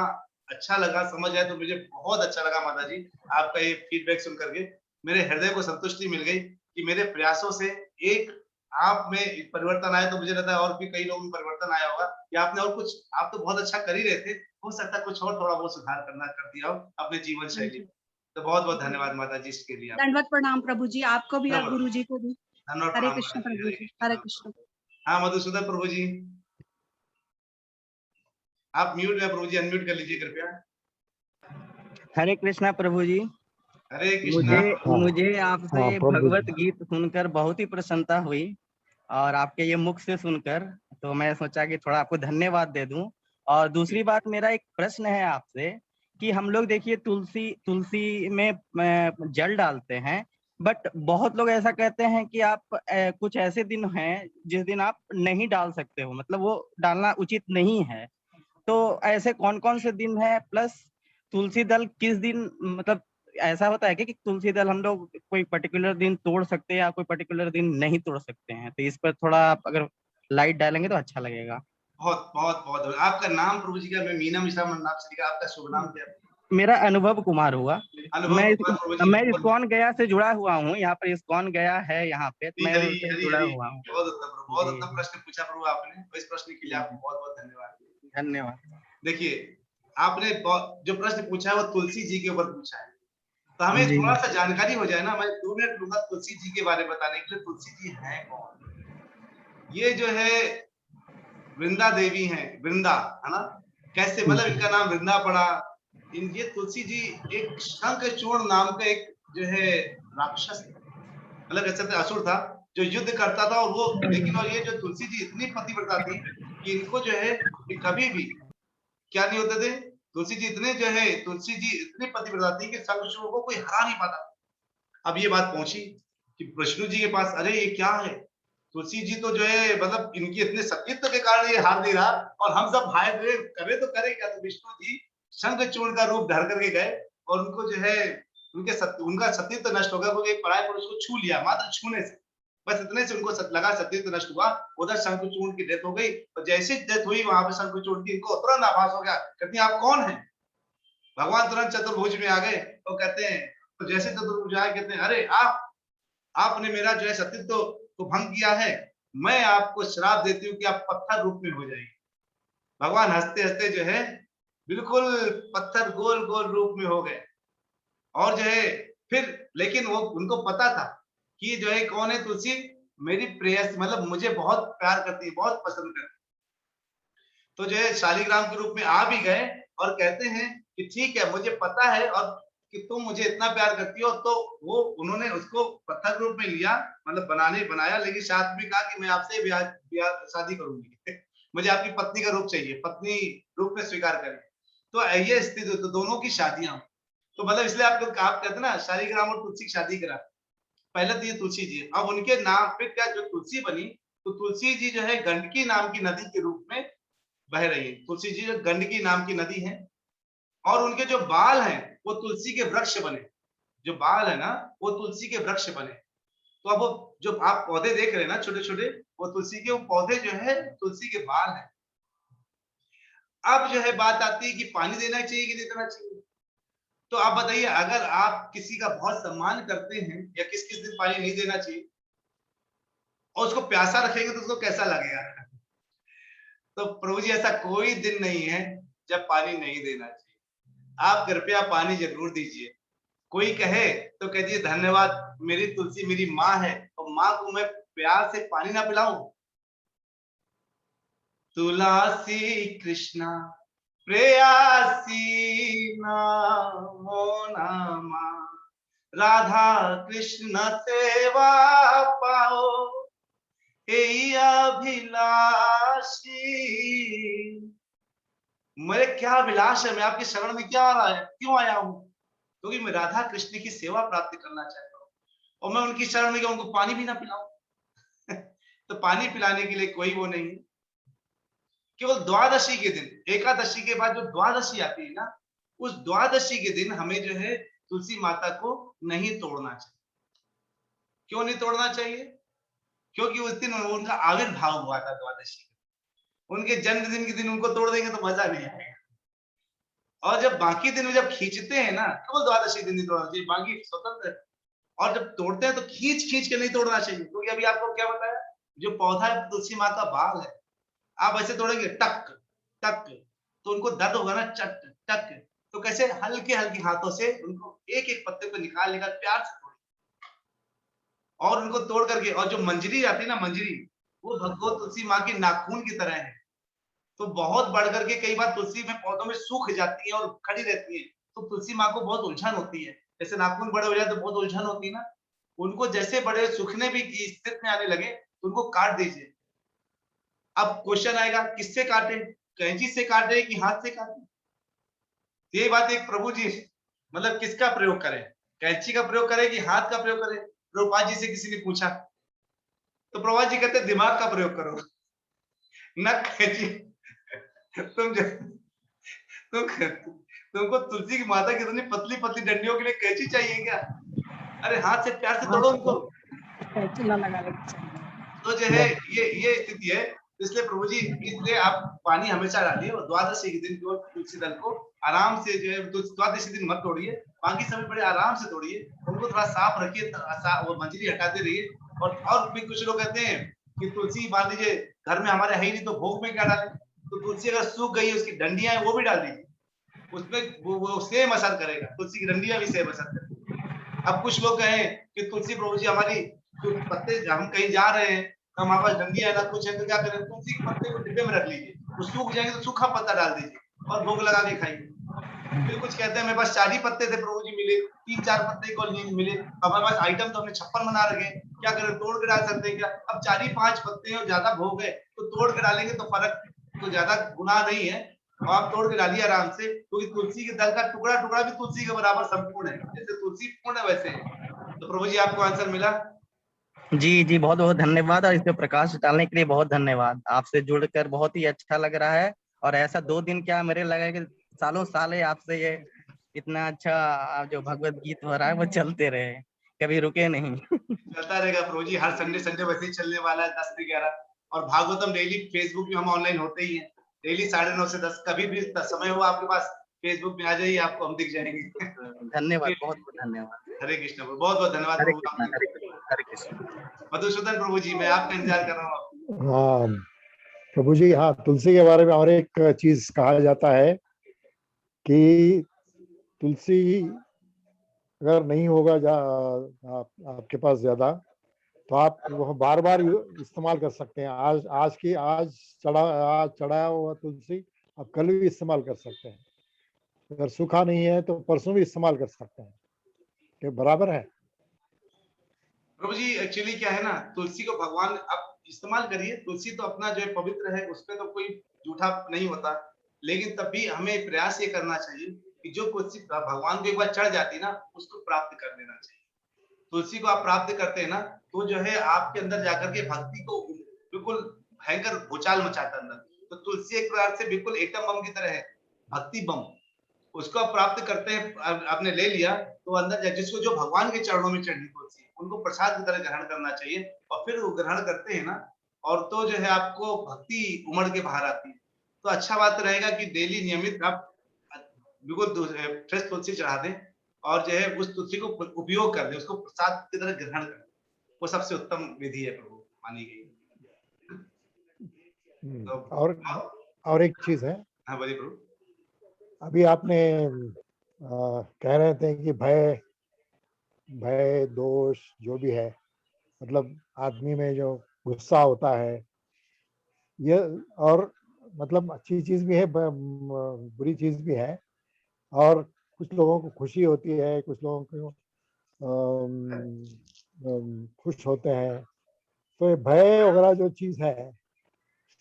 अच्छा लगा, समझ आए, तो मुझे बहुत अच्छा लगा माता जी। आपका ये फीडबैक सुन करके मेरे हृदय को संतुष्टि मिल गई कि मेरे प्रयासों से एक आप में परिवर्तन आया तो मुझे लगता है और भी कई लोगों में परिवर्तन आया होगा, या आपने और कुछ, आप तो बहुत अच्छा कर ही रहे थे, हो सकता है कुछ और थोड़ा बहुत सुधार कर दिया हो अपने जीवन शैली में। तो बहुत बहुत धन्यवाद माता जी इसके लिए। दंडवत प्रणाम प्रभु जी, आपको भी और गुरु जी को भी। धन्यवाद, हरे प्रणाम कृष्ण माता जी, प्रभु जी, हरे कृष्ण। हाँ मधुसूदन प्रभु जी, आप म्यूट में प्रभु जी, अनम्यूट कर लीजिए कृपया। हरे कृष्णा प्रभु जी। हरे कृष्णा। मुझे आपसे भगवत गीत सुनकर बहुत ही प्रसन्नता हुई, और आपके ये मुख से सुनकर तो मैं सोचा कि थोड़ा आपको धन्यवाद दे दूं। और दूसरी बात, मेरा एक प्रश्न है आपसे कि हम लोग देखिए तुलसी में जल डालते हैं, बट बहुत लोग ऐसा कहते हैं कि आप कुछ ऐसे दिन हैं जिस दिन आप नहीं डाल सकते हो, मतलब वो डालना उचित नहीं है। तो ऐसे कौन कौन से दिन है, प्लस तुलसी दल किस दिन, मतलब ऐसा होता है कि तुलसी दल हम लोग कोई पर्टिकुलर दिन तोड़ सकते हैं या कोई पर्टिकुलर दिन नहीं तोड़ सकते हैं? तो इस पर थोड़ा आप अगर लाइट डालेंगे तो अच्छा लगेगा। बहुत बहुत बहुत। आपका नाम प्रभु जी का, मैं मीना मिश्रा नाम से लिखा, आपका शुभ नाम क्या है? मेरा अनुभव कुमार हुआ। अनुभव कुमार प्रभु जी। मैं इस्कॉन गया से जुड़ा हुआ हूँ, यहाँ पर इस्कॉन गया है यहाँ पे, हरी मैं हरी उनसे हरी जुड़ा हरी, हुआ हूँ। बहुत उत्तम प्रभु, बहुत जी, उत्तम प्रश्न पूछा प्रभु आपने, तो इस प्रश्न के लिए आपको बहुत बहुत धन्यवाद। धन्यवाद। देखिए, आपने जो प्रश्न पूछा है वो तुलसी जी के ऊपर पूछा है, तो हमें जी। थोड़ा सा जानकारी हो जाए ना। मैं 2 मिनट लूंगा तुलसी जी के बारे में बताने के लिए। तुलसी जी हैं कौन? ये जो है वृंदा देवी हैं, वृंदा, है ना? कैसे, मतलब इनका नाम वृंदा पड़ा। ये तुलसी जी एक शंखचूड़ नाम का एक जो है राक्षस, मतलब ऐसे असुर था जो युद्ध करता था, और वो लेकिन, और ये जो तुलसी जी इतनी पतिव्रता थी कि इनको जो है कि कभी भी क्या नहीं होते थे। तुलसी जी इतने जो है, तुलसी जी इतनी पतिव्रता थी कि शंखचूड़ को कोई हरा नहीं पाता। अब ये बात पहुंची कि विष्णु जी के पास, अरे ये क्या है, तुलसी जी तो जो है मतलब इनकी इतने सतीत्व के कारण ये हार नहीं रहा, और हम सब हाय करे तो करे क्या। तो विष्णु जी शंखचूड़ का रूप धर करके गए, और उनको जो है उनका सतीत्व नष्ट हो गया, क्योंकि एक पराये पुरुष को छू लिया, मात्र छूने से, बस इतने से उनको लगा सतीत्व नष्ट हुआ। उधर शंखचूड़ की डेथ हो गई, और जैसी डेथ हुई वहां पे शंखचूड़ की, इनको तुरंत आभास हो गया, कहती हैं आप कौन है? भगवान तुरंत चतुर्भुज में आ गए, तो कहते हैं, तो जैसे चतुर्भुज आए, कहते हैं अरे आपने मेरा जो है सतीत्व को भंग किया है, मैं आपको श्राप देती हूँ कि आप पत्थर रूप में हो जाइए। भगवान हंसते हंसते जो है बिल्कुल पत्थर गोल गोल रूप में हो गए, और जो है फिर, लेकिन वो उनको पता था कि जो है कौन है तुलसी, मेरी प्रेयसी, मतलब मुझे बहुत प्यार करती है, बहुत पसंद करती है। तो जो है शालिग्राम के रूप में आ भी गए, और कहते हैं कि ठीक है, मुझे पता है और कि तुम मुझे इतना प्यार करती हो, तो वो उन्होंने उसको पत्थर रूप में लिया, मतलब बनाया, लेकिन साथ में कहा कि मैं आपसे शादी करूंगी मुझे आपकी पत्नी का रूप चाहिए, पत्नी रूप में स्वीकार करें। तो ये स्थिति, तो दोनों की शादियां, तो मतलब इसलिए आप कहते हैं ना, शालिग्राम और तुलसी की शादी करा। पहले तो ये तुलसी जी, अब उनके नाम पे क्या जो तुलसी बनी, तो तुलसी जी जो है गंडकी नाम की नदी के रूप में बह रही है। तुलसी जी जो गंडकी नाम की नदी है, और उनके जो बाल हैं वो तुलसी के वृक्ष बने, जो बाल है ना वो तुलसी के वृक्ष बने। तो अब वो जो आप पौधे देख रहे हैं ना छोटे छोटे, वो तुलसी के, वो पौधे जो है तुलसी के बाल हैं। अब जो है बात आती है कि पानी देना चाहिए कि नहीं देना चाहिए। तो आप बताइए, अगर आप किसी का बहुत सम्मान करते हैं, या किस किस दिन पानी नहीं देना चाहिए, और उसको प्यासा रखेंगे तो उसको कैसा लगेगा? तो प्रभु जी ऐसा कोई दिन नहीं है जब पानी नहीं देना चाहिए। आप कृपया पानी जरूर दीजिए। कोई कहे तो कह दिए धन्यवाद, मेरी तुलसी मेरी माँ है, और माँ को मैं प्यार से पानी ना पिलाऊं? तुलसी कृष्णा प्रेयसी नामो नामा, राधा कृष्ण सेवा पाओ यही अभिलाषी। मेरे क्या अभिलाष है, मैं आपके शरण में क्या आ रहा है, क्यों आया हूं? क्योंकि मैं राधा कृष्ण की सेवा प्राप्त करना चाहता हूँ, और मैं उनकी शरण में उनको पानी भी ना पिलाऊं तो पानी पिलाने के लिए कोई वो नहीं है। केवल द्वादशी के दिन, एकादशी के बाद जो द्वादशी आती है ना, उस द्वादशी के दिन हमें जो है तुलसी माता को नहीं तोड़ना चाहिए। क्यों नहीं तोड़ना चाहिए? क्योंकि उस दिन उनका आविर्भाव हुआ था द्वादशी, उनके जन्मदिन के दिन उनको तोड़ देंगे तो मजा नहीं आएगा। और जब बाकी दिन में जब खींचते हैं ना, केवल द्वादशी दिन नहीं तोड़ना चाहिए, बाकी स्वतंत्र है। और जब तोड़ते हैं तो खींच खींच के नहीं तोड़ना चाहिए, क्योंकि अभी आपको क्या बताया जो पौधा है तुलसी माँ का बाल है, आप ऐसे तोड़ेंगे टक टक तो उनको दर्द होगा ना, चट टक। तो कैसे हल्के हल्के हाथों से उनको एक एक पत्ते को निकाल लेकर प्यार से तोड़ें और उनको तोड़ करके, और जो मंजरी आती है ना, मंजरी वो भगवत तुलसी माँ की नाखून की तरह है। तो बहुत बढ़ करके कई बार तुलसी में पौधों में सूख जाती है और खड़ी रहती है, तो तुलसी माँ को बहुत उलझन होती है। जैसे नाखून बड़े हो जाए तो बहुत उलझन होती है ना, उनको जैसे बड़े सूखने भी की स्थिति में आने लगे तो उनको काट दीजिए। अब क्वेश्चन आएगा किससे काटे, कैंची से काटे कि हाथ से काटे? ये बात एक प्रभु जी मतलब किसका प्रयोग करें, कैंची का प्रयोग करें कि हाथ का प्रयोग करें? प्रभुपाद जी से किसी ने पूछा तो प्रभुपाद जी कहते दिमाग का प्रयोग करो, न कैंची। तुमको तुलसी की माता की इतनी पतली पतली डंडियों के लिए कैंची चाहिए क्या? अरे हाथ से प्यार से तोड़ो उनको। तो जो है ये स्थिति है। इसलिए प्रभु जी, इसलिए आप पानी हमेशा डालिए और द्वादशी के दिन जो तुलसी दल को आराम से जो है द्वादशी दिन मत तोड़िए, बाकी समय बड़े आराम से तोड़िए, उनको थोड़ा साफ रखिए, वो मंजरी हटाते रहिए। और भी कुछ लोग कहते हैं कि तुलसी मान लीजिए घर में हमारे है ही नहीं तो भोग में क्या डालें, तो तुलसी अगर सूख गई उसकी डंडियां हैं वो भी डाल दीजिए, उसमें वो सेम असर करेगा, तुलसी की डंडियां भी सेम असर करेगी। अब कुछ लोग कहें कि तुलसी प्रभु जी हमारी पत्ते, हम कहीं जा रहे हैं, हमारे पास डंडियां है ना कुछ है, तो क्या करें, तुलसी के पत्ते को डिब्बे में रख लीजिए, वो सूख जाएंगे तो सूखा पत्ता डाल दीजिए और भोग लगा के खाइए। फिर कुछ कहते हैं मेरे पास 4 ही पत्ते थे प्रभु जी, मिले 3-4 पत्ते को नहीं मिले, हमारे पास आइटम तो हमने 56 बना रखे, क्या करें, तोड़ के डाल सकते हैं क्या? अब 4 ही 5 पत्ते हैं और ज्यादा भोग है तो तोड़ के डालेंगे तो फर्क, तो ज्यादा गुनाह नहीं है, और आप तोड़ के डालिए आराम से, क्योंकि तुलसी के दल का टुकड़ा टुकड़ा भी तुलसी के बराबर संपूर्ण है, जैसे तुलसी पूर्ण है वैसे है। तो प्रभु जी आपको आंसर मिला? जी जी, बहुत बहुत धन्यवाद, और इस पे प्रकाश डालने के लिए बहुत धन्यवाद। आपसे जुड़कर बहुत ही अच्छा लग रहा है, और ऐसा 2 दिन क्या, मेरे लगा कि सालों साल है आपसे ये इतना अच्छा जो भगवत गीत हो रहा है वो चलते रहे, कभी रुके नहीं। चलता रहेगा प्रभु जी, हर संडे संडे वैसे ही चलने वाला है 10 से 11, और भागवतम डेली फेसबुक पे हम ऑनलाइन होते ही हैं, डेली 9:30 से 10, कभी भी समय हो आपके पास फेसबुक में आ जाइए, आपको हम दिख जाएंगे। धन्यवाद, बहुत बहुत धन्यवाद। हरे कृष्ण प्रभु, बहुत बहुत धन्यवाद हरे प्रभु। कृष्ण, हरे कृष्ण, हरे कृष्ण। मधुसूदन प्रभु जी, मैं आपका इंतजार कर रहा हूँ। हाँ प्रभु जी, हाँ तुलसी के बारे में और एक चीज कहा जाता है कि तुलसी अगर नहीं होगा आपके पास ज्यादा, तो आप वह बार बार इस्तेमाल कर सकते हैं। आज चढ़ाया हुआ तुलसी आप कल भी इस्तेमाल कर सकते हैं, अगर सूखा नहीं है तो परसों भी इस्तेमाल कर सकते हैं, कि बराबर है। प्रभु जी एक्चुअली क्या है ना, तुलसी को भगवान आप इस्तेमाल करिए, तुलसी तो अपना जो है पवित्र है, उसपे तो कोई जूठा नहीं होता, लेकिन तब भी हमें प्रयास ये करना चाहिए कि जो तुलसी भगवान को एक बार चढ़ जाती ना, उसको प्राप्त कर लेना चाहिए। तुलसी को आप प्राप्त करते हैं ना, तो जो है आपके अंदर जाकर के भक्ति को बिल्कुल भयंकर भूचाल मचाता अंदर। तो तुलसी एक प्रकार से बिल्कुल एटम बम की तरह है, भक्ति बम, उसको आप प्राप्त करते हैं, आपने ले लिया तो अंदर जिसको जो भगवान के चरणों में चढ़ी तुलसी, उनको प्रसाद की तरह ग्रहण करना चाहिए, और फिर वो ग्रहण करते हैं ना, और तो जो है आपको भक्ति उमड़ के बाहर आती है। तो अच्छा बात रहेगा कि डेली नियमित आप बिल्कुल फ्रेश तुलसी चढ़ा दें, और जो है उस तुलसी को उपयोग कर दें, उसको प्रसाद की तरह ग्रहण करें, वो सबसे उत्तम विधि है प्रभु मानी गई। तो और एक चीज है। हाँ बोलिए प्रभु। अभी आपने कह रहे थे कि भय दोष जो भी है, मतलब आदमी में जो गुस्सा होता है, ये और मतलब अच्छी चीज भी है, बुरी चीज भी है, और कुछ लोगों को खुशी होती है, कुछ लोगों को खुश होते हैं। तो ये भय वगैरह जो चीज है,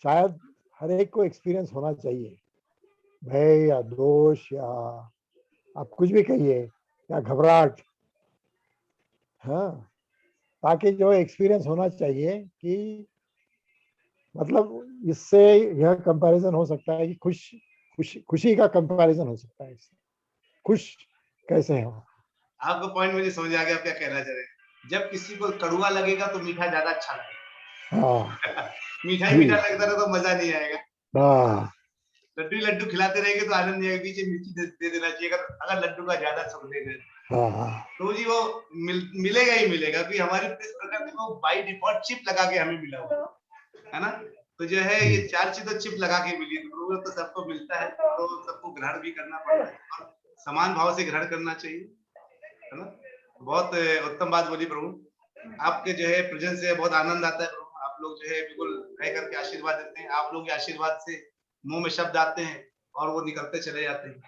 शायद हर एक को एक्सपीरियंस होना चाहिए, भय या दोष या आप कुछ भी कहिए, या घबराहट, हाँ, ताकि जो एक्सपीरियंस होना चाहिए कि मतलब इससे यह कंपैरिजन हो सकता है कि खुशी का कंपैरिजन हो सकता है इससे, खुश कैसे हो। आपका पॉइंट मुझे समझ आ गया, आप क्या कहना चाह रहे हैं। जब किसी को कड़वा लगेगा तो मीठा ज्यादा अच्छा लगेगा। हाँ मीठा ही मीठा लगता रहे तो मजा नहीं आएगा। हाँ, लड्डू खिलाते रहेंगे तो आनंद नहीं आएगा, पीछे मिर्ची दे देना चाहिए, अगर लड्डू का ज्यादा सुख देना है। हाँ, तो जी वो मिलेगा ही मिलेगा, कि हमारी इस प्रकार कि वो बाय डिफॉल्ट चिप लगा के हमें मिला हुआ है ना। तो जो है ये 4 चीज तो चिप लगा के मिली, तो तो सबको मिलता है, तो सबको ग्रहण भी करना पड़ता है और समान भाव से ग्रहण करना चाहिए, है ना। बहुत उत्तम बात बोली प्रभु। आपके जो है प्रेजेंस से बहुत आनंद आता है प्रभु। आप लोग जो है बिल्कुल रह करके आशीर्वाद देते हैं। आप लोग के आशीर्वाद से मुंह में शब्द आते हैं और वो निकलते चले जाते हैं,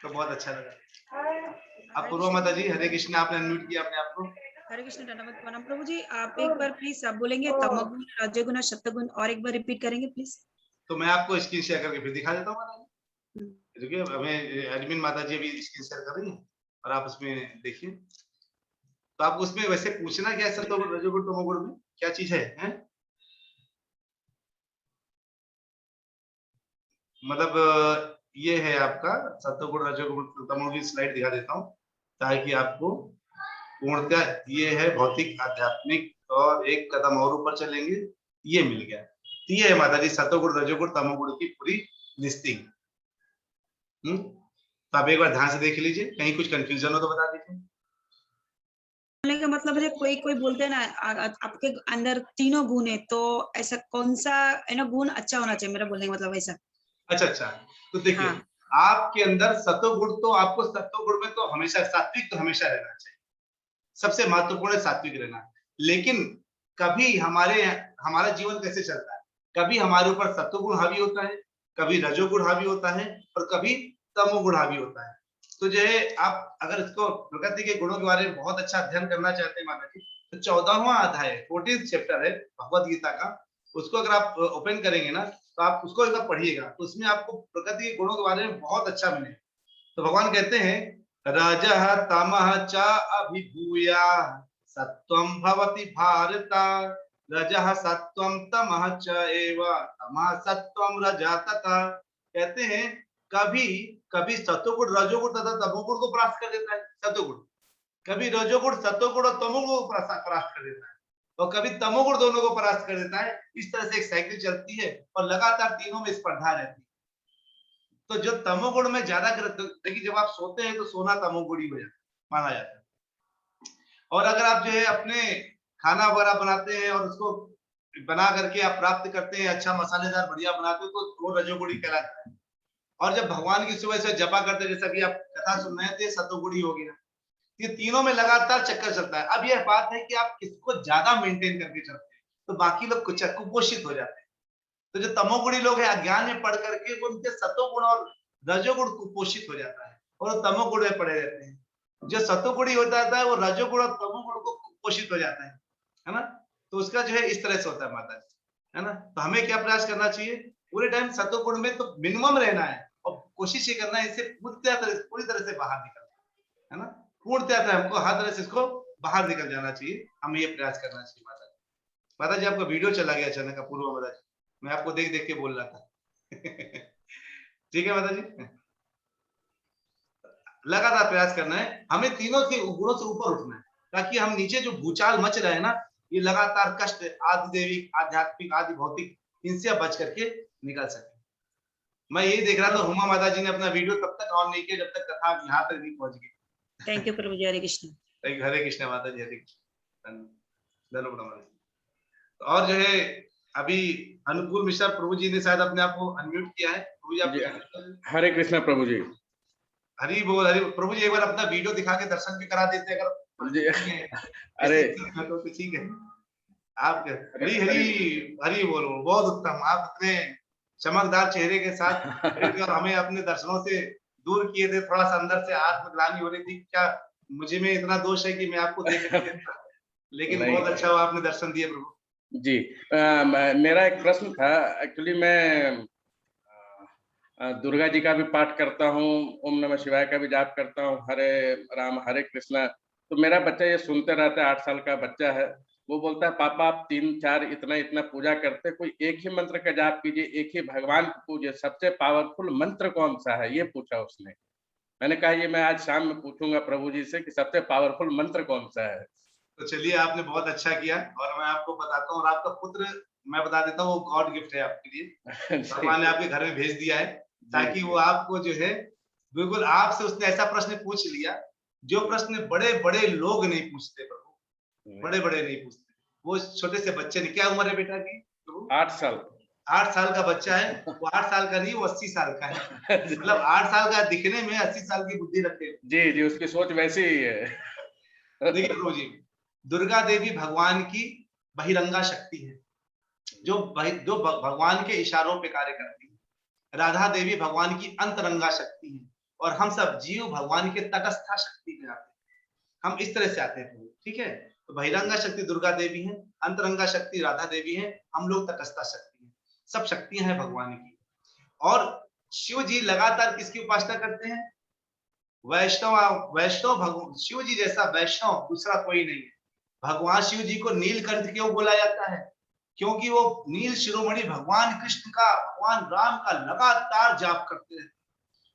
तो बहुत अच्छा लगा। आप पूर्वा माता जी, हरे कृष्ण, आपने अनम्यूट किया अपने आप को। हरे कृष्ण, धन्यवाद प्रणाम प्रभु जी। आप एक बार प्लीज आप बोलेंगे तमोगुण, रजोगुण और सत्वगुण, और एक बार रिपीट करेंगे प्लीज। तो मैं आपको स्क्रीन शेयर करके फिर दिखा देता हूँ माता जी। देखिए हमें एडमिन माता जी अभी स्क्रीन शेयर कर रही है और आप उसमें देखिए। तो आप उसमें वैसे पूछना क्या है, सत्वगुण रजोगुण तमोगुण में क्या चीज है? मतलब ये है आपका सत्वगुण रजोगुण तमोगुण की स्लाइड दिखा देता हूँ ताकि आपको पूर्णतः ये है भौतिक आध्यात्मिक, और एक कदम और ऊपर चलेंगे ये मिल गया। तो ये है माता जी सत्वगुण रजोगुण तमोगुण की पूरी लिस्टिंग। तो आप एक बार ध्यान से देख लीजिए, कहीं कुछ कंफ्यूजन हो तो बता दीजिए। बोलने का मतलब है कोई कोई बोलते हैं ना आपके अंदर तीनों गुण है, तो ऐसा कौन सा है ना गुण अच्छा होना चाहिए, मेरा बोलने का मतलब ऐसा। अच्छा, तो देखिए हाँ। आपके अंदर सत्वगुण, तो आपको सत्वगुण में तो हमेशा सात्विक तो हमेशा रहना चाहिए, सबसे महत्वपूर्ण है सात्विक रहना। लेकिन कभी हमारा जीवन कैसे चलता है, कभी हमारे ऊपर सत्वगुण हावी होता है, कभी रजोगुण हावी होता है और कभी तमोगुण हावी होता है। तो जो है आप अगर इसको प्रकृति के गुणों के बारे में बहुत अच्छा अध्ययन करना चाहते हैं माता जी, तो 14वां अध्याय 14th चैप्टर है भगवद गीता का, उसको अगर आप ओपन करेंगे ना तो आप उसको एक बार पढ़िएगा, तो उसमें आपको प्रकृति के गुणों के बारे में बहुत अच्छा मिलेगा। तो भगवान कहते हैं रजः तमः च अभिभूया सत्वं भवति भारत, रजः सत्वं तमः च एव तमः सत्वं रजः तथा। कहते हैं कभी कभी सत्वगुण रजोगुण तथा तमोगुण को परास्त कर देता है सत्वगुण, कभी रजोगुण सत्वगुण और तमोगुण को परास्त कर देता है, और कभी तमोगुण दोनों को परास्त कर देता है। इस तरह से एक साइकिल चलती है और लगातार तीनों में स्पर्धा रहती है। तो जो तमोगुण में ज्यादा देखिए, जब आप सोते हैं तो सोना तमोगुणी हो जाता है माना जाता है, और अगर आप जो है अपने खाना वगैरह बनाते हैं और उसको बना करके आप प्राप्त करते हैं, अच्छा मसालेदार बढ़िया बनाते हो, तो वो रजोगुणी कहलाता है। और जब भगवान की सुबह से जपा करते हैं, जैसा कि आप कथा सुन रहे थे, सतोगुणी हो गया। ये तीनों में लगातार चक्कर चलता है। अब यह बात है कि आप किसको ज्यादा मेंटेन करके चलते हैं, तो बाकी लोग कुपोषित हो जाते हैं। तो जो तमोगुणी लोग हैं अज्ञान में पढ़ करके उनके सतोगुण और रजोगुण कुपोषित हो जाता है और वो तमोगुण में पड़े रहते हैं। जो सतोगुणी हो जाता है वो रजोगुण और तमोगुण को कुपोषित हो जाता है ना। तो उसका जो है इस तरह से होता है माता जी, है ना। तो हमें क्या प्रयास करना चाहिए, पूरे टाइम सतोगुण में तो मिनिमम रहना है और कोशिश ये करना है इससे पूरी तरह से बाहर निकलना, है ना। पूर्णतः हमको हर तरह से इसको बाहर निकल जाना चाहिए, हमें ये प्रयास करना चाहिए माता जी। माता जी आपका वीडियो चला गया अचानक, पूर्व माता जी, मैं आपको देख देख के बोल रहा था ठीक है माता जी, लगातार प्रयास करना है, हमें तीनों के गुणों से ऊपर उठना है, ताकि हम नीचे जो भूचाल मच रहे हैं ना, ये लगातार कष्ट आदि देविक आध्यात्मिक आदि भौतिक, इनसे बच करके निकल सके। मैं यही देख रहा था, हुमा माता जी ने अपना वीडियो तब तक ऑन नहीं किया जब तक कथा यहाँ तक नहीं पहुंच गई। थैंक यू प्रभु जी, हरे कृष्ण। हरे कृष्ण माता जी, हरे कृष्ण। और जो है अभी अनुकूल मिश्रा प्रभु जी ने शायद अपने आप को अनम्यूट किया है। प्रभु जी आप हरे कृष्ण प्रभु जी। हरि बोल, हरि प्रभु जी एक बार अपना वीडियो दिखा के दर्शन भी करा देते अगर जी। अरे तो ठीक है, आप हरि हरि हरि बोल, बहुत उत्तम। आप इतने चमकदार चेहरे के साथ हमें अपने दर्शनों से दूर किए थे, थोड़ा सा अंदर से आत्मग्लानि हो रही थी, क्या मुझे में इतना दोष है कि मैं आपको देख लेकिन बहुत अच्छा हुआ आपने दर्शन दिए प्रभु जी। मेरा एक प्रश्न था, एक्चुअली मैं दुर्गा जी का भी पाठ करता हूँ, ओम नमः शिवाय का भी जाप करता हूँ, हरे राम हरे कृष्णा। तो मेरा बच्चा ये सुनते रहता है, 8 साल का बच्चा है, वो बोलता है पापा आप 3-4 इतना पूजा करते, कोई एक ही मंत्र का जाप कीजिए, एक ही भगवान को पूजिए, सबसे पावरफुल मंत्र कौन सा है, ये पूछा उसने। मैंने कहा ये मैं आज शाम में पूछूंगा प्रभु जी से कि सबसे पावरफुल मंत्र कौन सा है। तो चलिए आपने बहुत अच्छा किया, और मैं आपको बताता हूँ, और आपका पुत्र मैं बता देता हूँ, वो गॉड गिफ्ट है आपके लिए, भगवान ने आपके घर में भेज दिया है, ताकि वो आपको जो है बिल्कुल आपसे उसने ऐसा प्रश्न पूछ लिया जो प्रश्न बड़े बड़े लोग नहीं पूछते प्रभु, बड़े बड़े नहीं पूछते। वो छोटे से बच्चे ने, क्या उम्र है बेटा की? 8 साल। 8 साल का बच्चा है, वो 8 साल का नहीं, वो 80 साल का है। मतलब 8 साल का दिखने में 80 साल की बुद्धि रखते हैं। जी जी, उसकी सोच वैसी ही है। देखिए प्रभु जी, दुर्गा देवी भगवान की बहिरंगा शक्ति है, जो भगवान के इशारों पे कार्य करती है। राधा देवी भगवान की अंतरंगा शक्ति है, और हम सब जीव भगवान के तटस्था शक्ति में आते हैं। हम इस तरह से आते हैं, ठीक है। तो बहिरंगा शक्ति दुर्गा देवी है, अंतरंगा शक्ति राधा देवी है, हम लोग तटस्था शक्ति है। सब शक्तियां हैं भगवान की। और शिव जी लगातार किसकी उपासना करते हैं? वैष्णव भगवान। शिव जी जैसा वैष्णव दूसरा कोई नहीं है। भगवान शिव जी को नीलकंठ क्यों बोला जाता है? क्योंकि वो नील शिरोमणि भगवान कृष्ण का, भगवान राम का लगातार जाप करते हैं,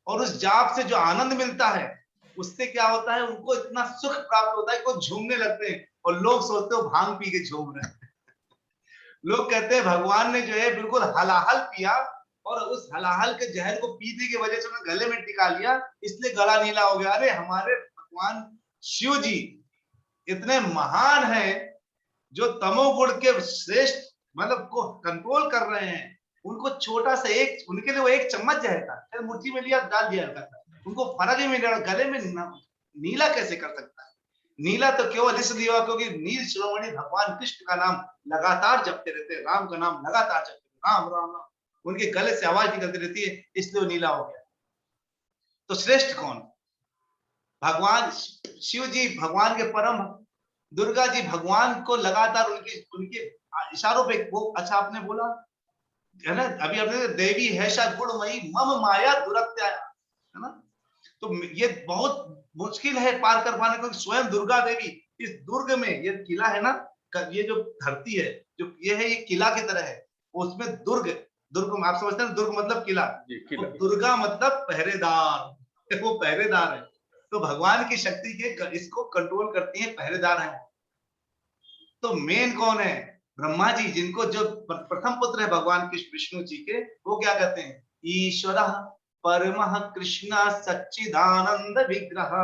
और उस जाप से जो आनंद मिलता है उससे क्या होता है, उनको इतना सुख प्राप्त होता है कि वो झूमने लगते हैं, और लोग सोचते हो भांग पी के झूम रहे हैं। लोग कहते हैं भगवान ने जो है बिल्कुल हलाहल पिया, और उस हलाहल के जहर को पीने की वजह से उन्होंने गले में टिका लिया, इसलिए गला नीला हो गया। अरे हमारे भगवान शिव जी इतने महान हैं, जो तमोगुण के श्रेष्ठ मतलब को कंट्रोल कर रहे हैं। उनको छोटा सा एक, उनके लिए वो एक चम्मच जहर था, फिर मुट्ठी में लिया डाल दिया था, उनको फर्क ही नहीं पड़ा। गले में नीला कैसे कर सकता है? नीला तो केवल इसलिए हुआ क्योंकि नील शिरोमणि भगवान कृष्ण का नाम लगातार जपते रहते, राम का नाम लगातार जपते, राम राम राम, उनके गले से आवाज निकलती रहती है, इसलिए वो नीला हो गया। तो श्रेष्ठ कौन? भगवान शिव जी भगवान के परम, दुर्गा जी भगवान को लगातार उनके इशारों पे वो, अच्छा आपने बोला है ना, अभी आपने देवी हैशा गुणमयी मम माया दुरत्या, है ना। तो ये बहुत मुश्किल है पार कर पाने को। स्वयं दुर्गा देवी इस दुर्ग में, ये किला है ना, ये जो धरती है, जो ये है, ये किला की तरह है, उसमें दुर्ग आप समझते हैं, दुर्ग मतलब किला, तो दुर्गा मतलब पहरेदार, वो पहरेदार है। तो भगवान की शक्ति के इसको कंट्रोल करती है, पहरेदार है। तो मेन कौन है? ब्रह्मा जी, जिनको जो प्रथम पुत्र है भगवान कृष्ण विष्णु जी के, वो क्या कहते हैं? ईश्वरः परमः कृष्ण सच्चिदानंद विग्रह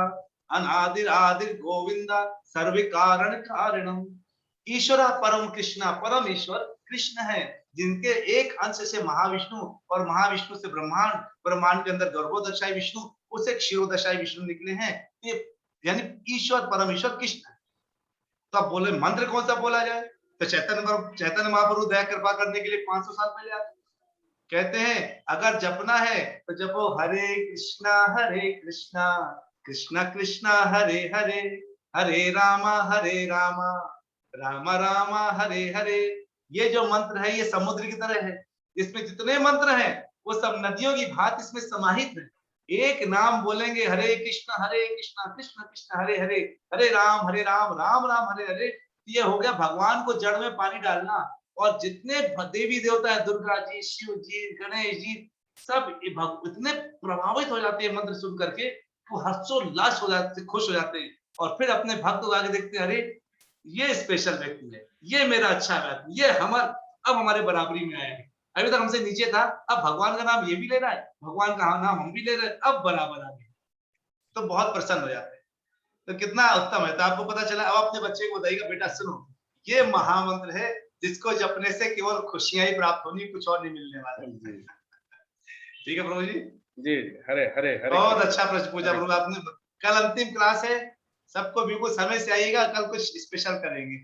अनादिर आदिर गोविंद सर्व कारण कारणम। ईश्वर परम कृष्ण, परम ईश्वर कृष्ण है, जिनके एक अंश से महाविष्णु, और महाविष्णु से ब्रह्मांड, ब्रह्मांड के अंदर गर्भोदशाई विष्णु, उसे क्षीरोदशाई विष्णु निकले हैं। ये यानी ईश्वर परमेश्वर कृष्ण। तो अब बोले मंत्र कौन सा बोला जाए? तो चैतन्य महाप्रभु दया कृपा करने के लिए 500 साल पहले आते, कहते हैं अगर जपना है तो जपो हरे कृष्णा कृष्णा कृष्णा हरे हरे, हरे रामा राम राम हरे हरे। ये जो मंत्र है, ये समुद्र की तरह है, इसमें जितने मंत्र हैं वो सब नदियों की भांति इसमें समाहित है। एक नाम बोलेंगे हरे कृष्णा कृष्ण कृष्ण हरे हरे, हरे राम राम राम हरे हरे। ये हो गया भगवान को जड़ में पानी डालना। और जितने देवी देवता है, दुर्गा जी, शिव जी, गणेश जी, सब इतने प्रभावित हो जाते हैं मंत्र सुन करके, वो हर्षोल्लास हो जाते, खुश हो जाते हैं, और फिर अपने भक्त को आगे देखते हैं, अरे ये स्पेशल व्यक्ति है, ये मेरा अच्छा व्यक्ति, ये अब हमारे बराबरी में आया है। अभी तक हमसे नीचे था, अब भगवान का नाम ये भी ले रहा है, भगवान का नाम हम भी ले रहे हैं, अब बराबर आ गए, तो बहुत प्रसन्न हो जाते हैं। तो कितना उत्तम है। तो आपको पता चला। अब अपने बच्चे को बताइएगा, बेटा सुनो, ये महामंत्र है जिसको जपने से केवल खुशियां ही प्राप्त होनी, कुछ और नहीं मिलने वाला। ठीक है प्रभु जी? जी हरे हरे हरे। बहुत अच्छा प्रश्न पूछा प्रभु आपने। कल अंतिम क्लास है, सबको बिल्कुल समय से आइएगा, कल कुछ स्पेशल करेंगे।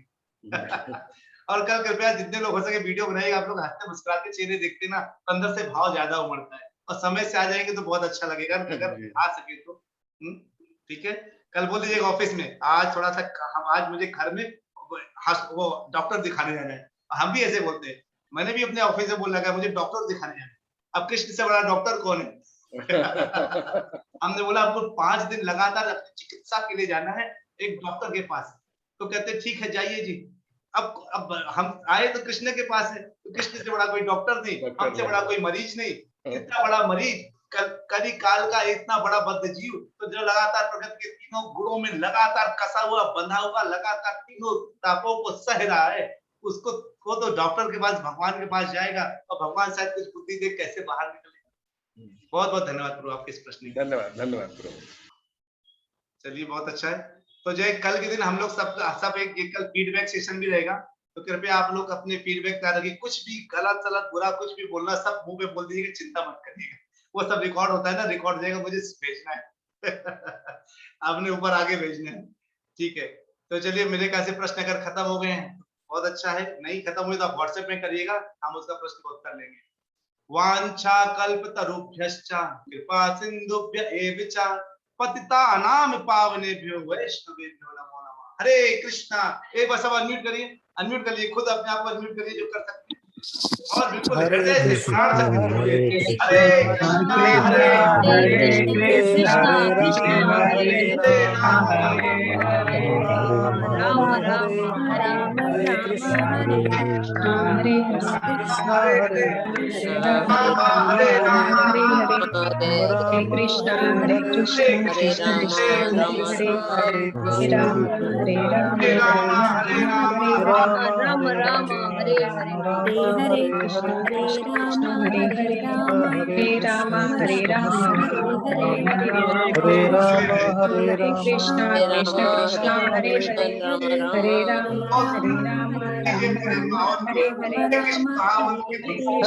और कल कृपया जितने लोग हो सके वीडियो बनाइएगा। आप लोग हंसते मुस्कुराते चेहरे देखते ना, अंदर से भाव ज्यादा उमड़ता है, और समय से आ जाएंगे तो बहुत अच्छा लगेगा, अगर आ सके तो। ठीक है, कल बोल दीजिएगा ऑफिस में, आज थोड़ा सा आज मुझे घर में वो डॉक्टर दिखाने जाना है। हम भी ऐसे बोलते हैं, मैंने भी अपने ऑफिस में बोल रखा है मुझे डॉक्टर दिखाने जाना है। अब कृष्ण से बड़ा डॉक्टर कौन है? हमने बोला आपको 5 दिन लगातार अपनी चिकित्सा के लिए जाना है एक डॉक्टर के पास। तो कहते ठीक है जाइए जी। अब हम आए तो कृष्ण के पास है, तो कृष्ण से बड़ा कोई डॉक्टर नहीं, हमसे बड़ा कोई मरीज नहीं। इतना बड़ा मरीज, कली काल का इतना बड़ा बद्ध जीव, तो जो लगातार प्रकृति के तीनों गुणों में लगातार कसा हुआ, बंधा हुआ, लगातार तीनों तापों को सह रहा है, उसको वो तो डॉक्टर के पास, भगवान के पास जाएगा, और भगवान शायद कुछ बुद्धि दे कैसे बाहर निकलेगा। बहुत बहुत धन्यवाद प्रभु आपके इस प्रश्न के। धन्यवाद प्रभु। चलिए बहुत अच्छा है। तो जो कल के दिन हम लोग सब एक कल फीडबैक सेशन भी रहेगा, तो कृपया आप लोग अपने फीडबैक तैयार रखिए, कुछ भी गलत सलत बुरा कुछ भी बोलना सब मुंह पे बोल दीजिएगा, चिंता मत करिएगा, वो सब रिकॉर्ड होता है ना, रिकॉर्ड जाएगा, मुझे भेजना है आपने ऊपर आगे भेजना है, ठीक है। तो चलिए मेरे ख्याल से प्रश्न अगर खत्म हो गए हैं बहुत अच्छा है, नहीं खत्म हुए तो आप व्हाट्सएप में करिएगा, हम उसका प्रश्न का उत्तर लेंगे। वांछा कल्पतरुभ्यश्च कृपा सिंधुभ्य एव च पतितानां पावनेभ्यो वैष्णवेभ्यो नमो नमः। हरे कृष्णा। एक बार सब अनम्यूट करिए, अनम्यूट करिए, खुद अपने आप को अनम्यूट करिए जो कर सकते हैं, और बिल्कुल हृदय से प्राण से बोलिए, हरे कृष्णा हरे कृष्णा कृष्णा हरे हरे राम राम हरे हरे कृष्णा कृष्णा हरे राम हरे राम राम कृष्णा हरे हरे हरे कृष्णा कृष्ण कृष्णा कृष्ण हरे हरे कृष्णा हरे राम हरे राम हरे हरे राम राम राम हरे राम हरे हरे राम हरे हरे कृष्ण हरे हरे राम हरे हरे हरे राम हरे राम कृष्ण हरे कृष्ण राम कृष्ण हरे हरे हरे राम हरे हरे राम कृष्णा कृष्ण कृष्ण हरे हरे हरे राम ये पूरे माहौल को हरे कृष्ण महामंत्र के हरे बोल,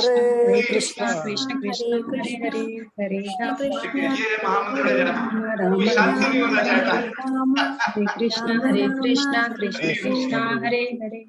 हरे कृष्णा कृष्णा कृष्ण कृष्ण हरे हरे हरे राम देखिए ये है महामंत्र का जादू, राम कोई शांति नहीं होना हरे चाहता। राम हरे कृष्णा कृष्ण कृष्ण हरे हरे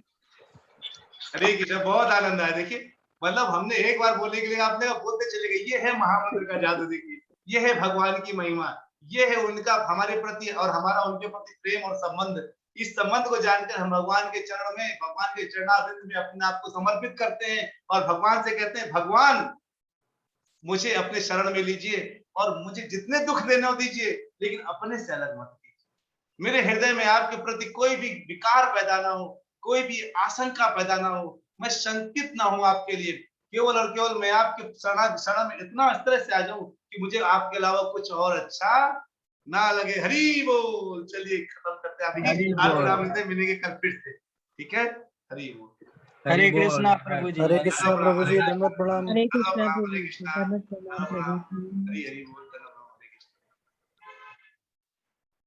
हरे कृष्ण, बहुत आनंद आया। देखिए मतलब हमने एक बार बोलने के लिए आपने बोलते चले गए, ये है महामंत्र का जादू। देखिए ये है भगवान की महिमा, ये है उनका हमारे प्रति और हमारा उनके प्रति प्रेम और संबंध। इस संबंध को जानकर हम भगवान के चरण में, भगवान के चरणारविंद में अपने आप को समर्पित करते हैं और भगवान से कहते हैं, भगवान मुझे अपने शरण में लीजिए और मुझे जितने दुख देने हो दीजिए, लेकिन अपने से अलग मत कीजिए। मेरे हृदय में आपके प्रति कोई भी विकार पैदा ना हो, कोई भी आशंका पैदा ना हो, मैं शंकित ना हूं आपके लिए, केवल और केवल मैं आपके शरण में इतना इस तरह से आ जाऊं कि मुझे आपके अलावा कुछ और अच्छा ना लगे। हरि बोल। चलिए खत्म करते हैं, हरि आज बोल। राम मिलते मिलेंगे कल फिर से, ठीक है। हरि बोल। हरे कृष्णा प्रभु जी। हरे कृष्णा प्रभु जी, दंडवत प्रणाम। हरे कृष्णा प्रणाम, प्रभु हरे जी, कृष्णा, धन्यवाद प्रणाम प्रणाम, प्रभु जी। हरि हरि बोल।